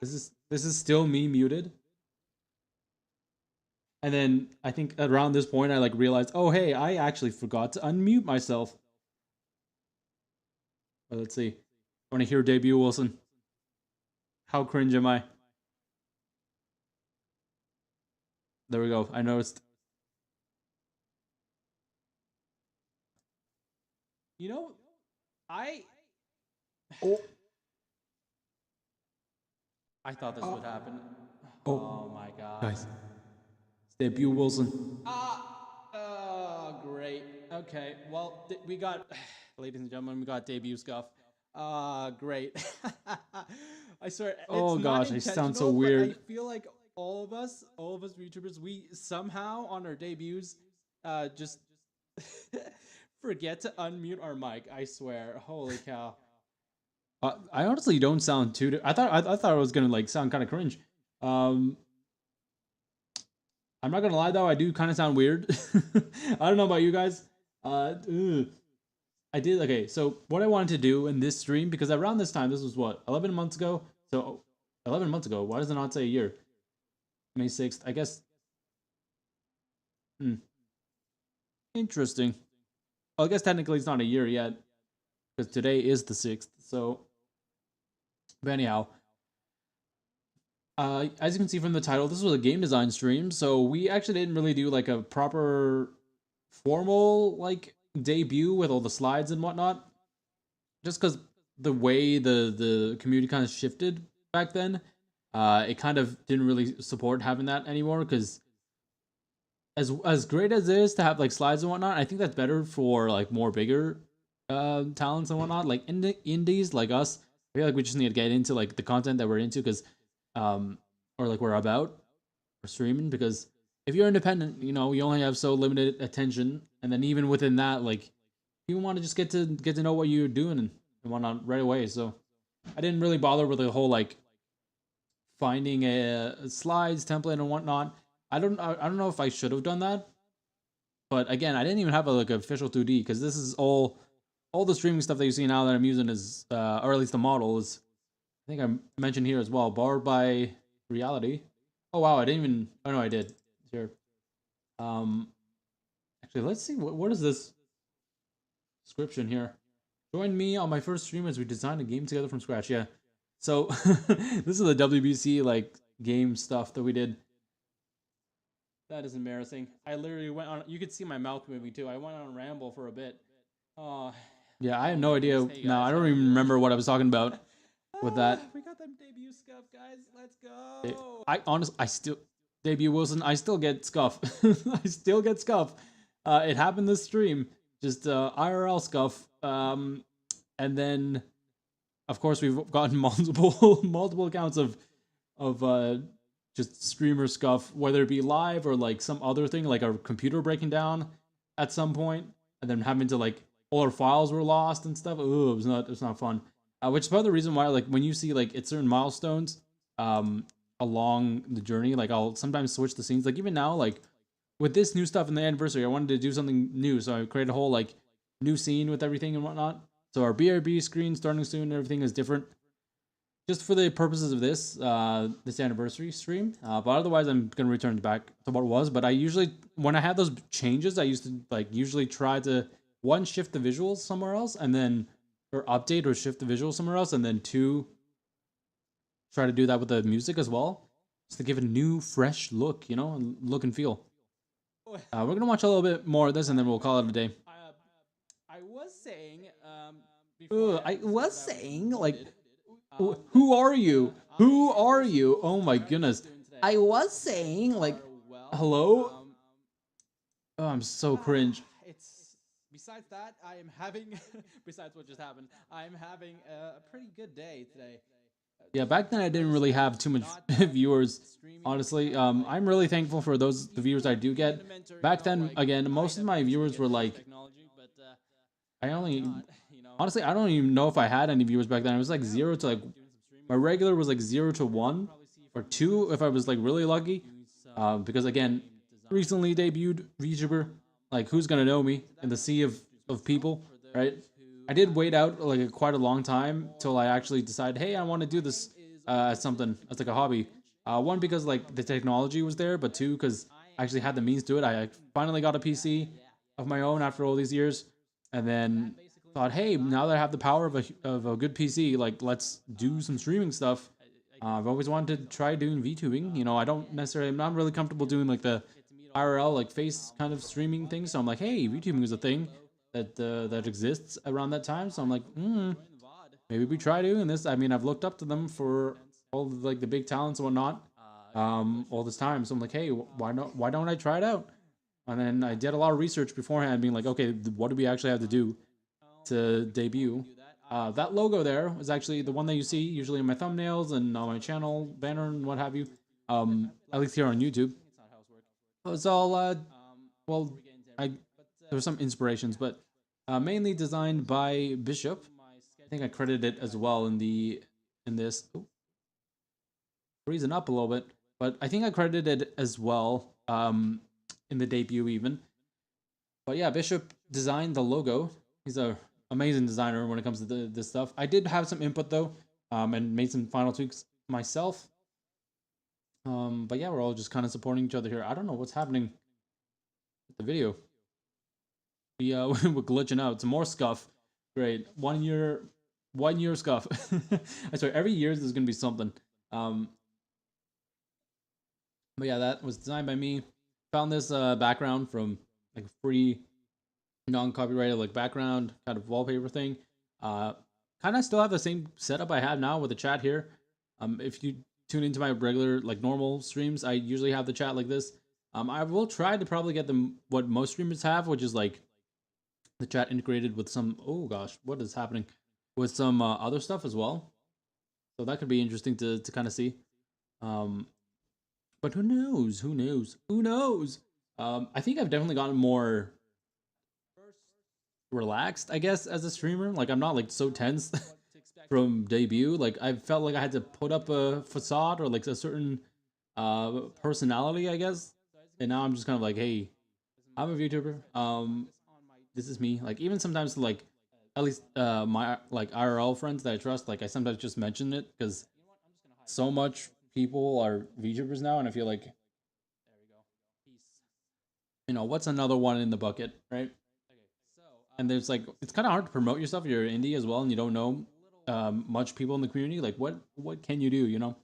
This is still me muted. And then I think around this point I like realized, oh hey, I actually forgot to unmute myself. Well, let's see. I want to hear debut Wilson. How cringe am I? There we go. I noticed. You know, I thought this would happen. Oh my god. Guys. Debut Wilson. oh, great. Okay, well, we got, ladies and gentlemen, we got debut scuff. Great. I swear, it's oh gosh, not I sound so intentional, weird. but I feel like all of us YouTubers, we somehow on our debuts, just forget to unmute our mic. I swear. Holy cow. I honestly don't sound too. I thought it was gonna like sound kind of cringe. I'm not gonna lie though, I do kind of sound weird. I don't know about you guys. I did okay. So what I wanted to do in this stream, because around this time, this was what 11 months ago. So 11 months ago. Why does it not say a year? May 6th. I guess. Interesting. Well, I guess technically it's not a year yet, because today is the 6th. So, but anyhow, as you can see from the title, this was a game design stream, so we actually didn't really do like a proper formal like debut with all the slides and whatnot. Just because the way the community kind of shifted back then, it kind of didn't really support having that anymore. Because as great as it is to have like slides and whatnot, I think that's better for like more bigger talents and whatnot. Like indies like us, I feel like we just need to get into like the content that we're into, because or like we're about or streaming. Because if you're independent, you know, you only have so limited attention, and then even within that, like you want to just get to know what you're doing and whatnot right away. So I didn't really bother with the whole like finding a slides template and whatnot. I don't know if I should have done that, but again, I didn't even have a like official 2D, because this is all the streaming stuff that you see now that I'm using is or at least the model is, I think I mentioned here as well, borrowed by reality. Oh wow, I didn't even, oh no, I did here. Actually, let's see what is this description here. Join me on my first stream as we design a game together from scratch. Yeah, so this is the WBC like game stuff that we did. That is embarrassing. I literally went on. You could see my mouth moving too. I went on a ramble for a bit. Oh. Yeah, I have no idea. Hey, No, guys, I don't how even you doing? remember what I was talking about with that. We got them debut scuff, guys. Let's go. I still debut Wilson. I still get scuff. I still get scuff. It happened this stream. Just IRL scuff. And then, of course, we've gotten multiple accounts of just streamer scuff, whether it be live or like some other thing, like our computer breaking down at some point, and then having to like all our files were lost and stuff. Ooh, it was not fun. Which is part of the reason why, like, when you see like it's certain milestones along the journey, like I'll sometimes switch the scenes. Like even now, like with this new stuff in the anniversary, I wanted to do something new, so I created a whole like new scene with everything and whatnot. So our BRB screen starting soon and everything is different, just for the purposes of this this anniversary stream. But otherwise, I'm gonna return back to what it was. But I usually, when I had those changes, I used to like usually try to one, shift the visuals somewhere else, and then or update or shift the visuals somewhere else, and then two, try to do that with the music as well, just to give it a new, fresh look, you know, and look and feel. We're gonna watch a little bit more of this, and then we'll call it a day. I was saying, I was saying, like, who are you? Who are you? Oh my goodness. I was saying, like, hello? Oh, I'm so cringe. Besides that, I am having, besides what just happened, I'm having a pretty good day today. Yeah, back then I didn't really have too much viewers, honestly. I'm really thankful for the viewers I do get. Back then, again, most of my viewers were like, honestly, I don't even know if I had any viewers back then. It was like 0 to like, my regular was like 0 to 1 or 2 if I was like really lucky. Because again, recently debuted VTuber, like who's gonna know me in the sea of people, right? I did wait out like quite a long time till I actually decided, hey, I want to do this as something, as like a hobby. One, because like the technology was there, but two, because I actually had the means to it. I finally got a PC of my own after all these years, and then thought, hey, now that I have the power of a good PC, like let's do some streaming stuff. I've always wanted to try doing VTubing. You know, I'm not really comfortable doing like the IRL like face kind of streaming thing. So I'm like, hey, VTubing is a thing that exists around that time. So I'm like, maybe we try doing this. I mean, I've looked up to them for all the, like the big talents and whatnot all this time. So I'm like, hey, why don't I try it out? And then I did a lot of research beforehand, being like, okay, what do we actually have to do to debut? That logo there is actually the one that you see usually in my thumbnails and on my channel banner and what have you. At least here on YouTube. It's all well, there's some inspirations, but mainly designed by Bishop. I think I credited it as well in this. Ooh, freezing up a little bit, but I think I credited it as well in the debut even. But yeah, Bishop designed the logo. He's a amazing designer when it comes to this stuff. I did have some input though, and made some final tweaks myself. But yeah, we're all just kind of supporting each other here. I don't know what's happening with the video. We're glitching out. Some more scuff. Great. 1 year scuff. I swear, every year there's gonna be something. But yeah, that was designed by me. Found this background from like free non-copyrighted like background kind of wallpaper thing. Kind of still have the same setup I have now with the chat here. If you tune into my regular like normal streams, I usually have the chat like this. I will try to probably get them what most streamers have, which is like the chat integrated with some. Oh gosh, what is happening? With some other stuff as well. So that could be interesting to kind of see. But who knows? Who knows? Who knows? I think I've definitely gotten more relaxed, I guess, as a streamer. Like I'm not like so tense from debut. Like I felt like I had to put up a facade or like a certain personality, I guess. And now I'm just kind of like, hey, I'm a VTuber. This is me. Like even sometimes like at least my like IRL friends that I trust, like I sometimes just mention it because so much people are VTubers now, and I feel like what's another one in the bucket, right? And there's like it's kind of hard to promote yourself if you're indie as well and you don't know much people in the community. Like what can you do, so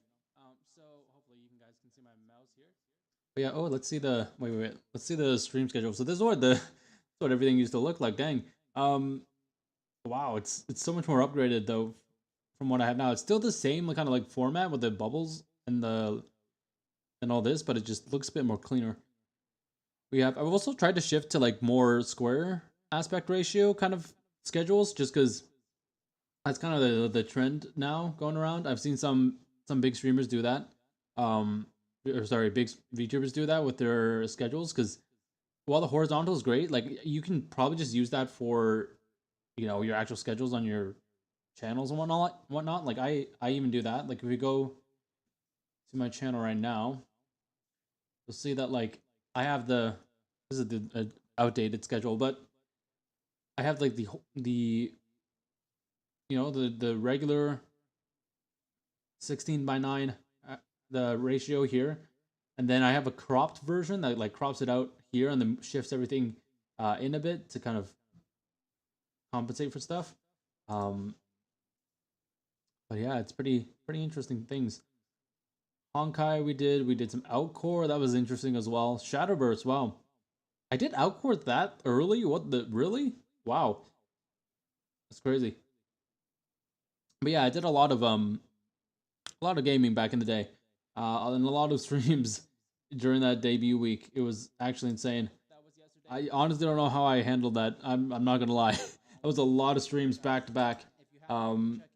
hopefully you guys can see my mouse here. But yeah, let's see the wait. Let's see the stream schedule. So this is what everything used to look like. Dang. Wow, it's so much more upgraded though from what I have now. It's still the same kind of like format with the bubbles and all this, but it just looks a bit more cleaner. I've also tried to shift to like more square aspect ratio kind of schedules, just because that's kind of the trend now going around. I've seen some big streamers do that, big VTubers do that with their schedules, because while the horizontal is great, like you can probably just use that for your actual schedules on your channels and whatnot. Like I even do that. Like if we go to my channel right now, you'll see that like I have this is the outdated schedule, but I have like the regular 16:9 the ratio here, and then I have a cropped version that like crops it out here and then shifts everything in a bit to kind of compensate for stuff. But yeah, it's pretty interesting things. Honkai we did some Outcore, that was interesting as well. Shadowburst, wow. I did Outcore that early? Really? Wow. That's crazy. But yeah, I did a lot of gaming back in the day. And a lot of streams during that debut week. It was actually insane. I honestly don't know how I handled that. I'm not gonna lie. That was a lot of streams back to back.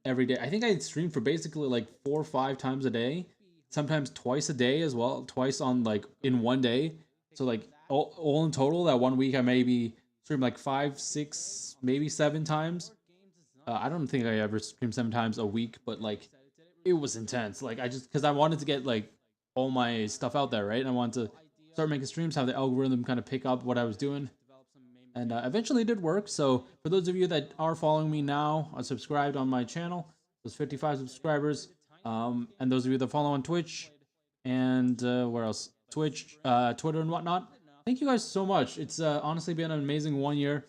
Every day. I think I streamed for basically like 4 or 5 times a day, sometimes twice a day as well, twice on like in one day. So like all in total that one week I maybe streamed like 5, 6, maybe 7 times. I don't think I ever streamed 7 times a week, but like it was intense. Like because I wanted to get like all my stuff out there, right? And I wanted to start making streams, have the algorithm kind of pick up what I was doing. And eventually it did work. So for those of you that are following me now, are subscribed on my channel, those 55 subscribers, and those of you that follow on Twitch, and where else? Twitch, Twitter, and whatnot. Thank you guys so much. It's honestly been an amazing 1 year.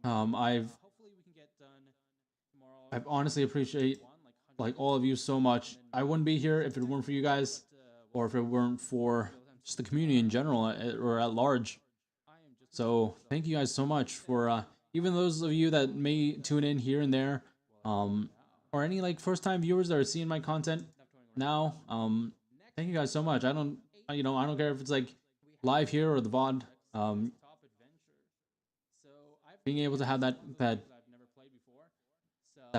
I've honestly appreciate like all of you so much. I wouldn't be here if it weren't for you guys, or if it weren't for just the community in general or at large. So thank you guys so much for even those of you that may tune in here and there, or any like first time viewers that are seeing my content now. Thank you guys so much. I don't care if it's like live here or the VOD. Being able to have that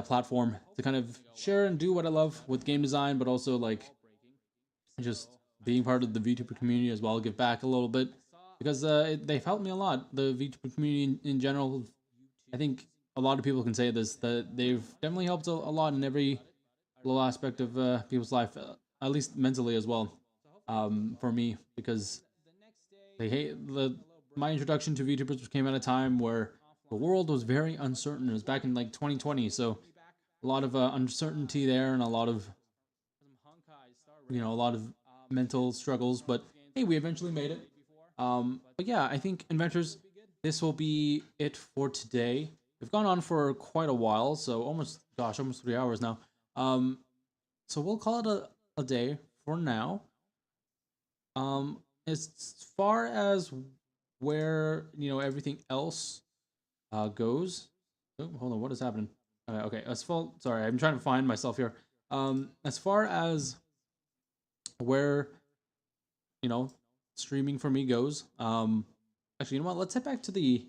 platform to kind of share and do what I love with game design, but also like just being part of the VTuber community as well, give back a little bit. Because they've helped me a lot. The VTuber community in general, I think a lot of people can say this, that they've definitely helped a lot in every little aspect of people's life, at least mentally as well, for me, because my introduction to VTubers came at a time where the world was very uncertain. It was back in like 2020, so a lot of uncertainty there and a lot of mental struggles, but hey, we eventually made it. But yeah, I think inventors, this will be it for today. We've gone on for quite a while, so almost 3 hours now. So we'll call it a day for now. As far as where everything else goes. Oh, hold on, what is happening? Okay, sorry, I'm trying to find myself here. As far as where streaming for me goes, actually, you know what? Let's head back to the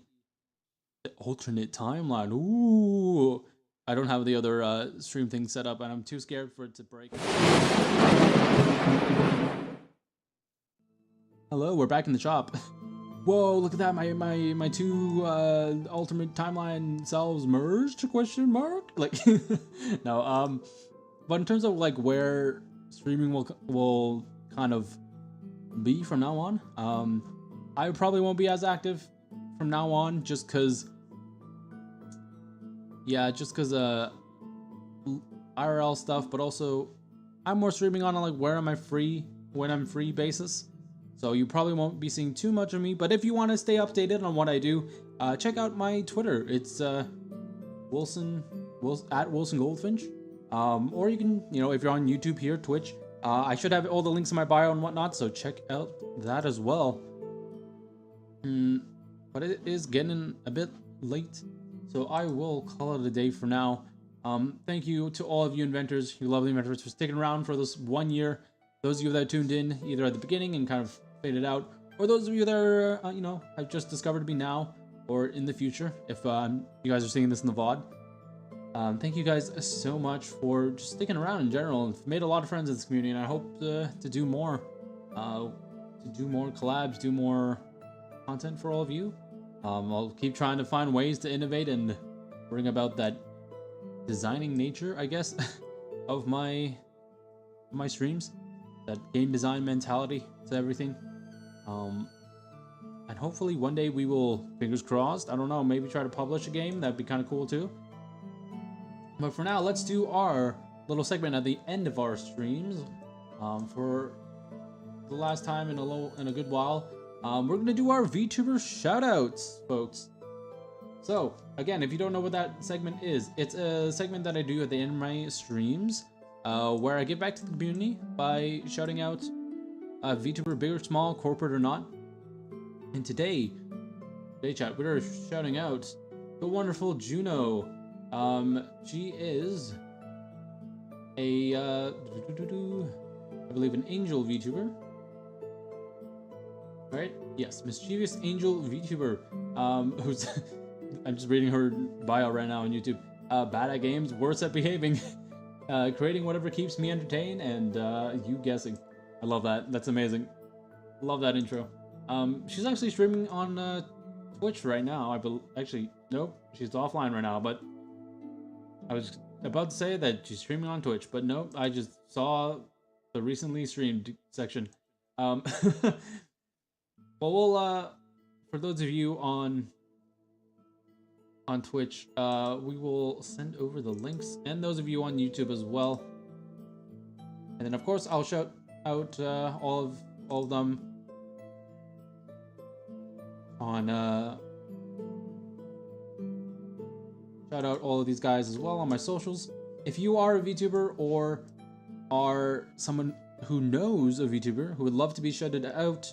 alternate timeline. Ooh, I don't have the other stream thing set up, and I'm too scared for it to break. Hello, we're back in the shop. Whoa, look at that! My two ultimate timeline selves merged? Question mark? Like, no. But in terms of like where streaming will kind of be from now on, I probably won't be as active from now on, just cause IRL stuff, but also I'm more streaming on like when I'm free basis. So you probably won't be seeing too much of me, but if you want to stay updated on what I do, check out my Twitter. It's Wilson at Wilson Goldfinch. Or you can, if you're on YouTube here, Twitch, I should have all the links in my bio and whatnot, so check out that as well. But it is getting a bit late, so I will call it a day for now. Thank you to all of you inventors, you lovely inventors, for sticking around for this 1 year. Those of you that tuned in either at the beginning and kind of faded out, or those of you that are, have just discovered me now or in the future, if you guys are seeing this in the VOD. Thank you guys so much for just sticking around in general. I've made a lot of friends in this community, and I hope to do more. To do more collabs, do more content for all of you. I'll keep trying to find ways to innovate and bring about that designing nature, I guess, of my streams. That game design mentality to everything. And hopefully one day we will, fingers crossed, I don't know, maybe try to publish a game. That'd be kind of cool too. But for now, let's do our little segment at the end of our streams. For the last time in a good while, we're gonna do our VTuber shoutouts, folks. So again, if you don't know what that segment is, it's a segment that I do at the end of my streams, where I give back to the community by shouting out a VTuber, big or small, corporate or not. And today chat, we're shouting out the wonderful Juno. She is a, I believe an angel VTuber. Right? Yes, mischievous angel VTuber. Who's, I'm just reading her bio right now on YouTube. Bad at games, worse at behaving. Creating whatever keeps me entertained, and you guessing. I love that. That's amazing. Love that intro. She's actually streaming on Twitch right now. Actually, nope, she's offline right now, but I was about to say that she's streaming on Twitch, but nope, I just saw the recently streamed section. But we'll, for those of you on Twitch, we will send over the links, and those of you on YouTube as well. And then of course I'll shout out all of them on shout out all of these guys as well on my socials. If you are a VTuber or are someone who knows a VTuber who would love to be shouted out,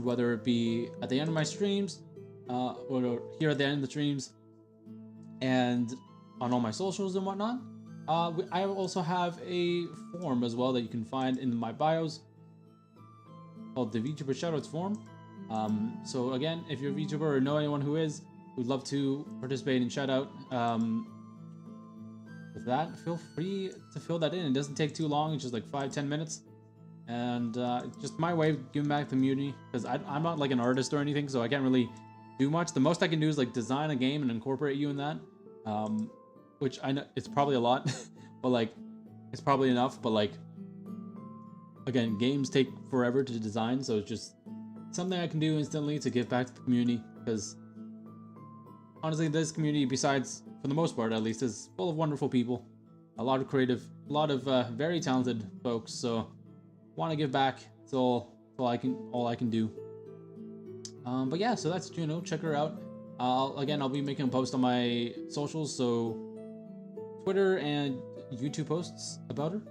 whether it be at the end of my streams, or here at the end of the streams, and on all my socials and whatnot, I also have a form as well that you can find in my bios called the VTuber Shoutouts form. So again, if you're a VTuber or know anyone who is, who'd love to participate in shoutout, with that, feel free to fill that in. It doesn't take too long, it's just like 5-10 minutes. And it's just my way of giving back to the community, because I'm not like an artist or anything, so I can't really do much. The most I can do is like design a game and incorporate you in that, which I know it's probably a lot, but like it's probably enough. But like, again, games take forever to design, so it's just something I can do instantly to give back to the community, because honestly, this community, besides, for the most part at least, is full of wonderful people, a lot of creative, a lot of very talented folks. So want to give back. It's all I can do. But yeah, so that's Juno. Check her out. Again, I'll be making a post on my socials, so Twitter and YouTube posts about her.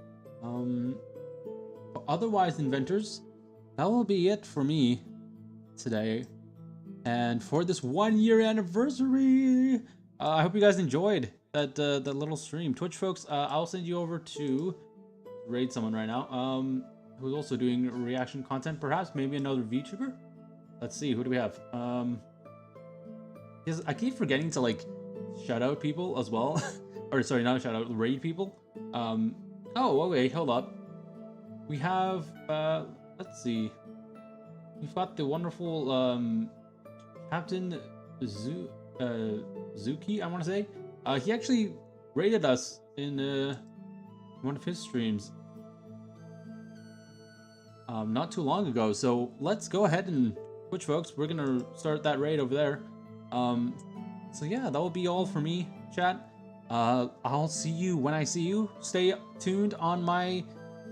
otherwise, inventors, that will be it for me today. And for this 1-year anniversary, I hope you guys enjoyed that little stream. Twitch folks, I'll send you over to raid someone right now. Who's also doing reaction content, perhaps maybe another VTuber. Let's see, who do we have? Because I keep forgetting to like shout out people as well, or sorry, not shout out, raid people. Oh, okay, hold up. We have let's see. We've got the wonderful Captain Zuki, I want to say. He actually raided us in one of his streams not too long ago. So let's go ahead and Twitch folks, we're gonna start that raid over there. So yeah, that will be all for me, chat. I'll see you when I see you. Stay tuned on my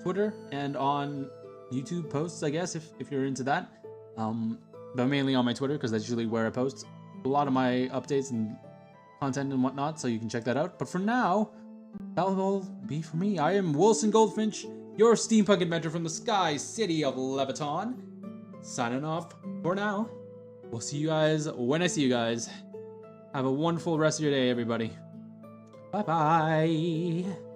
Twitter and on YouTube posts, I guess, if you're into that. But mainly on my Twitter, because that's usually where I post a lot of my updates and content and whatnot, so you can check that out. But for now, that'll all be for me. I am Wilson Goldfinch, your steampunk inventor from the sky city of Leviton. Signing off for now. We'll see you guys when I see you guys. Have a wonderful rest of your day, everybody. Bye-bye.